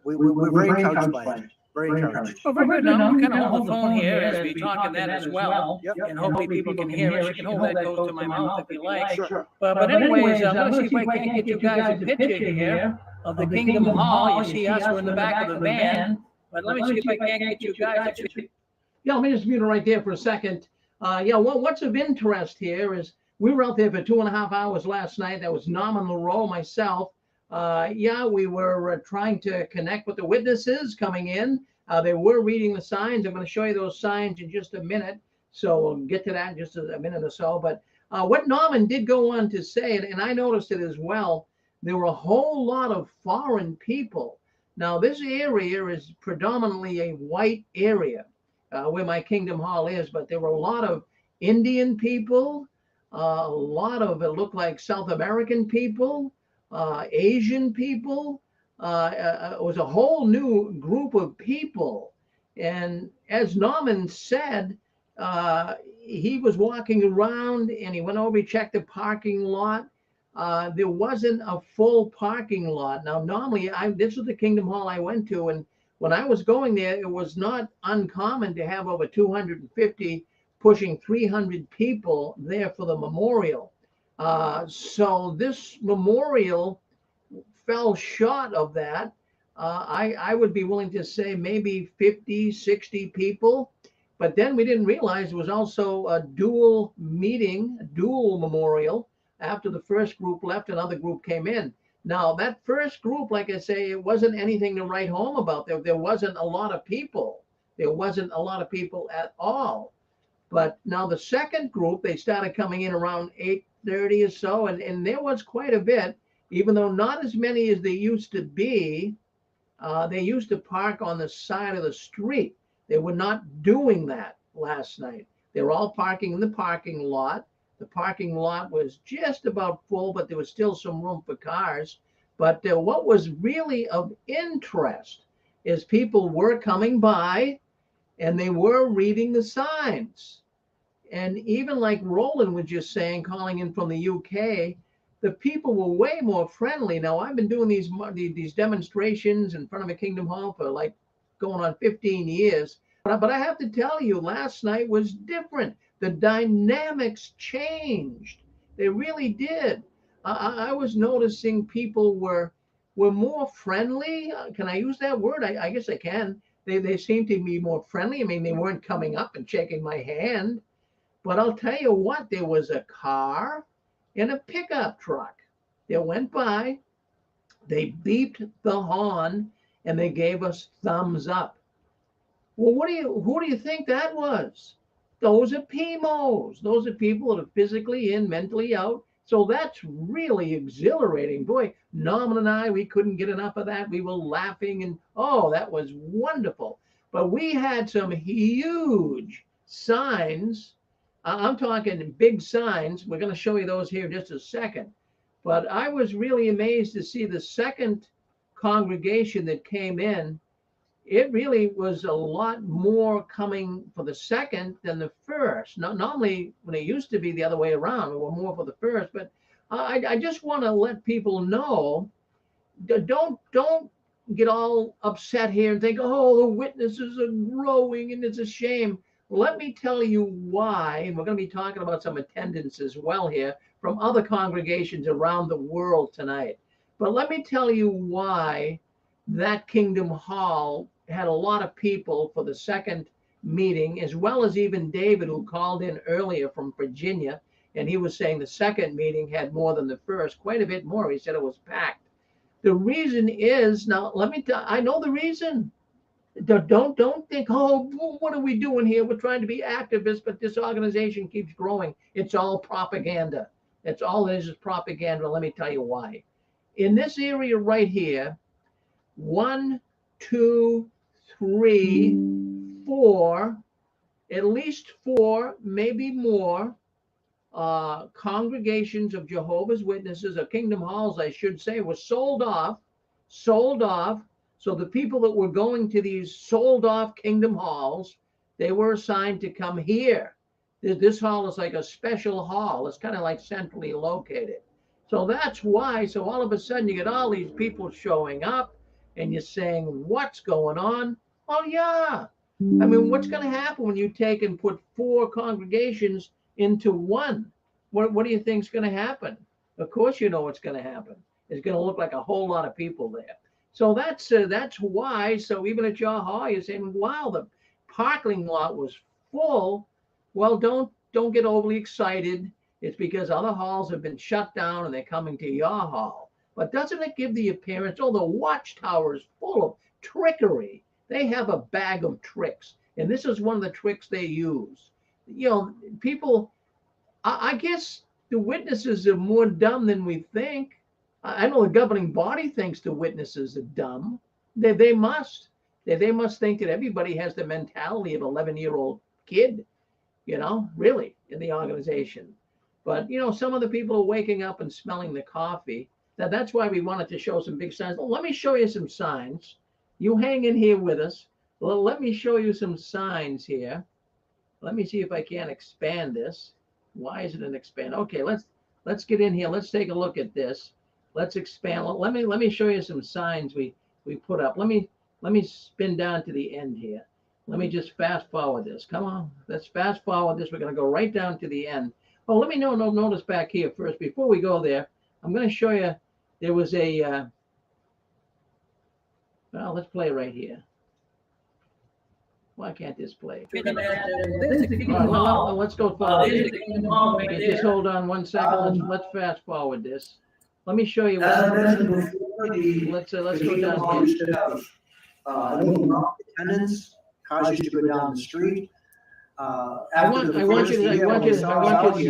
we're very encouraged by it. Very encouraged. Well, very good. Now, I'm going to hold the phone here as we talk in that as well. Yep. And hopefully people can hear us. You can hold that close to my mouth if you like. Sure. But anyways, I'm going to see if I can get you guys a picture here of the Kingdom Hall. You see us, we're in the back of the van. But let me see if I can get you guys. Yeah, let me just mute it right there for a second. Yeah, well, what's of interest here is we were out there for 2.5 hours last night. That was Norman LaRoe, myself. Yeah, we were trying to connect with the witnesses coming in. They were reading the signs. I'm going to show you those signs in just a minute. So we'll get to that in just a minute or so. But what Norman did go on to say, and I noticed it as well, there were a whole lot of foreign people. Now, this area is predominantly a white area where my Kingdom Hall is, but there were a lot of Indian people, a lot of, it looked like South American people, Asian people. It was a whole new group of people. And as Norman said, he was walking around and he went over, he checked the parking lot. There wasn't a full parking lot. Now, normally, this was the Kingdom Hall I went to, and when I was going there, it was not uncommon to have over 250, pushing 300 people there for the memorial. So this memorial fell short of that. I would be willing to say maybe 50, 60 people. But then we didn't realize it was also a dual meeting, a dual memorial. After the first group left, another group came in. Now, that first group, like I say, it wasn't anything to write home about. There wasn't a lot of people. There wasn't a lot of people at all. But now the second group, they started coming in around 8:30 or so, and there was quite a bit, even though not as many as they used to be. They used to park on the side of the street. They were not doing that last night. They were all parking in the parking lot. The parking lot was just about full, but there was still some room for cars. But what was really of interest is people were coming by and they were reading the signs. And even like Roland was just saying, calling in from the UK, the people were way more friendly. Now, I've been doing these demonstrations in front of a Kingdom Hall for like going on 15 years. But I have to tell you, last night was different. The dynamics changed. They really did. I was noticing people were more friendly. Can I use that word? I guess I can. They seemed to be more friendly. I mean, they weren't coming up and shaking my hand. But I'll tell you what, there was a car and a pickup truck that went by. They beeped the horn and they gave us thumbs up. Well, who do you think that was? Those are PMOs. Those are people that are physically in, mentally out. So that's really exhilarating. Boy, Norman and I, we couldn't get enough of that. We were laughing and, oh, that was wonderful. But we had some huge signs. I'm talking big signs. We're going to show you those here in just a second. But I was really amazed to see the second congregation that came in. It really was a lot more coming for the second than the first. Normally, when it used to be the other way around, we were more for the first. But I just want to let people know, don't get all upset here and think, oh, the witnesses are growing and it's a shame. Let me tell you why, and we're going to be talking about some attendance as well here from other congregations around the world tonight. But let me tell you why that Kingdom Hall had a lot of people for the second meeting, as well as even David, who called in earlier from Virginia, and he was saying the second meeting had more than the first, quite a bit more. He said it was packed. The reason is, now let me tell, I know the reason. Don't think, oh, what are we doing here? We're trying to be activists, but this organization keeps growing. It's all propaganda. That's all it is propaganda. Let me tell you why. In this area right here, 1, 2, 3, 4, at least 4, maybe more, congregations of Jehovah's Witnesses, or Kingdom Halls, I should say, were sold off. So the people that were going to these sold off Kingdom Halls, they were assigned to come here. This hall is like a special hall. It's kind of like centrally located. So that's why. So all of a sudden you get all these people showing up and you're saying, what's going on? Oh, yeah. I mean, what's going to happen when you take and put 4 congregations into one? What do you think is going to happen? Of course, you know what's going to happen. It's going to look like a whole lot of people there. So that's why. So even at your hall, you're saying, wow, the parking lot was full. Well, don't get overly excited. It's because other halls have been shut down and they're coming to your hall. But doesn't it give the appearance, oh, the Watchtower is full of trickery. They have a bag of tricks. And this is one of the tricks they use. You know, people, I guess the witnesses are more dumb than we think. I know the governing body thinks the witnesses are dumb. They must. They must think that everybody has the mentality of an 11-year-old kid, you know, really, in the organization. But, you know, some of the people are waking up and smelling the coffee. That's why we wanted to show some big signs. Well, let me show you some signs. You hang in here with us. Well, let me show you some signs here. Let me see if I can expand this. Why is it an expand? Okay, let's get in here. Let's take a look at this. Let's expand. Let me show you some signs we put up. Let me spin down to the end here. Let me just fast forward this. Come on, let's fast forward this. We're going to go right down to the end. Oh, let me notice back here first. Before we go there, I'm going to show you. There was a. Well, let's play right here. Why can't this play? Well, let's go forward. Okay, just hold on 1 second. Let's fast forward this. Let me show you. As I mentioned before, Let's go down here. Attendance, cars used to go down the street. I want you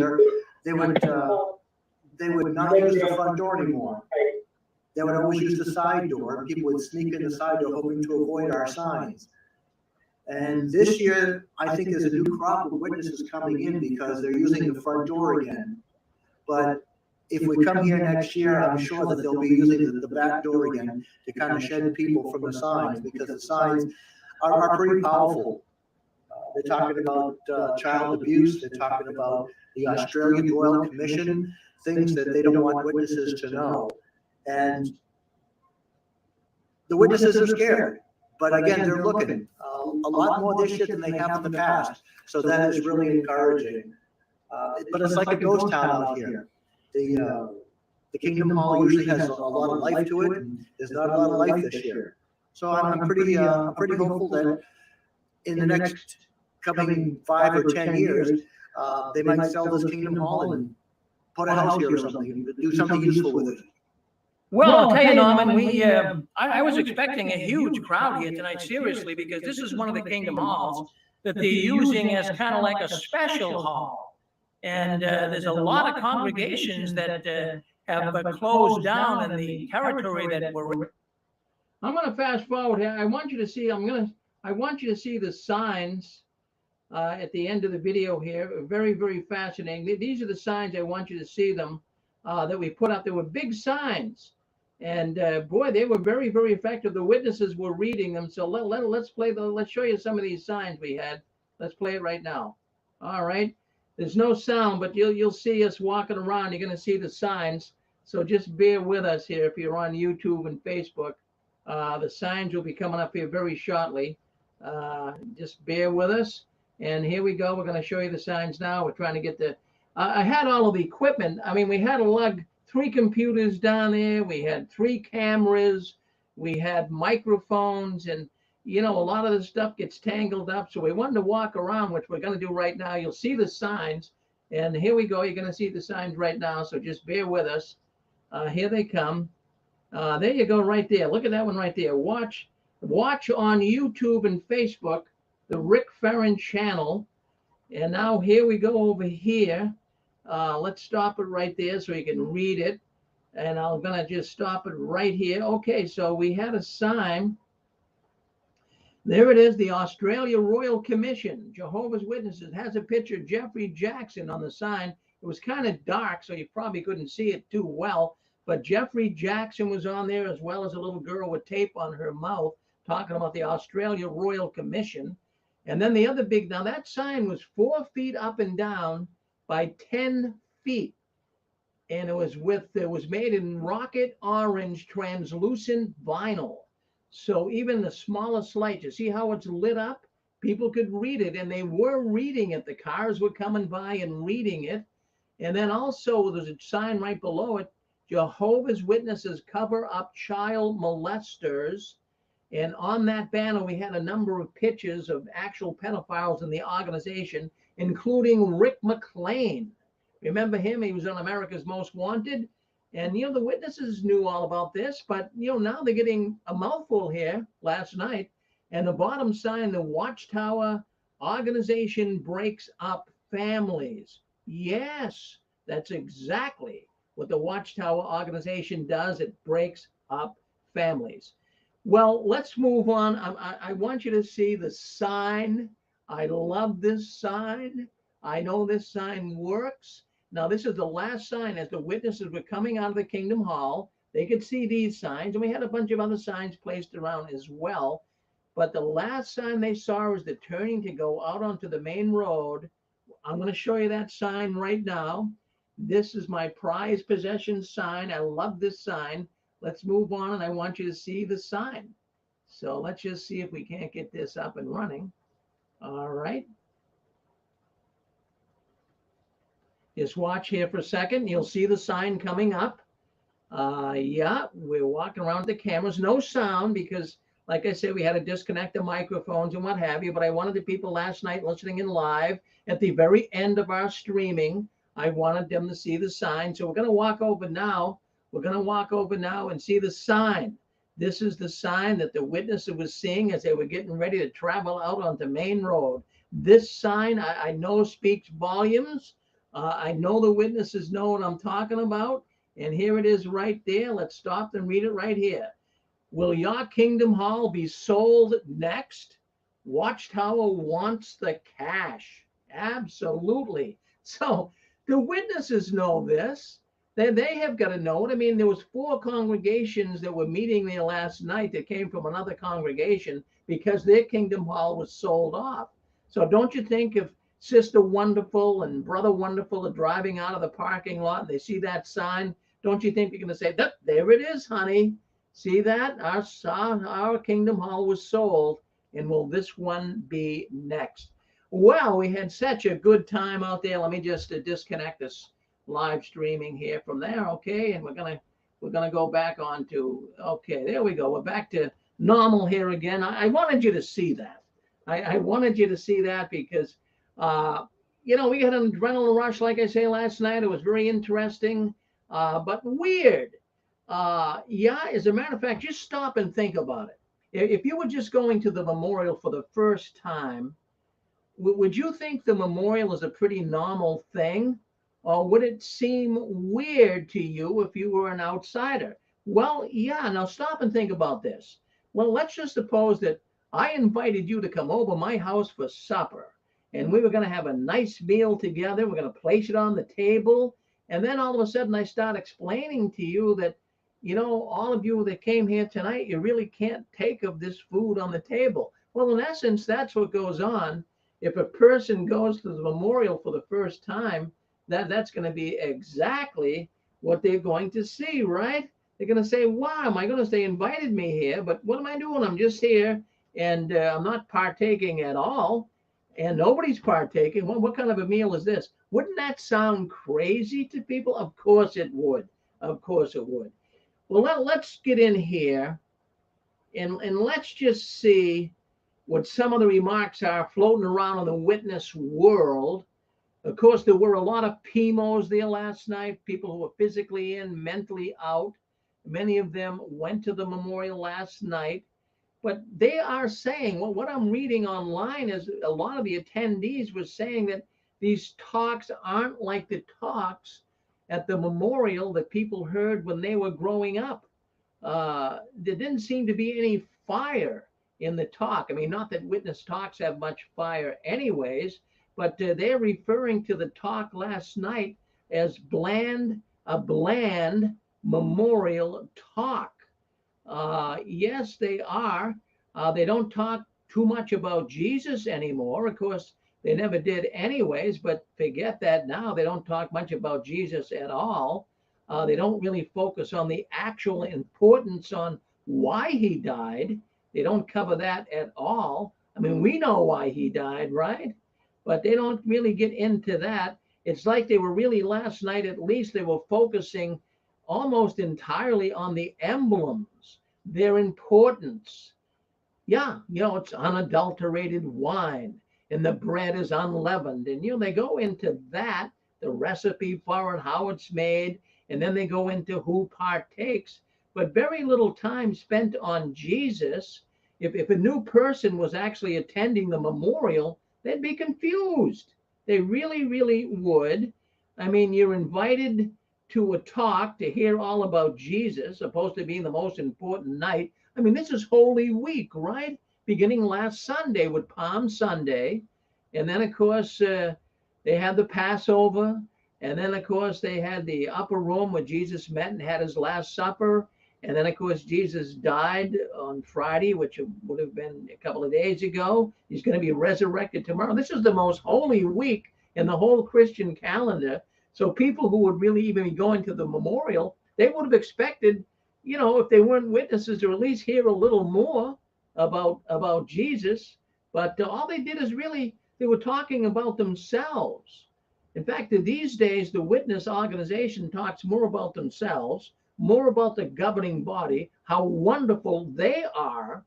to. They would not use the front door anymore. They would always use the side door. People would sneak in the side door hoping to avoid our signs. And this year, I think there's a new crop of witnesses coming in because they're using the front door again. But if we come here next year, I'm sure that they'll be using the back door again to kind of shed people from the signs, because the signs are pretty powerful. They're talking about child abuse. They're talking about the Australian Royal Commission, things that they don't want witnesses to know. And the witnesses are scared. But again, they're looking a lot more this year than they have in the past. So that is really encouraging. But it's like a ghost town out here. The Kingdom Hall usually has a lot of life to it, and there's not a lot of life this year. So I'm pretty hopeful that in the next coming 5 or 10 years, they might sell this Kingdom Hall and put a house here or something, do something useful with it. Well, I'll tell you, Norman, I was expecting a huge crowd here tonight, seriously, because this is one of the Kingdom Halls that they're using as kind of like a special hall. And there's a lot of congregations that have closed down in the territory that we're. I'm going to fast forward here. I want you to see. I want you to see the signs at the end of the video here. Very, very fascinating. These are the signs. I want you to see them that we put up. There were big signs, and boy, they were very, very effective. The witnesses were reading them. So let's play. Let's show you some of these signs we had. Let's play it right now. All right. There's no sound, but you'll see us walking around. You're going to see the signs. So just bear with us here. If you're on YouTube and Facebook, the signs will be coming up here very shortly. Just bear with us. And here we go. We're going to show you the signs now. We're trying to get the. I had all of the equipment. I mean, we had 3 computers down there. We had 3 cameras. We had microphones, and you know, a lot of the stuff gets tangled up. So we wanted to walk around, which we're going to do right now. You'll see the signs, and here we go. You're going to see the signs right now. So just bear with us. Here they come. There you go, right there. Look at that one right there. Watch on YouTube and Facebook, the Rick Ferrin channel. And now here we go over here. Let's stop it right there so you can read it. And I'm going to just stop it right here. Okay, so we had a sign. There it is, the Australia Royal Commission, Jehovah's Witnesses. It has a picture of Jeffrey Jackson on the sign. It was kind of dark, so you probably couldn't see it too well. But Jeffrey Jackson was on there, as well as a little girl with tape on her mouth talking about the Australia Royal Commission. And then the other big, now that sign was 4 feet up and down by 10 feet. And it was made in rocket orange translucent vinyl. So even the smallest light, you see how it's lit up? People could read it, and they were reading it. The cars were coming by and reading it. And then also there's a sign right below it, Jehovah's Witnesses cover up child molesters. And on that banner, we had a number of pictures of actual pedophiles in the organization, including Rick McLean. Remember him? He was on America's Most Wanted. And, the witnesses knew all about this, but, now they're getting a mouthful here last night. And the bottom sign, the Watchtower organization breaks up families. Yes, that's exactly what the Watchtower organization does. It breaks up families. Well, let's move on. I want you to see the sign. I love this sign. I know this sign works. Now, this is the last sign as the witnesses were coming out of the Kingdom Hall. They could see these signs, and we had a bunch of other signs placed around as well. But the last sign they saw was the turning to go out onto the main road. I'm going to show you that sign right now. This is my prized possession sign. I love this sign. Let's move on, and I want you to see the sign. So let's just see if we can't get this up and running. All right. Just watch here for a second. You'll see the sign coming up. Yeah, we're walking around with the cameras. No sound because, like I said, we had to disconnect the microphones and what have you. But I wanted the people last night listening in live at the very end of our streaming, I wanted them to see the sign. So we're going to walk over now. We're going to walk over now and see the sign. This is the sign that the witnesses was seeing as they were getting ready to travel out onto Main Road. This sign, I know, speaks volumes. I know the witnesses know what I'm talking about. And here it is right there. Let's stop and read it right here. Will your Kingdom Hall be sold next? Watchtower wants the cash. Absolutely. So the witnesses know this. They have got to know it. I mean, there was 4 congregations that were meeting there last night that came from another congregation because their Kingdom Hall was sold off. So don't you think if Sister Wonderful and Brother Wonderful are driving out of the parking lot and they see that sign, don't you think you're going to say, there it is, honey. See that? Our Kingdom Hall was sold, and will this one be next? Well, we had such a good time out there. Let me just disconnect this live streaming here from there, okay? And we're gonna go back on to, okay, there we go. We're back to normal here again. I wanted you to see that. I wanted you to see that because we got an adrenaline rush, like I say last night. It was very interesting, but weird. Yeah, as a matter of fact, just stop and think about it. If you were just going to the memorial for the first time, would you think the memorial is a pretty normal thing? Or would it seem weird to you if you were an outsider? Well, yeah, now stop and think about this. Well, let's just suppose that I invited you to come over my house for supper, and we were going to have a nice meal together. We're going to place it on the table. And then all of a sudden I start explaining to you that, all of you that came here tonight, you really can't take of this food on the table. Well, in essence, that's what goes on. If a person goes to the memorial for the first time, that's going to be exactly what they're going to see, right? They're going to say, wow, my goodness, they invited me here, but what am I doing? I'm just here, and I'm not partaking at all, and nobody's partaking. Well, what kind of a meal is this? Wouldn't that sound crazy to people? Of course it would. Of course it would. Well, let's get in here, and let's just see what some of the remarks are floating around in the witness world. Of course, there were a lot of PMOs there last night, people who were physically in, mentally out. Many of them went to the memorial last night. But they are saying, well, what I'm reading online is a lot of the attendees were saying that these talks aren't like the talks at the memorial that people heard when they were growing up. There didn't seem to be any fire in the talk. I mean, not that witness talks have much fire anyways, but they're referring to the talk last night as a bland memorial talk. Yes, they are. They don't talk too much about Jesus anymore. Of course, they never did anyways, but forget that now. They don't talk much about Jesus at all. They don't really focus on the actual importance on why he died. They don't cover that at all. I mean, we know why he died, right? But they don't really get into that. It's like they were really last night, at least they were focusing almost entirely on the emblems, their importance. Yeah, it's unadulterated wine and the bread is unleavened. And, they go into that, the recipe for it, how it's made, and then they go into who partakes, but very little time spent on Jesus. If a new person was actually attending the memorial, they'd be confused. They really, really would. I mean, you're invited to a talk to hear all about Jesus, supposed to be the most important night. I mean, this is Holy Week, right? Beginning last Sunday with Palm Sunday. And then, of course, they had the Passover. And then, of course, they had the upper room where Jesus met and had his Last Supper. And then, of course, Jesus died on Friday, which would have been a couple of days ago. He's going to be resurrected tomorrow. This is the most holy week in the whole Christian calendar. So people who would really even be going to the memorial, they would have expected, if they weren't witnesses, to at least hear a little more about Jesus. But all they did is really, they were talking about themselves. In fact, these days, the witness organization talks more about themselves, more about the governing body, how wonderful they are,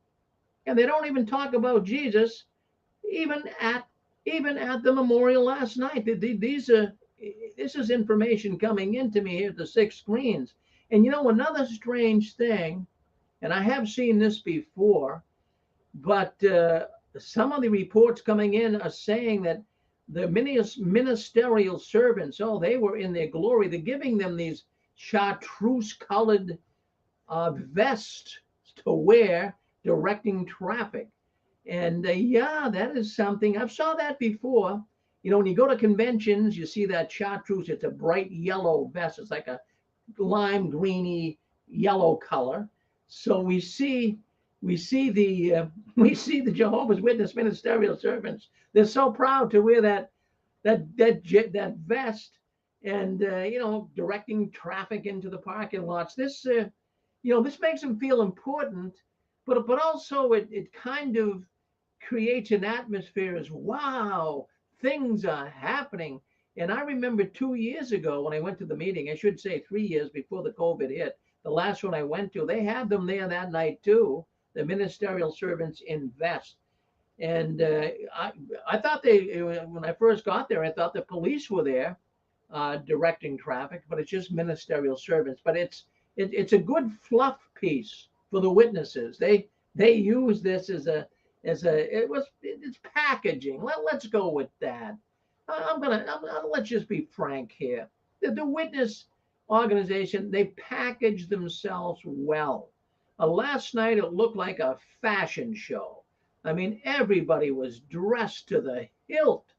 and they don't even talk about Jesus, even at the memorial last night. This is information coming into me here at the Six Screens. And another strange thing, and I have seen this before, but some of the reports coming in are saying that the ministerial servants, they were in their glory. They're giving them these chartreuse-colored vests to wear, directing traffic. And yeah, that is something. I've saw that before. When you go to conventions, you see that chartreuse. It's a bright yellow vest. It's like a lime greeny yellow color. So we see the Jehovah's Witness ministerial servants. They're so proud to wear that vest, and directing traffic into the parking lots. This makes them feel important, but also it kind of creates an atmosphere as, wow, things are happening. And I remember 2 years ago when I went to the meeting, I should say 3 years before the COVID hit, the last one I went to, they had them there that night too, the ministerial servants in vest. And I thought when I first got there, I thought the police were there directing traffic, but it's just ministerial servants. But it's a good fluff piece for the witnesses. They use this it's packaging. Let's go with that. Let's just be frank here. The witness organization, they package themselves well. Last night it looked like a fashion show. I mean, everybody was dressed to the hilt.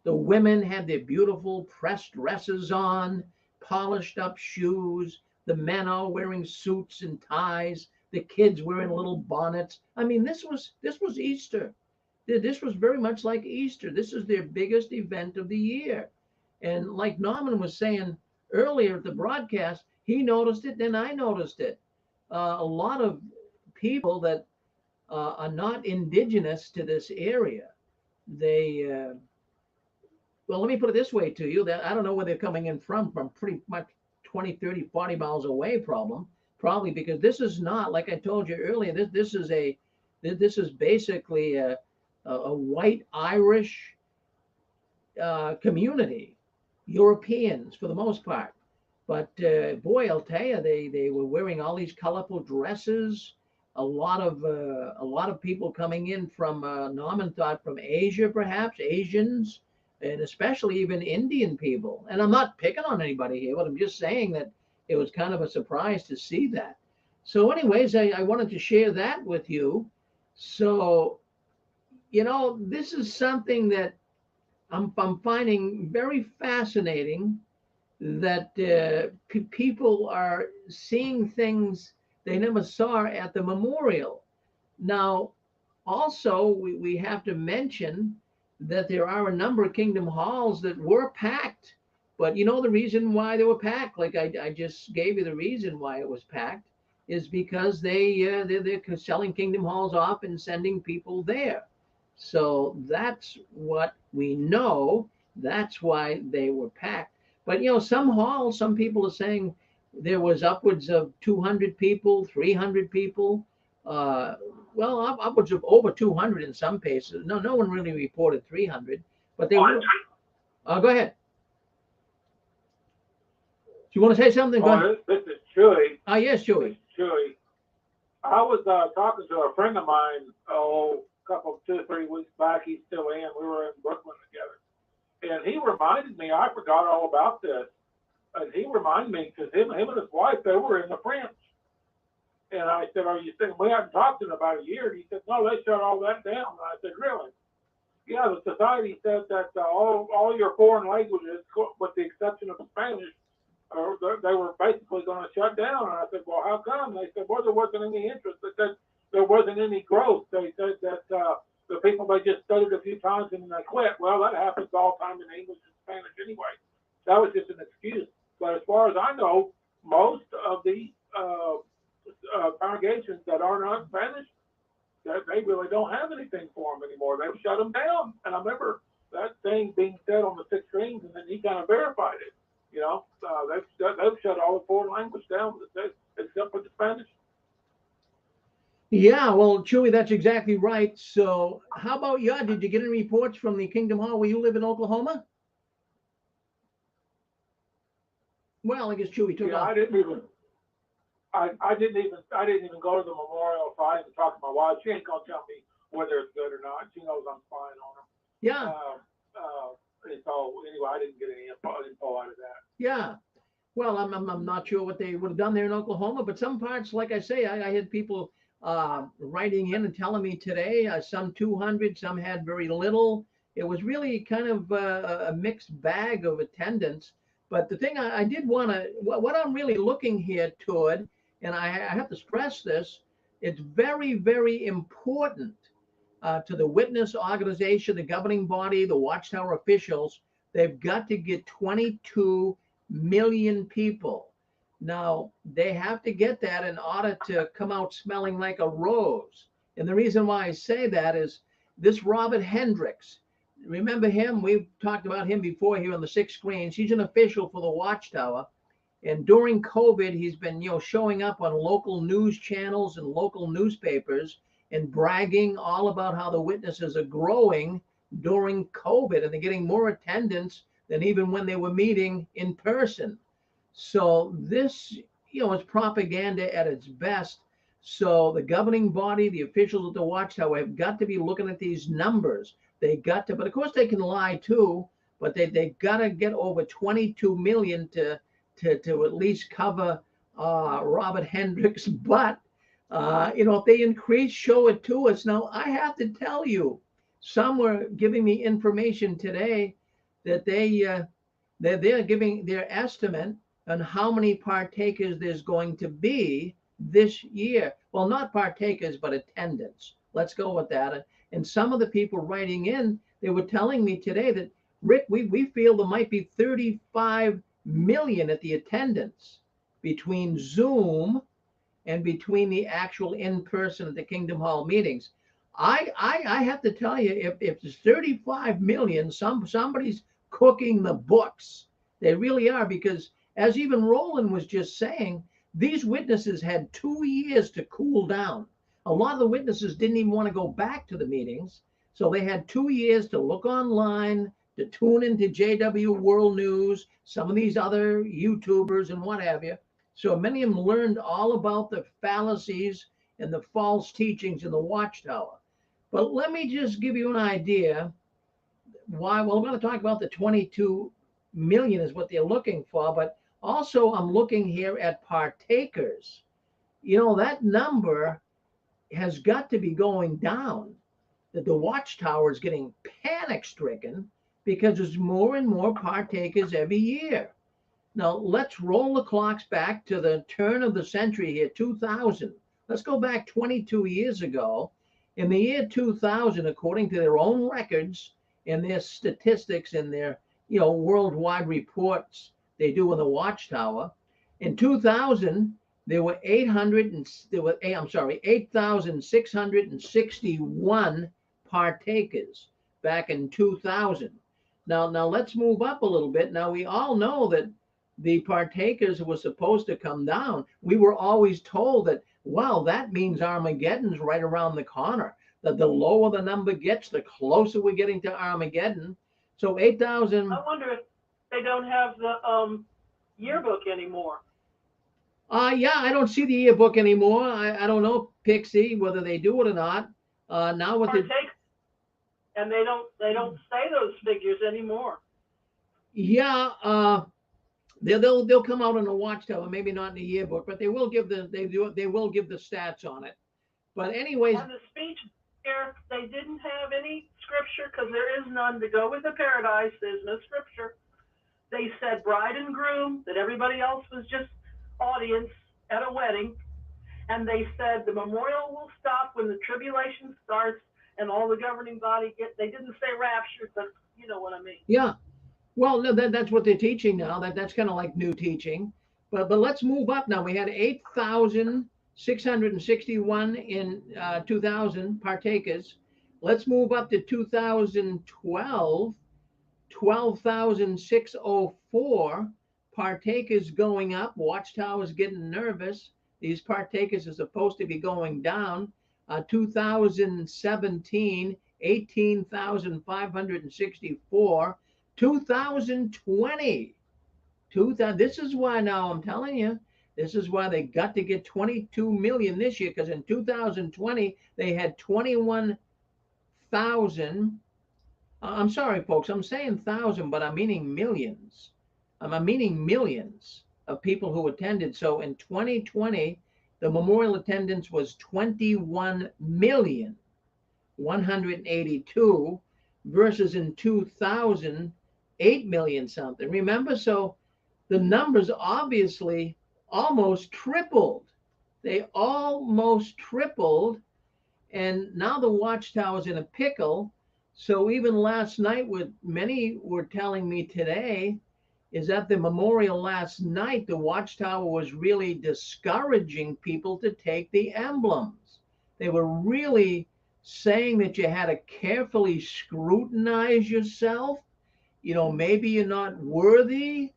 The women had their beautiful pressed dresses on, polished up shoes. The men all wearing suits and ties. The kids wearing little bonnets. I mean, this was Easter. This was very much like Easter. This is their biggest event of the year. And like Norman was saying earlier at the broadcast, he noticed it, then I noticed it. A lot of people that are not indigenous to this area, they, well, let me put it this way to you, that I don't know where they're coming in from pretty much 20, 30, 40 miles away probably because this is not, like I told you earlier, this is basically a white Irish community, Europeans for the most part. But boy, I'll tell you, they were wearing all these colorful dresses. A lot of people coming in from Norman thought from Asia, perhaps Asians, and especially even Indian people. And I'm not picking on anybody here, but I'm just saying that it was kind of a surprise to see that. So, anyways, I wanted to share that with you. So, this is something that I'm finding very fascinating, that people are seeing things they never saw at the memorial. Now, also, we have to mention that there are a number of Kingdom Halls that were packed. But the reason why they were packed, like I just gave you the reason why it was packed, is because they're selling Kingdom Halls off and sending people there. So that's what we know. That's why they were packed. But some halls, some people are saying there was upwards of 200 people, 300 people. Well, upwards of over 200 in some cases. No one really reported 300, but they were. Go ahead. Do you want to say something? Go ahead. This is Chewy. Yes, Chewy. Chewy. I was talking to a friend of mine, two or 3 weeks back. He's still in. We were in Brooklyn together. And he reminded me, I forgot all about this. And he reminded me, because him and his wife, they were in the French. And I said, are you thinking, we haven't talked in about a year? And he said, no, they shut all that down. And I said, really? Yeah, the society said that all your foreign languages, with the exception of Spanish, they were basically going to shut down. And I said, well, how come? They said, well, there wasn't any interest. They said there wasn't any growth. They said that the people, they just studied a few times and then they quit. Well, that happens all the time in English and Spanish anyway. That was just an excuse. But as far as I know, most of the congregations that are not Spanish, they really don't have anything for them anymore. They've shut them down. And I remember that thing being said on the 6 screens, and then he kind of verified it. They've shut all the foreign language down except for the Spanish. Yeah, well, Chewy, that's exactly right. So how about you? Did you get any reports from the Kingdom Hall where you live in Oklahoma? Well, I guess Chewy took off. I didn't even go to the memorial, so I didn't talk to my wife. She ain't gonna tell me whether it's good or not. She knows I'm spying on her. Yeah. So anyway, I didn't get any info out of that. Yeah. Well, I'm not sure what they would have done there in Oklahoma, but some parts, like I say, I had people writing in and telling me today, some 200, some had very little. It was really kind of a mixed bag of attendance. But the thing I did want to, what I'm really looking here toward, and I have to stress this, it's very, very important to the witness organization, the governing body, the Watchtower officials. They've got to get 22 million people. Now, they have to get that in order to come out smelling like a rose. And the reason why I say that is this Robert Hendricks. Remember him? We've talked about him before here on the 6 screens. He's an official for the Watchtower. And during COVID, he's been, showing up on local news channels and local newspapers and bragging all about how the witnesses are growing during COVID, and they're getting more attendance than even when they were meeting in person. So this, is propaganda at its best. So the governing body, the officials at the Watchtower have got to be looking at these numbers. They got to, but of course they can lie too, but they got to get over 22 million to at least cover Robert Hendricks. But, if they increase, show it to us. Now, I have to tell you, some were giving me information today that they're giving their estimate on how many partakers there's going to be this year. Well, not partakers, but attendance. Let's go with that. And some of the people writing in, they were telling me today that, Rick, we feel there might be 35 million at the attendance between Zoom and between the actual in-person at the Kingdom Hall meetings. I have to tell you, if there's 35 million, somebody's cooking the books. They really are, because as even Roland was just saying, these witnesses had 2 years to cool down. A lot of the witnesses didn't even want to go back to the meetings. So they had 2 years to look online, to tune into JW World News, some of these other YouTubers and what have you. So many of them learned all about the fallacies and the false teachings in the Watchtower. But let me just give you an idea why. Well, I'm going to talk about the 22 million is what they're looking for, but also I'm looking here at partakers. You know, that number has got to be going down. That the Watchtower is getting panic stricken because there's more and more partakers every year. Now, let's roll the clocks back to the turn of the century here, 2000. Let's go back 22 years ago. In the year 2000, according to their own records and their statistics and their, worldwide reports they do in the Watchtower, in 2000, there were 8,661 partakers back in 2000. Now let's move up a little bit. Now we all know that the partakers were supposed to come down. We were always told that, well, that means Armageddon's right around the corner. That the lower the number gets, the closer we're getting to Armageddon. So 8,000. I wonder if they don't have the yearbook anymore. Yeah, I don't see the yearbook anymore. I don't know, Pixie, whether they do it or not. Now with the and they don't say those figures anymore. Yeah, they'll come out in the Watchtower, maybe not in the yearbook, but they will give the stats on it. But anyways, on the speech here, they didn't have any scripture because there is none to go with the paradise. There's no scripture. They said bride and groom, that everybody else was just audience at a wedding. And they said the memorial will stop when the tribulation starts and all the governing body they didn't say rapture, but you know what I mean. Yeah. Well, no, that's what they're teaching now. That's kind of like new teaching. But let's move up now. We had 8,661 in 2000 partakers. Let's move up to 2012, 12,604 partakers going up. Watchtower's getting nervous. These partakers are supposed to be going down. 2017, 18,564. 2020, this is why now I'm telling you, this is why they got to get 22 million this year, because in 2020 they had 21,000. I'm sorry, folks, I'm saying thousand, but I'm meaning millions. I'm meaning millions of people who attended. So in 2020, the memorial attendance was 21,182,000 versus in 2000, 8 million something. Remember, so the numbers obviously almost tripled. They almost tripled. And now the Watchtower's in a pickle. So even last night, what many were telling me today is that the memorial last night, the Watchtower was really discouraging people to take the emblems. They were really saying that you had to carefully scrutinize yourself. Maybe you're not worthy.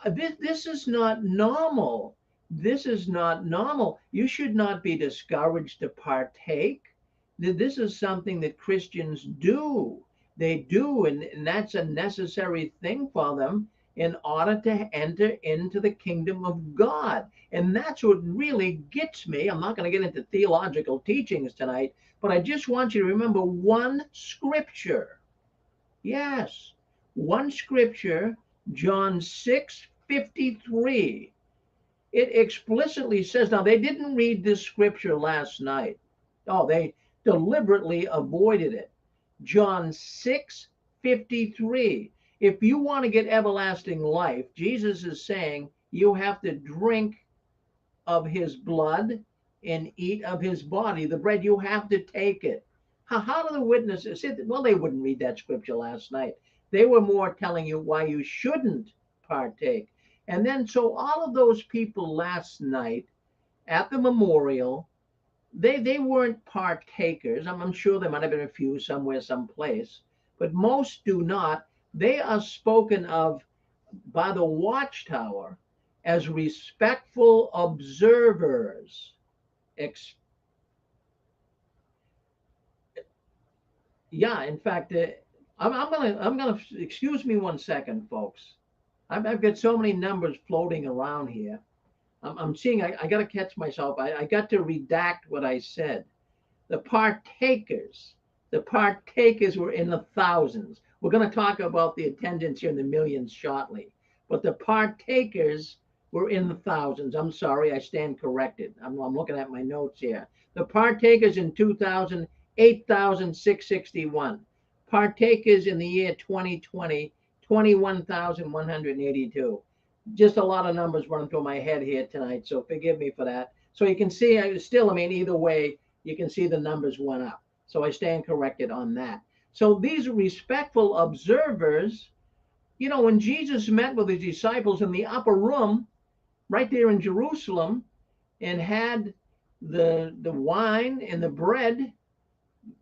This is not normal. This is not normal. You should not be discouraged to partake. This is something that Christians do. They do, and that's a necessary thing for them in order to enter into the kingdom of God. And that's what really gets me. I'm not going to get into theological teachings tonight, but I just want you to remember one scripture. Yes, one scripture, John 6:53. It explicitly says, now they didn't read this scripture last night. Oh, they deliberately avoided it. John 6:53. If you want to get everlasting life, Jesus is saying you have to drink of his blood and eat of his body. The bread, you have to take it. How do the witnesses say that? Well, they wouldn't read that scripture last night. They were more telling you why you shouldn't partake. And then, so all of those people last night at the memorial, they weren't partakers. I'm sure there might have been a few somewhere, someplace, but most do not. They are spoken of by the Watchtower as respectful observers. Yeah, in fact, I'm gonna excuse me 1 second, folks. I've got so many numbers floating around here. I'm seeing. I got to catch myself. I got to redact what I said. The partakers. The partakers were in the thousands. We're going to talk about the attendance here in the millions shortly. But the partakers were in the thousands. I'm sorry, I stand corrected. I'm looking at my notes here. The partakers in 2000, 8,661. Partakers in the year 2020, 21,182. Just a lot of numbers running through my head here tonight, so forgive me for that. So you can see, I mean, either way, you can see the numbers went up. So I stand corrected on that. So these respectful observers, when Jesus met with his disciples in the upper room, right there in Jerusalem, and had the wine and the bread,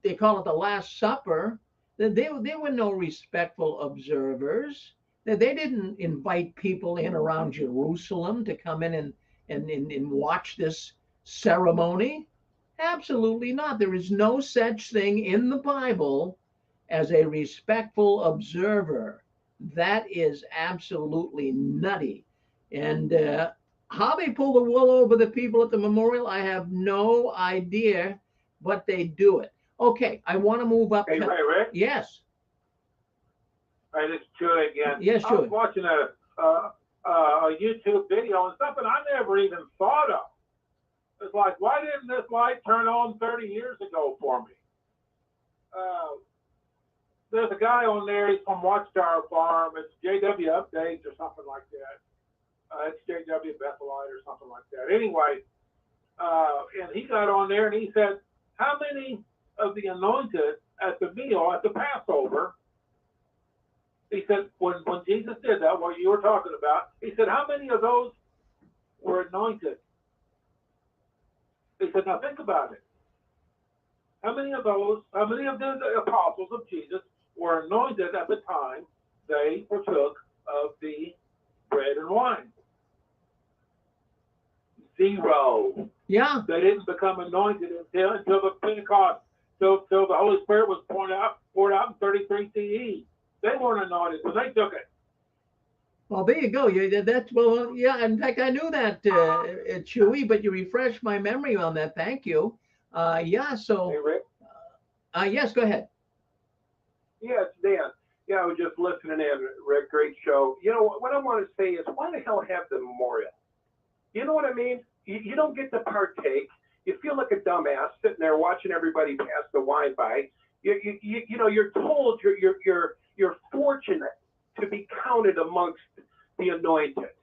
they call it the Last Supper, they were no respectful observers. They didn't invite people in around Jerusalem to come in and watch this ceremony. Absolutely not. There is no such thing in the Bible as a respectful observer. That is absolutely nutty. And how they pull the wool over the people at the memorial, I have no idea, but they do it. Okay, I want to move up. Hey, Rick? Yes. All right, it's Joey again. Yes, I Joey. was watching a YouTube video and something I never even thought of. It's like, why didn't this light turn on 30 years ago for me? There's a guy on there, he's from Watchtower Farm. It's JW Updates or something like that. It's JW Bethelite or something like that. Anyway, and he got on there and he said, how many of the anointed at the meal, at the Passover, he said, when Jesus did that, what you were talking about, he said, how many of those were anointed? He said, now think about it. How many of the apostles of Jesus were anointed at the time they partook of the bread and wine? 0. Yeah. They didn't become anointed until the Pentecost, till the Holy Spirit was poured out in 33 CE. They weren't anointed, so they took it. Well, there you go. Yeah. In fact, I knew that, Chewy, but you refreshed my memory on that. Thank you. Yeah. So. Hey, Rick. Yes. Go ahead. Yeah, it's Dan. Yeah, I was just listening in, Rick. Great show. You know what I want to say is, why the hell have the memorial? You know what I mean? You don't get to partake. You feel like a dumbass sitting there watching everybody pass the wine by. You're told you're fortunate to be counted amongst the anointed.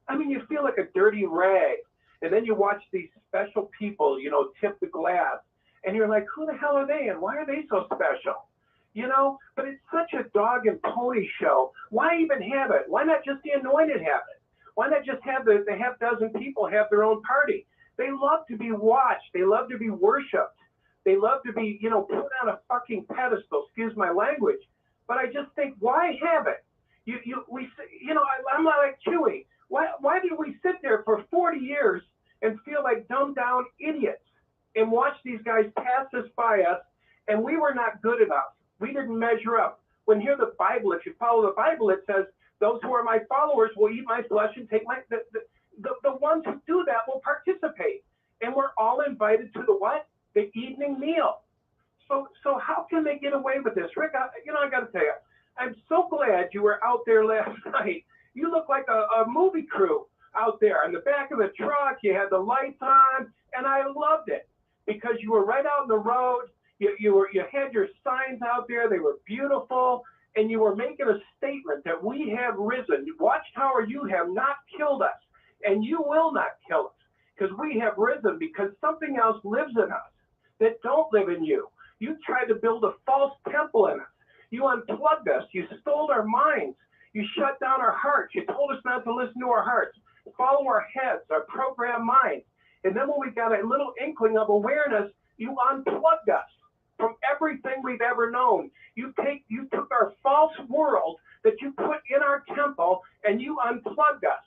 I mean, you feel like a dirty rag. And then you watch these special people, tip the glass. And you're like, who the hell are they? And why are they so special? But it's such a dog and pony show. Why even have it? Why not just the anointed have it? Why not just have the half dozen people have their own party? They love to be watched. They love to be worshipped. They love to be, put on a fucking pedestal. Excuse my language. But I just think, why have it? I'm not like Chewy. Why did we sit there for 40 years and feel like dumbed down idiots and watch these guys pass us by us, and we were not good enough? We didn't measure up. When here the Bible, if you follow the Bible, it says, those who are my followers will eat my flesh and take my, the ones who do that will participate. And we're all invited to the what? The evening meal. So how can they get away with this? Rick, I got to tell you, I'm so glad you were out there last night. You look like a movie crew out there. In the back of the truck, you had the lights on, and I loved it because you were right out on the road. You had your signs out there. They were beautiful. And you were making a statement that we have risen. Watchtower, you have not killed us, and you will not kill us, because we have risen, because something else lives in us that don't live in you. You tried to build a false temple in us. You unplugged us. You stole our minds. You shut down our hearts. You told us not to listen to our hearts, follow our heads, our programmed minds. And then when we got a little inkling of awareness, you unplugged us from everything we've ever known. You took our false world that you put in our temple and you unplugged us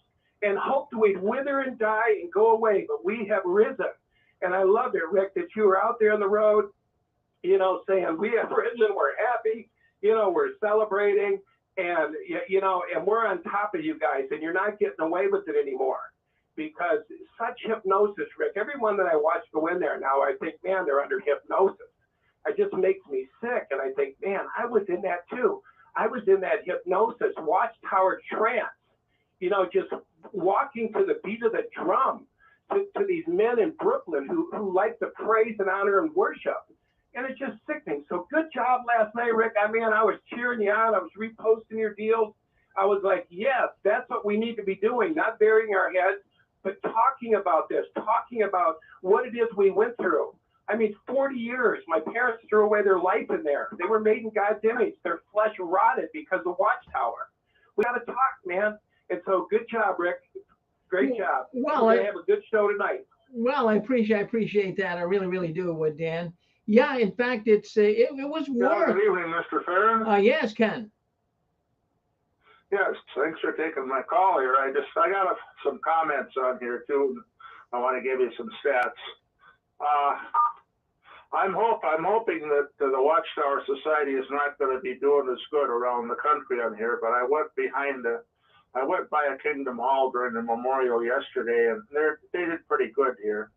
and hoped we'd wither and die and go away. But we have risen. And I love it, Rick, that you were out there on the road, saying we have risen, we're happy. You know, we're celebrating, and you know, and we're on top of you guys, and you're not getting away with it anymore because such hypnosis, Rick. Everyone that I watch go in there now, I think, man, they're under hypnosis. It just makes me sick, and I think, man, I was in that too. I was in that hypnosis, Watchtower trance. You know, just walking to the beat of the drum to these men in Brooklyn who like to praise and honor and worship. And it's just sickening. So good job last night, Rick. I mean, I was cheering you on. I was reposting your deals. I was like, yes, that's what we need to be doing, not burying our heads, but talking about this, talking about what it is we went through. I mean, 40 years, my parents threw away their life in there. They were made in God's image. Their flesh rotted because of Watchtower. We got to talk, man. And so good job, Rick. Great job. Well, we're going to have a good show tonight. Well, I appreciate that. I really do, Dan. Yeah, in fact, it was work. Good evening, Mr. Farron. Yes, Ken. Yes, thanks for taking my call here. I got some comments on here too. I want to give you some stats. I'm hoping that the Watchtower Society is not going to be doing as good around the country on here, but I went by a Kingdom Hall during the memorial yesterday, and they did pretty good here.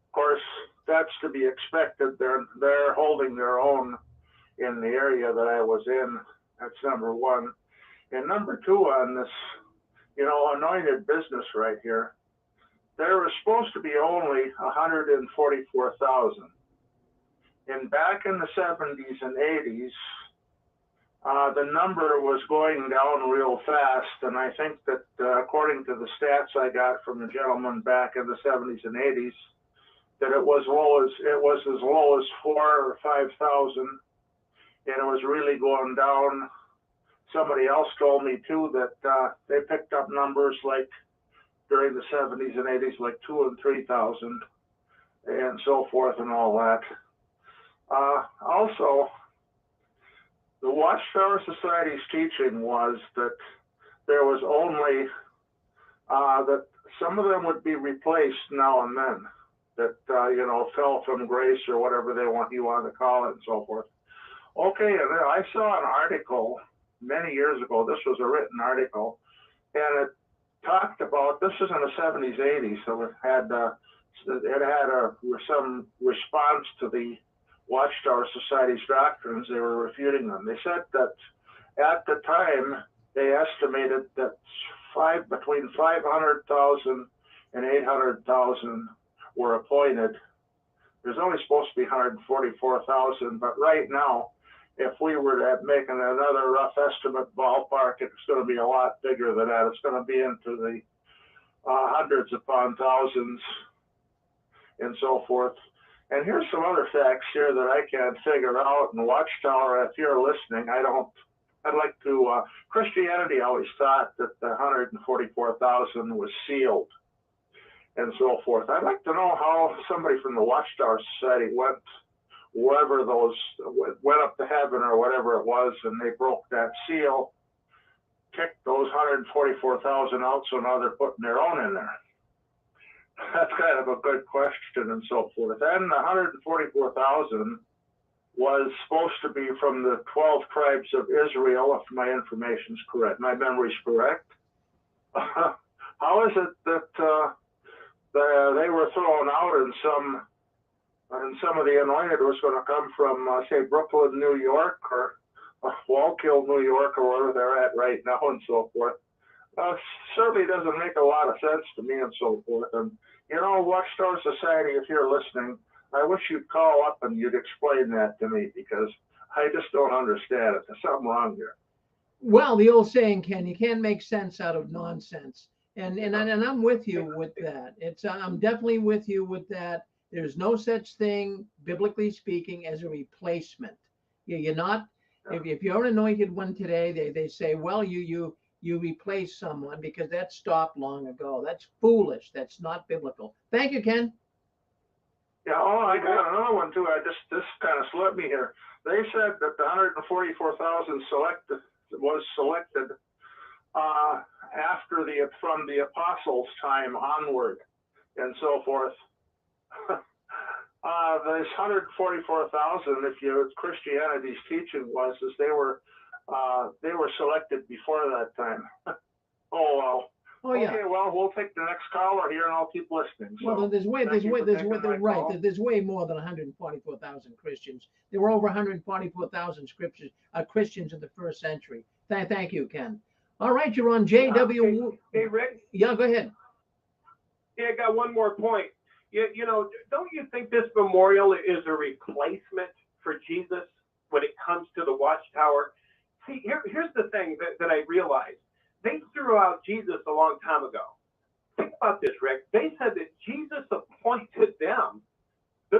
Of course, that's to be expected. They're holding their own in the area that I was in. That's number one. And number two on this, you know, Anointed business right here, there was supposed to be only 144,000. And back in the 70s and 80s, the number was going down real fast. And I think that according to the stats I got from the gentleman back in the 70s and 80s, that it was as low as 4,000 or 5,000, and it was really going down. Somebody else told me too that they picked up numbers like during the 70s and 80s, like 2,000 and 3,000, and so forth and all that. Also, the Watchtower Society's teaching was that there was only that some of them would be replaced now and then, that you know, fell from grace or whatever you want to call it and so forth. Okay, and then I saw an article many years ago. This was a written article, and it talked about, this was in the 70s, 80s, so it had some response to the Watchtower Society's doctrines. They were refuting them. They said that at the time they estimated that between 500,000 and 800,000 were appointed. There's only supposed to be 144,000, but right now, if we were to make another rough estimate ballpark, it's going to be a lot bigger than that. It's going to be into the hundreds upon thousands and so forth. And here's some other facts here that I can't figure out. And Watchtower, if you're listening, I'd like to, Christianity always thought that the 144,000 was sealed and so forth. I'd like to know how somebody from the Watchtower Society went up to heaven or whatever it was, and they broke that seal, kicked those 144,000 out, so now they're putting their own in there. That's kind of a good question and so forth. And the 144,000 was supposed to be from the 12 tribes of Israel, if my information's correct, my memory's correct. How is it that they were thrown out and some of the Anointed was going to come from, say, Brooklyn, New York, or Wallkill, New York, or wherever they're at right now and so forth? Certainly doesn't make a lot of sense to me and so forth. And, you know, Watchtower Society, if you're listening, I wish you'd call up and you'd explain that to me, because I just don't understand it. There's something wrong here. Well, the old saying, Ken, you can't make sense out of nonsense. And I'm with you with that. I'm definitely with you with that. There's no such thing, biblically speaking, as a replacement. You're not, if you're an anointed one today, they say, well, you replace someone, because that stopped long ago. That's foolish. That's not biblical. Thank you, Ken. Yeah, I got another one too. This kind of slipped me here. They said that the 144,000 was selected from the apostles' time onward and so forth. There's 144,000. If Christianity's teaching was, is they were selected before that time. Oh well. Oh yeah. Okay, well, we'll take the next caller here, and I'll keep listening. So Well, there's way thank you for taking my call. right. There's way more than 144,000 Christians. There were over 144,000 Christians in the first century. Thank you, Ken. All right, you're on JW. Hey, Rick. Yeah, go ahead. Yeah, I got one more point. You know, don't you think this memorial is a replacement for Jesus when it comes to the Watchtower? See, here's the thing that I realized. They threw out Jesus a long time ago. Think about this, Rick. They said that Jesus appointed them,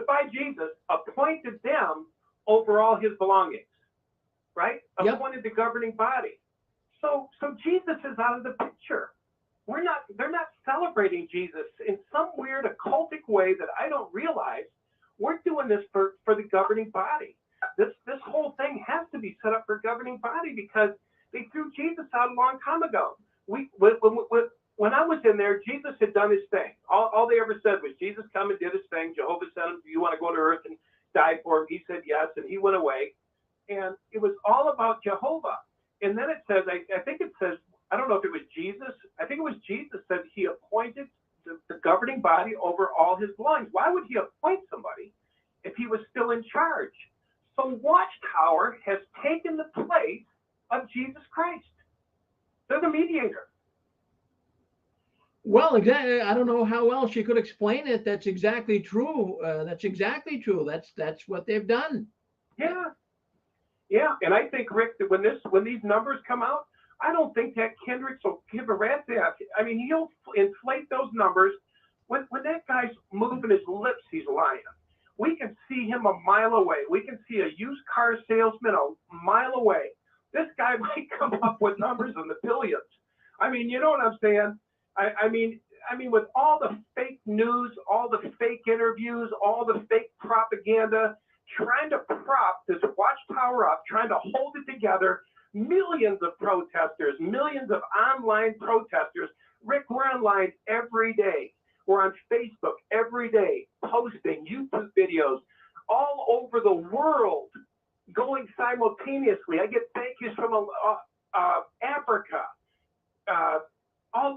by Jesus, appointed them over all his belongings, right? Yep. Appointed the governing body. So Jesus is out of the picture. They're not celebrating Jesus in some weird occultic way that I don't realize. We're doing this for the governing body. This whole thing has to be set up for governing body because they threw Jesus out a long time ago. When I was in there, Jesus had done his thing. All they ever said was Jesus come and did his thing. Jehovah sent him. Do you want to go to earth and die for him? He said yes, and he went away. And it was all about Jehovah. And then it says, I think it says, I don't know if it was Jesus. I think it was Jesus that he appointed the governing body over all his belongings. Why would he appoint somebody if he was still in charge? So Watchtower has taken the place of Jesus Christ. They're the mediator. Well, exactly. I don't know how else you could explain it. That's exactly true. That's exactly true. That's what they've done. Yeah. And I think, Rick, that when these numbers come out, I don't think that Kendricks will give a rat's ass. I mean, he'll inflate those numbers. When that guy's moving his lips, he's lying. We can see him a mile away. We can see a used car salesman a mile away. This guy might come up with numbers in the billions. I mean, you know what I'm saying? I mean, with all the fake news, all the fake interviews, all the fake propaganda, trying to prop this Watchtower up, trying to hold it together, millions of protesters, millions of online protesters. Rick, we're online every day. We're on Facebook every day, posting YouTube videos all over the world, going simultaneously. I get thank yous from Africa.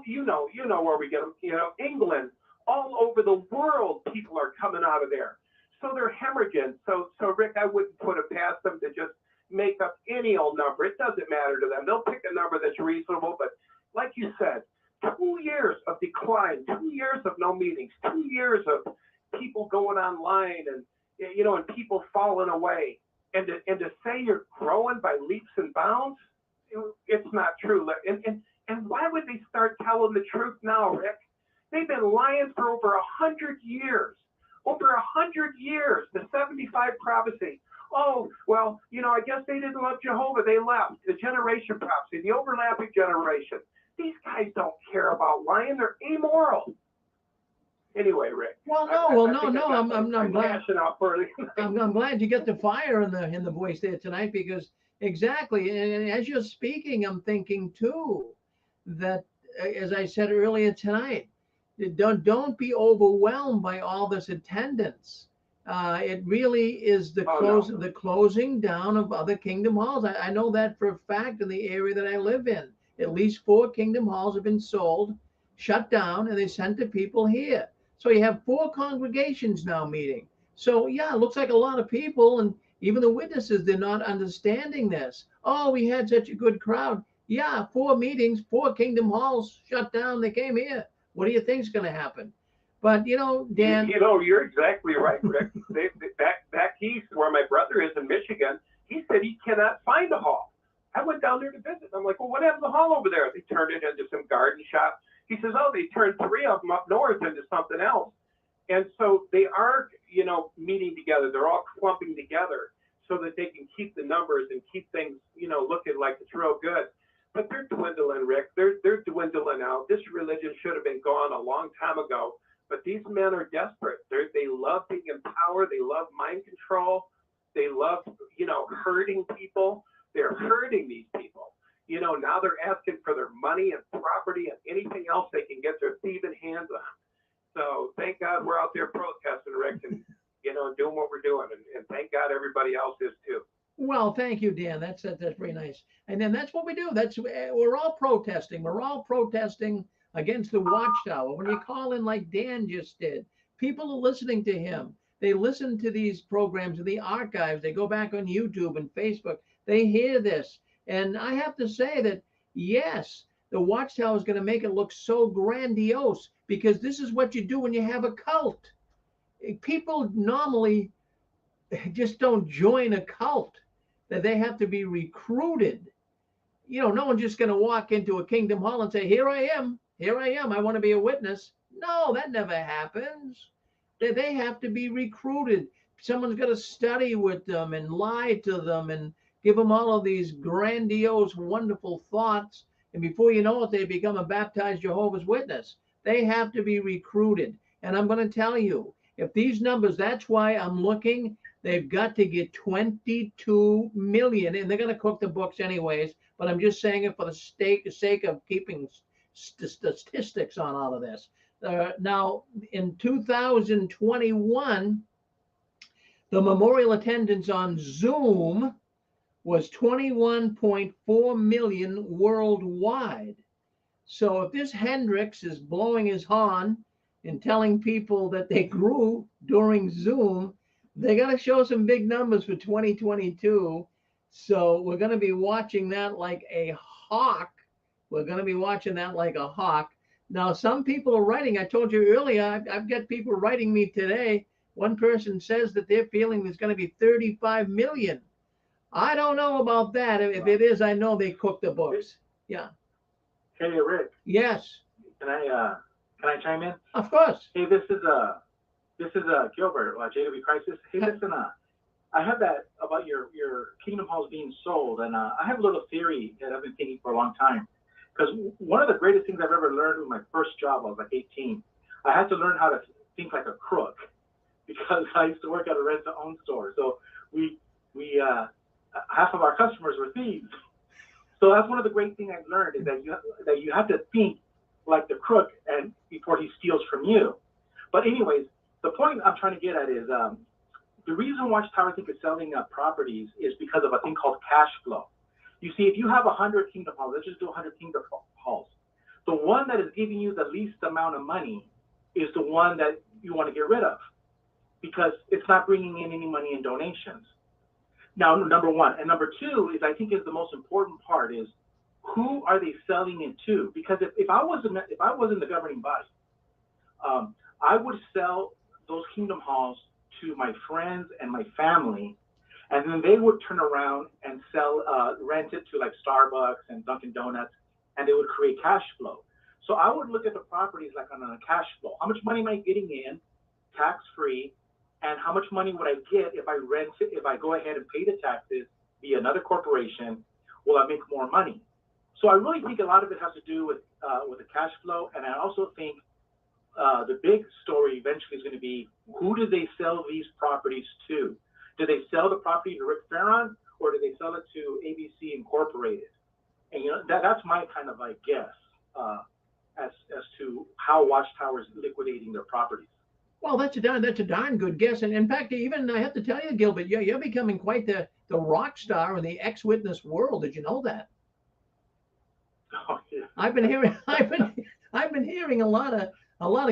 You know where we get them. England, all over the world. People are coming out of there, so they're hemorrhaging. So Rick, I wouldn't put it past them to just make up any old number. It doesn't matter to them. They'll pick a number that's reasonable. But like you said, 2 years of decline, 2 years of no meetings, 2 years of people going online and people falling away. And to say you're growing by leaps and bounds, it's not true. And why would they start telling the truth now, Rick? They've been lying for over 100 years. Over 100 years, the 75 prophecy. Oh, well, I guess they didn't love Jehovah. They left. The generation prophecy, the overlapping generation. These guys don't care about lying. They're amoral. Anyway, Rick. Well, I'm glad. I'm glad you get the fire in the voice there tonight because exactly. And as you're speaking, I'm thinking too that, as I said earlier tonight, don't be overwhelmed by all this attendance. It really is the closing down of other kingdom halls. I know that for a fact in the area that I live in. At least 4 kingdom halls have been sold, shut down, and they sent the people here. So you have 4 congregations now meeting. So yeah, it looks like a lot of people, and even the witnesses, they're not understanding this. Oh, we had such a good crowd. Yeah, 4 meetings, 4 kingdom halls shut down. They came here. What do you think is going to happen? But Dan. You're exactly right, Rick. Back east, where my brother is in Michigan, he said he cannot find a hall. I went down there to visit. I'm like, well, what happened to the hall over there? They turned it into some garden shop. He says, oh, they turned 3 of them up north into something else. And so they are, meeting together. They're all clumping together so that they can keep the numbers and keep things, looking like it's real good. But they're dwindling, Rick. They're dwindling out. This religion should have been gone a long time ago. But these men are desperate. They love being in power. They love mind control. They love, hurting people. They're hurting these people. Now they're asking for their money and property and anything else they can get their thieving hands on. So thank God we're out there protesting, Rick. And, doing what we're doing, and thank God everybody else is too. Well, thank you, Dan. That's very nice. And then that's what we do. We're all protesting. We're all protesting against the Watchtower. When you call in like Dan just did, people are listening to him. They listen to these programs in the archives. They go back on YouTube and Facebook. They hear this. And I have to say that, yes, the Watchtower is going to make it look so grandiose because this is what you do when you have a cult. People normally just don't join a cult, that they have to be recruited. No one's just going to walk into a Kingdom Hall and say, here I am, I want to be a witness. No, that never happens. They have to be recruited. Someone's got to study with them and lie to them and give them all of these grandiose, wonderful thoughts. And before you know it, they become a baptized Jehovah's Witness. They have to be recruited. And I'm going to tell you, if these numbers, that's why I'm looking, they've got to get 22 million, and they're going to cook the books anyways, but I'm just saying it for the sake of keeping statistics on all of this. Now, in 2021, the memorial attendance on Zoom was 21.4 million worldwide. So if this Hendricks is blowing his horn and telling people that they grew during Zoom, they got to show some big numbers for 2022. So we're going to be watching that like a hawk. Now, some people are writing. I told you earlier, I've got people writing me today. One person says that they're feeling there's going to be 35 million. I don't know about that. If it is, I know they cook the books. Yeah. Hey, Rick. Yes. Can I chime in? Of course. Hey, this is Gilbert, JW Crisis. Hey, listen, I have that about your Kingdom Halls being sold, and I have a little theory that I've been thinking for a long time. Because one of the greatest things I've ever learned with my first job, I was like 18. I had to learn how to think like a crook, because I used to work at a rent-to-own store. So we half of our customers were thieves. So that's one of the great things I've learned, is that you have to think like the crook and before he steals from you. But anyways, the point I'm trying to get at is the reason Watchtower, I think, is selling properties is because of a thing called cash flow. You see, if you have 100 Kingdom Halls, let's just do 100 Kingdom Halls. The one that is giving you the least amount of money is the one that you want to get rid of, because it's not bringing in any money in donations. Now, number one. And number two is, I think, is the most important part is, who are they selling it to? Because if I was in the governing body, I would sell those Kingdom Halls to my friends and my family, and then they would turn around and rent it to like Starbucks and Dunkin' Donuts, and they would create cash flow. So I would look at the properties like on a cash flow. How much money am I getting in, tax-free, and how much money would I get if I rent it, if I go ahead and pay the taxes via another corporation? Will I make more money? So I really think a lot of it has to do with the cash flow, and I also think the big story eventually is going to be, who do they sell these properties to? Do they sell the property to Rick Farron, or do they sell it to ABC Incorporated? And that's my kind of like guess as to how Watchtower is liquidating their properties. Well, that's a darn good guess. And in fact, even I have to tell you, Gilbert, you're becoming quite the rock star in the ex-witness world. Did you know that? Oh, yeah. I've been hearing a lot of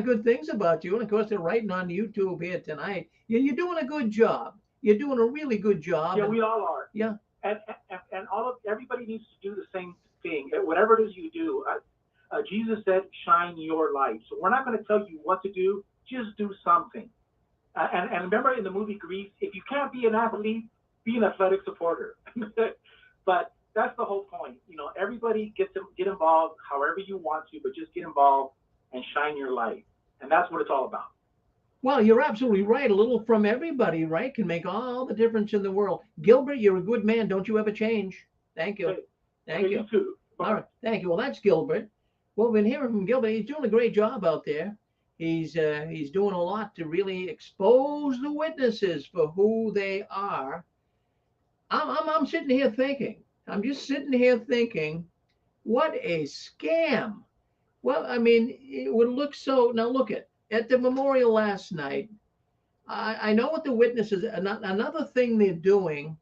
good things about you, and of course they're writing on YouTube here tonight. You're doing a good job. You're doing a really good job. Yeah, we all are. Yeah. And everybody needs to do the same thing. Whatever it is you do, Jesus said, "Shine your light." So we're not going to tell you what to do. Just do something. And remember, in the movie Grease, if you can't be an athlete, be an athletic supporter. But that's the whole point. Everybody get involved however you want to, but just get involved and shine your light. And that's what it's all about. Well, you're absolutely right. A little from everybody, right, can make all the difference in the world. Gilbert, you're a good man. Don't you ever change. Thank you. Thank you. You too. Bye. All right. Thank you. Well, that's Gilbert. Well, we've been hearing from Gilbert. He's doing a great job out there. He's doing a lot to really expose the witnesses for who they are. I'm sitting here thinking. I'm just sitting here thinking, what a scam. Well, I mean, it would look so. Now look at the memorial last night. I know what the witnesses, another thing they're doing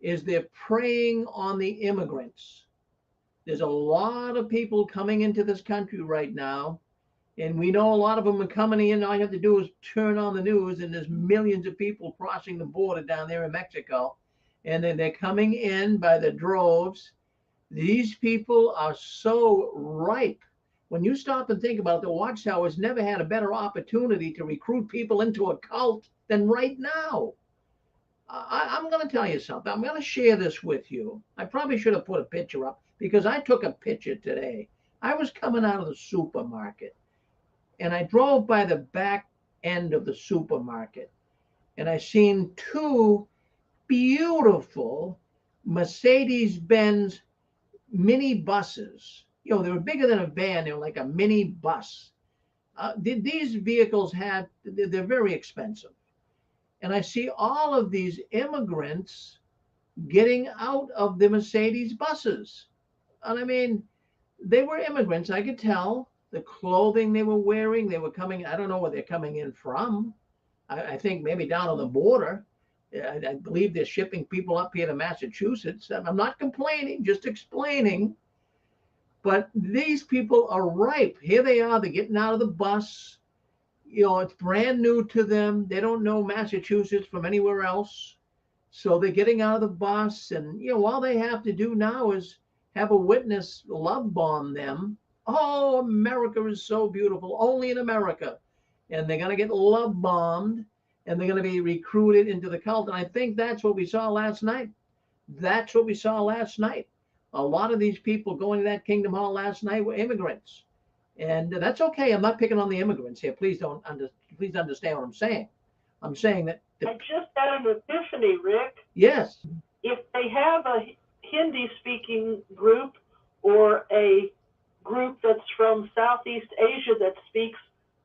is they're preying on the immigrants. There's a lot of people coming into this country right now, and we know a lot of them are coming in. All you have to do is turn on the news, and there's millions of people crossing the border down there in Mexico, and then they're coming in by the droves. These people are so ripe. When you stop and think about it, the Watchtower has never had a better opportunity to recruit people into a cult than right now. I'm going to tell you something. I'm going to share this with you. I probably should have put a picture up because I took a picture today. I was coming out of the supermarket and I drove by the back end of the supermarket and I seen two beautiful Mercedes-Benz mini buses. You know, they were bigger than a van. They were like a mini bus. These vehicles they're very expensive. And I see all of these immigrants getting out of the Mercedes buses. And I mean, they were immigrants. I could tell the clothing they were wearing. They were coming, I don't know where they're coming in from. I think maybe down on the border. I believe they're shipping people up here to Massachusetts. And I'm not complaining, just explaining. But these people are ripe. Here they are. They're getting out of the bus. You know, it's brand new to them. They don't know Massachusetts from anywhere else. So they're getting out of the bus. And, you know, all they have to do now is have a witness love bomb them. Oh, America is so beautiful. Only in America. And they're going to get love bombed. And they're going to be recruited into the cult. And I think that's what we saw last night. That's what we saw last night. A lot of these people going to that Kingdom Hall last night were immigrants. And that's okay. I'm not picking on the immigrants here. Please understand what I'm saying. I'm saying that. I just had an epiphany, Rick. Yes. If they have a Hindi-speaking group or a group that's from Southeast Asia that speaks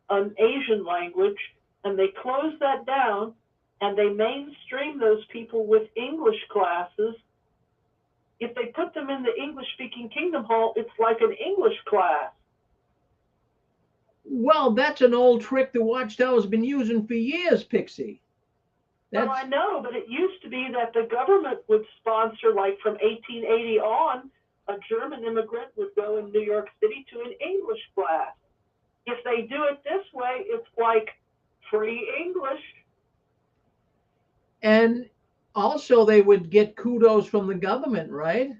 an Asian language, and they close that down and they mainstream those people with English classes, if they put them in the English-speaking Kingdom Hall, it's like an English class. Well, that's an old trick the Watchtower's been using for years, Pixie. Well, I know, but it used to be that the government would sponsor, like from 1880 on, a German immigrant would go in New York City to an English class. If they do it this way, it's like free English. And also they would get kudos from the government, right?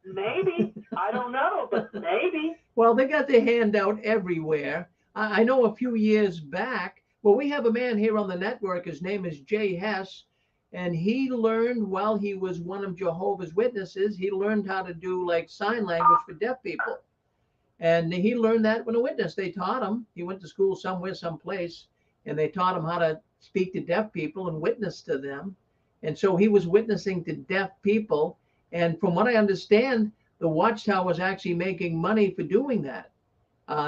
Maybe. I don't know, but maybe. Well, they got their hand out everywhere. I know a few years back, well, we have a man here on the network. His name is Jay Hess, and he learned while he was one of Jehovah's Witnesses, he learned how to do like sign language for deaf people. And he learned that when a witness, they taught him. He went to school somewhere, someplace, and they taught him how to speak to deaf people and witness to them. And so he was witnessing to deaf people. And from what I understand, the Watchtower was actually making money for doing that.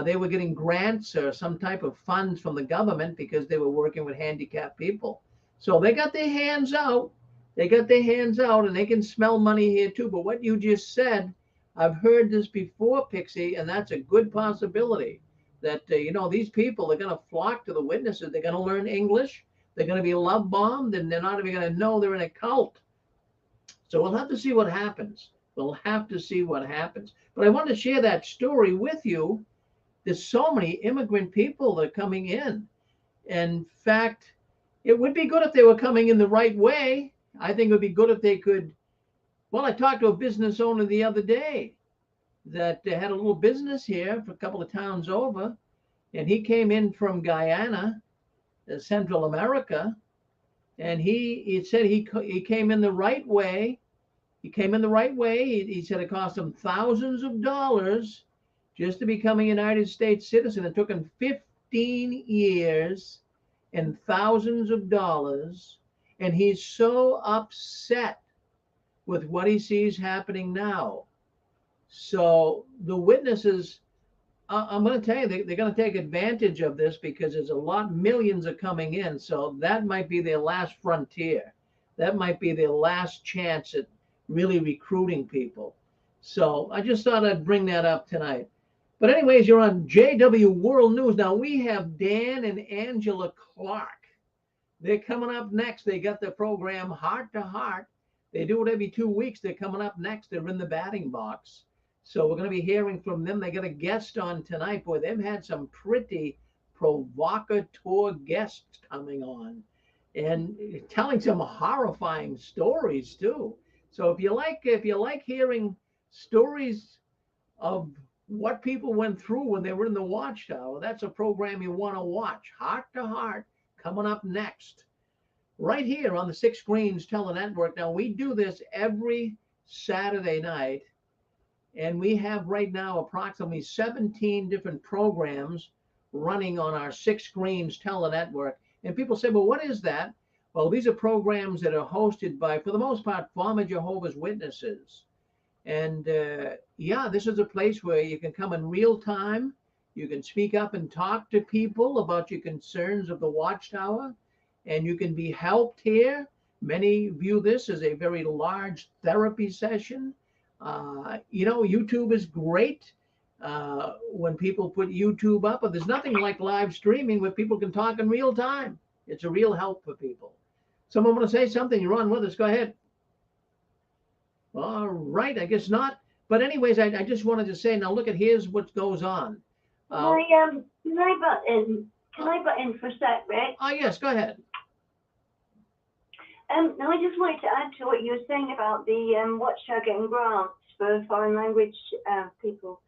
They were getting grants or some type of funds from the government because they were working with handicapped people. So they got their hands out. They got their hands out, and they can smell money here too. But what you just said, I've heard this before, Pixie, and that's a good possibility that, you know, these people are going to flock to the witnesses. They're going to learn English. They're going to be love bombed, and they're not even going to know they're in a cult. So we'll have to see what happens. We'll have to see what happens. But I want to share that story with you. There's so many immigrant people that are coming in. In fact, it would be good if they were coming in the right way. I think it would be good if they could. Well, I talked to a business owner the other day that had a little business here for a couple of towns over. And he came in from Guyana, Central America. And he said he came in the right way. He came in the right way. He said it cost him thousands of dollars just to become a United States citizen. It took him 15 years and thousands of dollars. And he's so upset with what he sees happening now. So the witnesses, I'm going to tell you, they're going to take advantage of this because there's millions are coming in. So that might be their last frontier. That might be their last chance at really recruiting people. So I just thought I'd bring that up tonight. But anyways, you're on JW World News. Now we have Dan and Angela Clark. They're coming up next. They got the program Heart to Heart. They do it every 2 weeks. They're coming up next. They're in the batting box. So we're going to be hearing from them. They got a guest on tonight. Boy, they've had some pretty provocateur guests coming on and telling some horrifying stories too. So if you like hearing stories of what people went through when they were in the Watchtower, that's a program you want to watch. Heart to Heart coming up next, right here on the Six Screens Telenetwork. Now we do this every Saturday night, and we have right now approximately 17 different programs running on our Six Screens Telenetwork. And people say, well, what is that? Well, these are programs that are hosted by, for the most part, former Jehovah's Witnesses. And yeah, this is a place where you can come in real time. You can speak up and talk to people about your concerns of the Watchtower, and you can be helped here. Many view this as a very large therapy session. You know, YouTube is great when people put YouTube up, but there's nothing like live streaming where people can talk in real time. It's a real help for people. Someone want to say something? You're on with us. Go ahead. All right, I guess not. But anyways, I just wanted to say, now look at here's what goes on. Can I butt in? Can I butt in for a sec, Rick? Oh yes, go ahead. Now I just wanted to add to what you were saying about the Watchtower getting grants for foreign language people.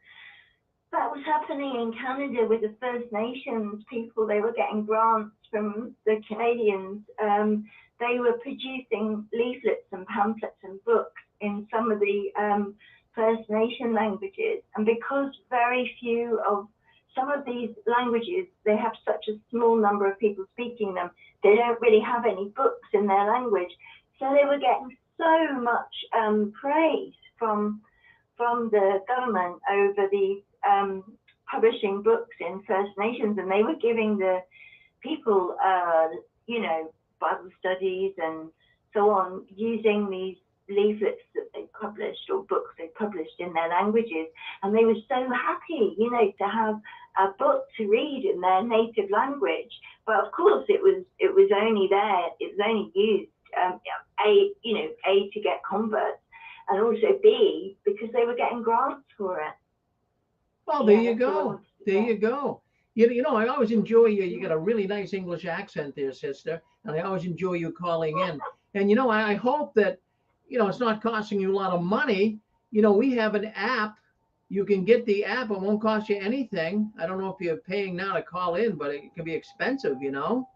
That was happening in Canada with the First Nations people. They were getting grants from the Canadians. They were producing leaflets and pamphlets and books in some of the First Nation languages. And because very few of some of these languages, they have such a small number of people speaking them, they don't really have any books in their language. So they were getting so much praise from the government over the publishing books in First Nations, and they were giving the people, you know, Bible studies and so on, using these leaflets that they published or books they published in their languages. And they were so happy, you know, to have a book to read in their native language. But of course, it was only there, it was only used, A, to get converts, and also B, because they were getting grants for it. Well, there you go. There you go. You know, I always enjoy you. You got a really nice English accent there, sister. And I always enjoy you calling in. And, you know, I hope that, you know, it's not costing you a lot of money. You know, we have an app. You can get the app. It won't cost you anything. I don't know if you're paying now to call in, but it can be expensive, you know?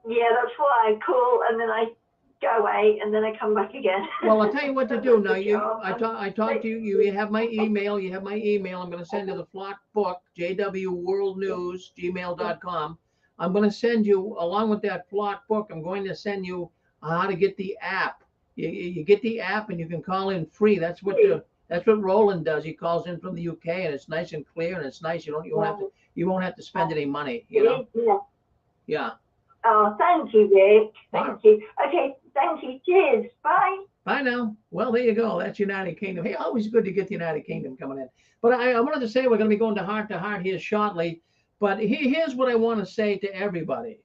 Yeah, that's why I call and then I go away and then I come back again. Well, I'll tell you what to do. Now, I talked to you. You have my email. You have my email. I'm going to send you the flock book, jwworldnews@gmail.com. I'm going to send you, along with that flock book, I'm going to send you how to get the app. You get the app and you can call in free. That's what Roland does. He calls in from the UK and it's nice and clear and it's nice. You won't have to spend any money. You know. Yeah. Oh, thank you, Rick. Thank you. Okay, thank you. Cheers. Bye. Bye now. Well, there you go. That's United Kingdom. Hey, always good to get the United Kingdom coming in. But I wanted to say we're going to be going to heart here shortly. But here's what I want to say to everybody.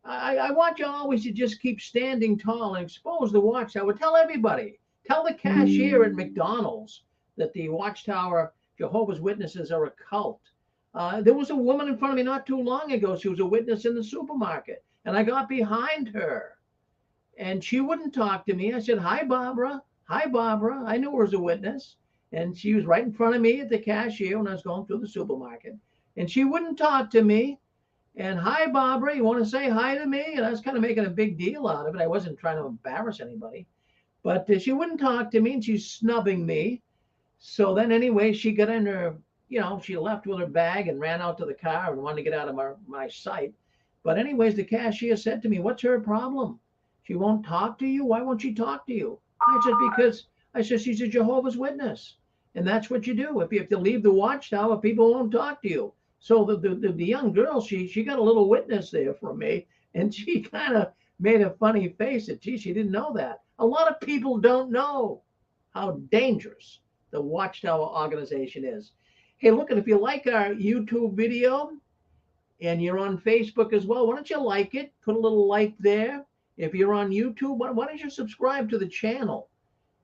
I want you always to just keep standing tall and expose the Watchtower. Tell everybody. Tell the cashier at McDonald's that the Watchtower Jehovah's Witnesses are a cult. There was a woman in front of me not too long ago. She was a witness in the supermarket. And I got behind her. And she wouldn't talk to me. I said, hi, Barbara. Hi, Barbara. I knew her as a witness. And she was right in front of me at the cashier when I was going through the supermarket. And she wouldn't talk to me. And hi, Barbara, you want to say hi to me? And I was kind of making a big deal out of it. I wasn't trying to embarrass anybody. But she wouldn't talk to me and she's snubbing me. So then anyway, she got in her, you know, she left with her bag and ran out to the car and wanted to get out of my sight. But anyways, the cashier said to me, what's her problem? She won't talk to you? Why won't she talk to you? I said, she's a Jehovah's Witness. And that's what you do. If you have to leave the Watchtower, people won't talk to you. So the young girl, she got a little witness there from me. And she kind of made a funny face that, gee, she didn't know that. A lot of people don't know how dangerous the Watchtower organization is. Hey, look, and if you like our YouTube video, and you're on Facebook as well, why don't you like it? Put a little like there. If you're on YouTube, why don't you subscribe to the channel?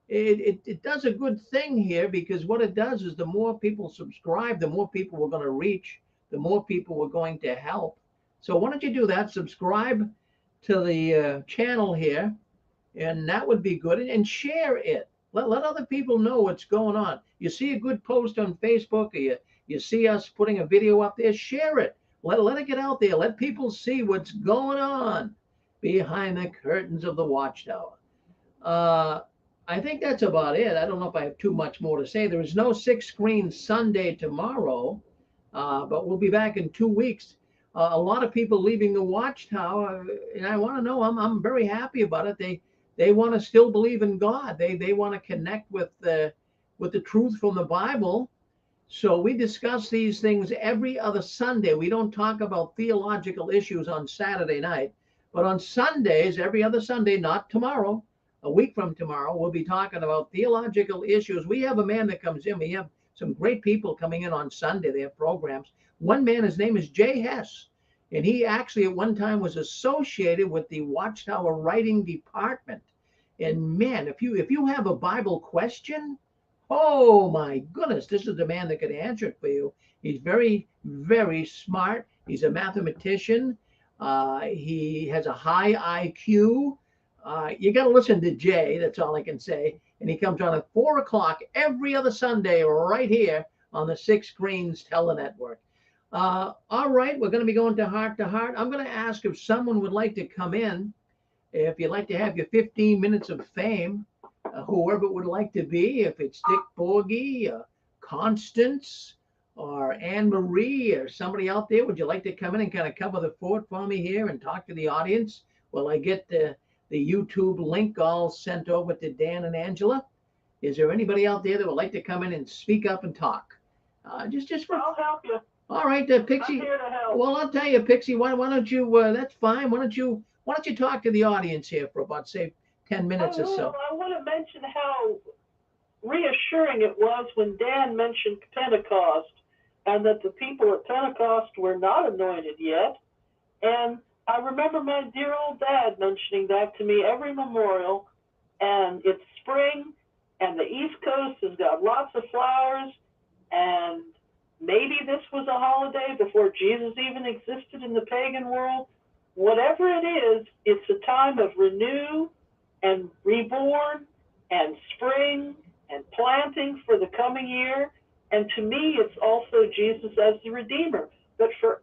It does a good thing here, because what it does is the more people subscribe, the more people we're going to reach, the more people we're going to help. So why don't you do that? Subscribe to the channel here, and that would be good. And share it. Let other people know what's going on. You see a good post on Facebook, or you see us putting a video up there, share it. Let it get out there. Let people see what's going on behind the curtains of the Watchtower. I think that's about it. I don't know if I have too much more to say. There is no Six Screens Sunday tomorrow, but we'll be back in 2 weeks. A lot of people leaving the Watchtower, and I want to know, I'm very happy about it. They want to still believe in God. They want to connect with the truth from the Bible. So we discuss these things every other Sunday. We don't talk about theological issues on Saturday night, but on Sundays, every other Sunday, not tomorrow, a week from tomorrow, we'll be talking about theological issues. We have a man that comes in. We have some great people coming in on Sunday. They have programs. One man, his name is Jay Hess, and he actually at one time was associated with the Watchtower writing department. And man, if you have a Bible question, oh my goodness, this is the man that could answer it for you. He's very, very smart. He's a mathematician. He has a high IQ. You got to listen to Jay. That's all I can say. And he comes on at 4 o'clock every other Sunday right here on the Six Screens Telenetwork. All right, we're going to be going to heart. I'm going to ask if someone would like to come in. If you'd like to have your 15 minutes of fame, whoever it would like to be, if it's Dick Borgie, Constance, or Anne Marie, or somebody out there, would you like to come in and kind of cover the fort for me here and talk to the audience while I get the YouTube link all sent over to Dan and Angela? Is there anybody out there that would like to come in and speak up and talk? Just for. I'll help you. All right, Pixie. I'm here to help. Well, I'll tell you, Pixie. Why don't you? That's fine. Why don't you talk to the audience here for about, say, 10 minutes or so? I want to mention how reassuring it was when Dan mentioned Pentecost, and that the people at Pentecost were not anointed yet. And I remember my dear old dad mentioning that to me every memorial. And it's spring, and the East Coast has got lots of flowers, and maybe this was a holiday before Jesus even existed in the pagan world. Whatever it is, it's a time of renew and reborn and spring and planting for the coming year. And to me, it's also Jesus as the Redeemer. But for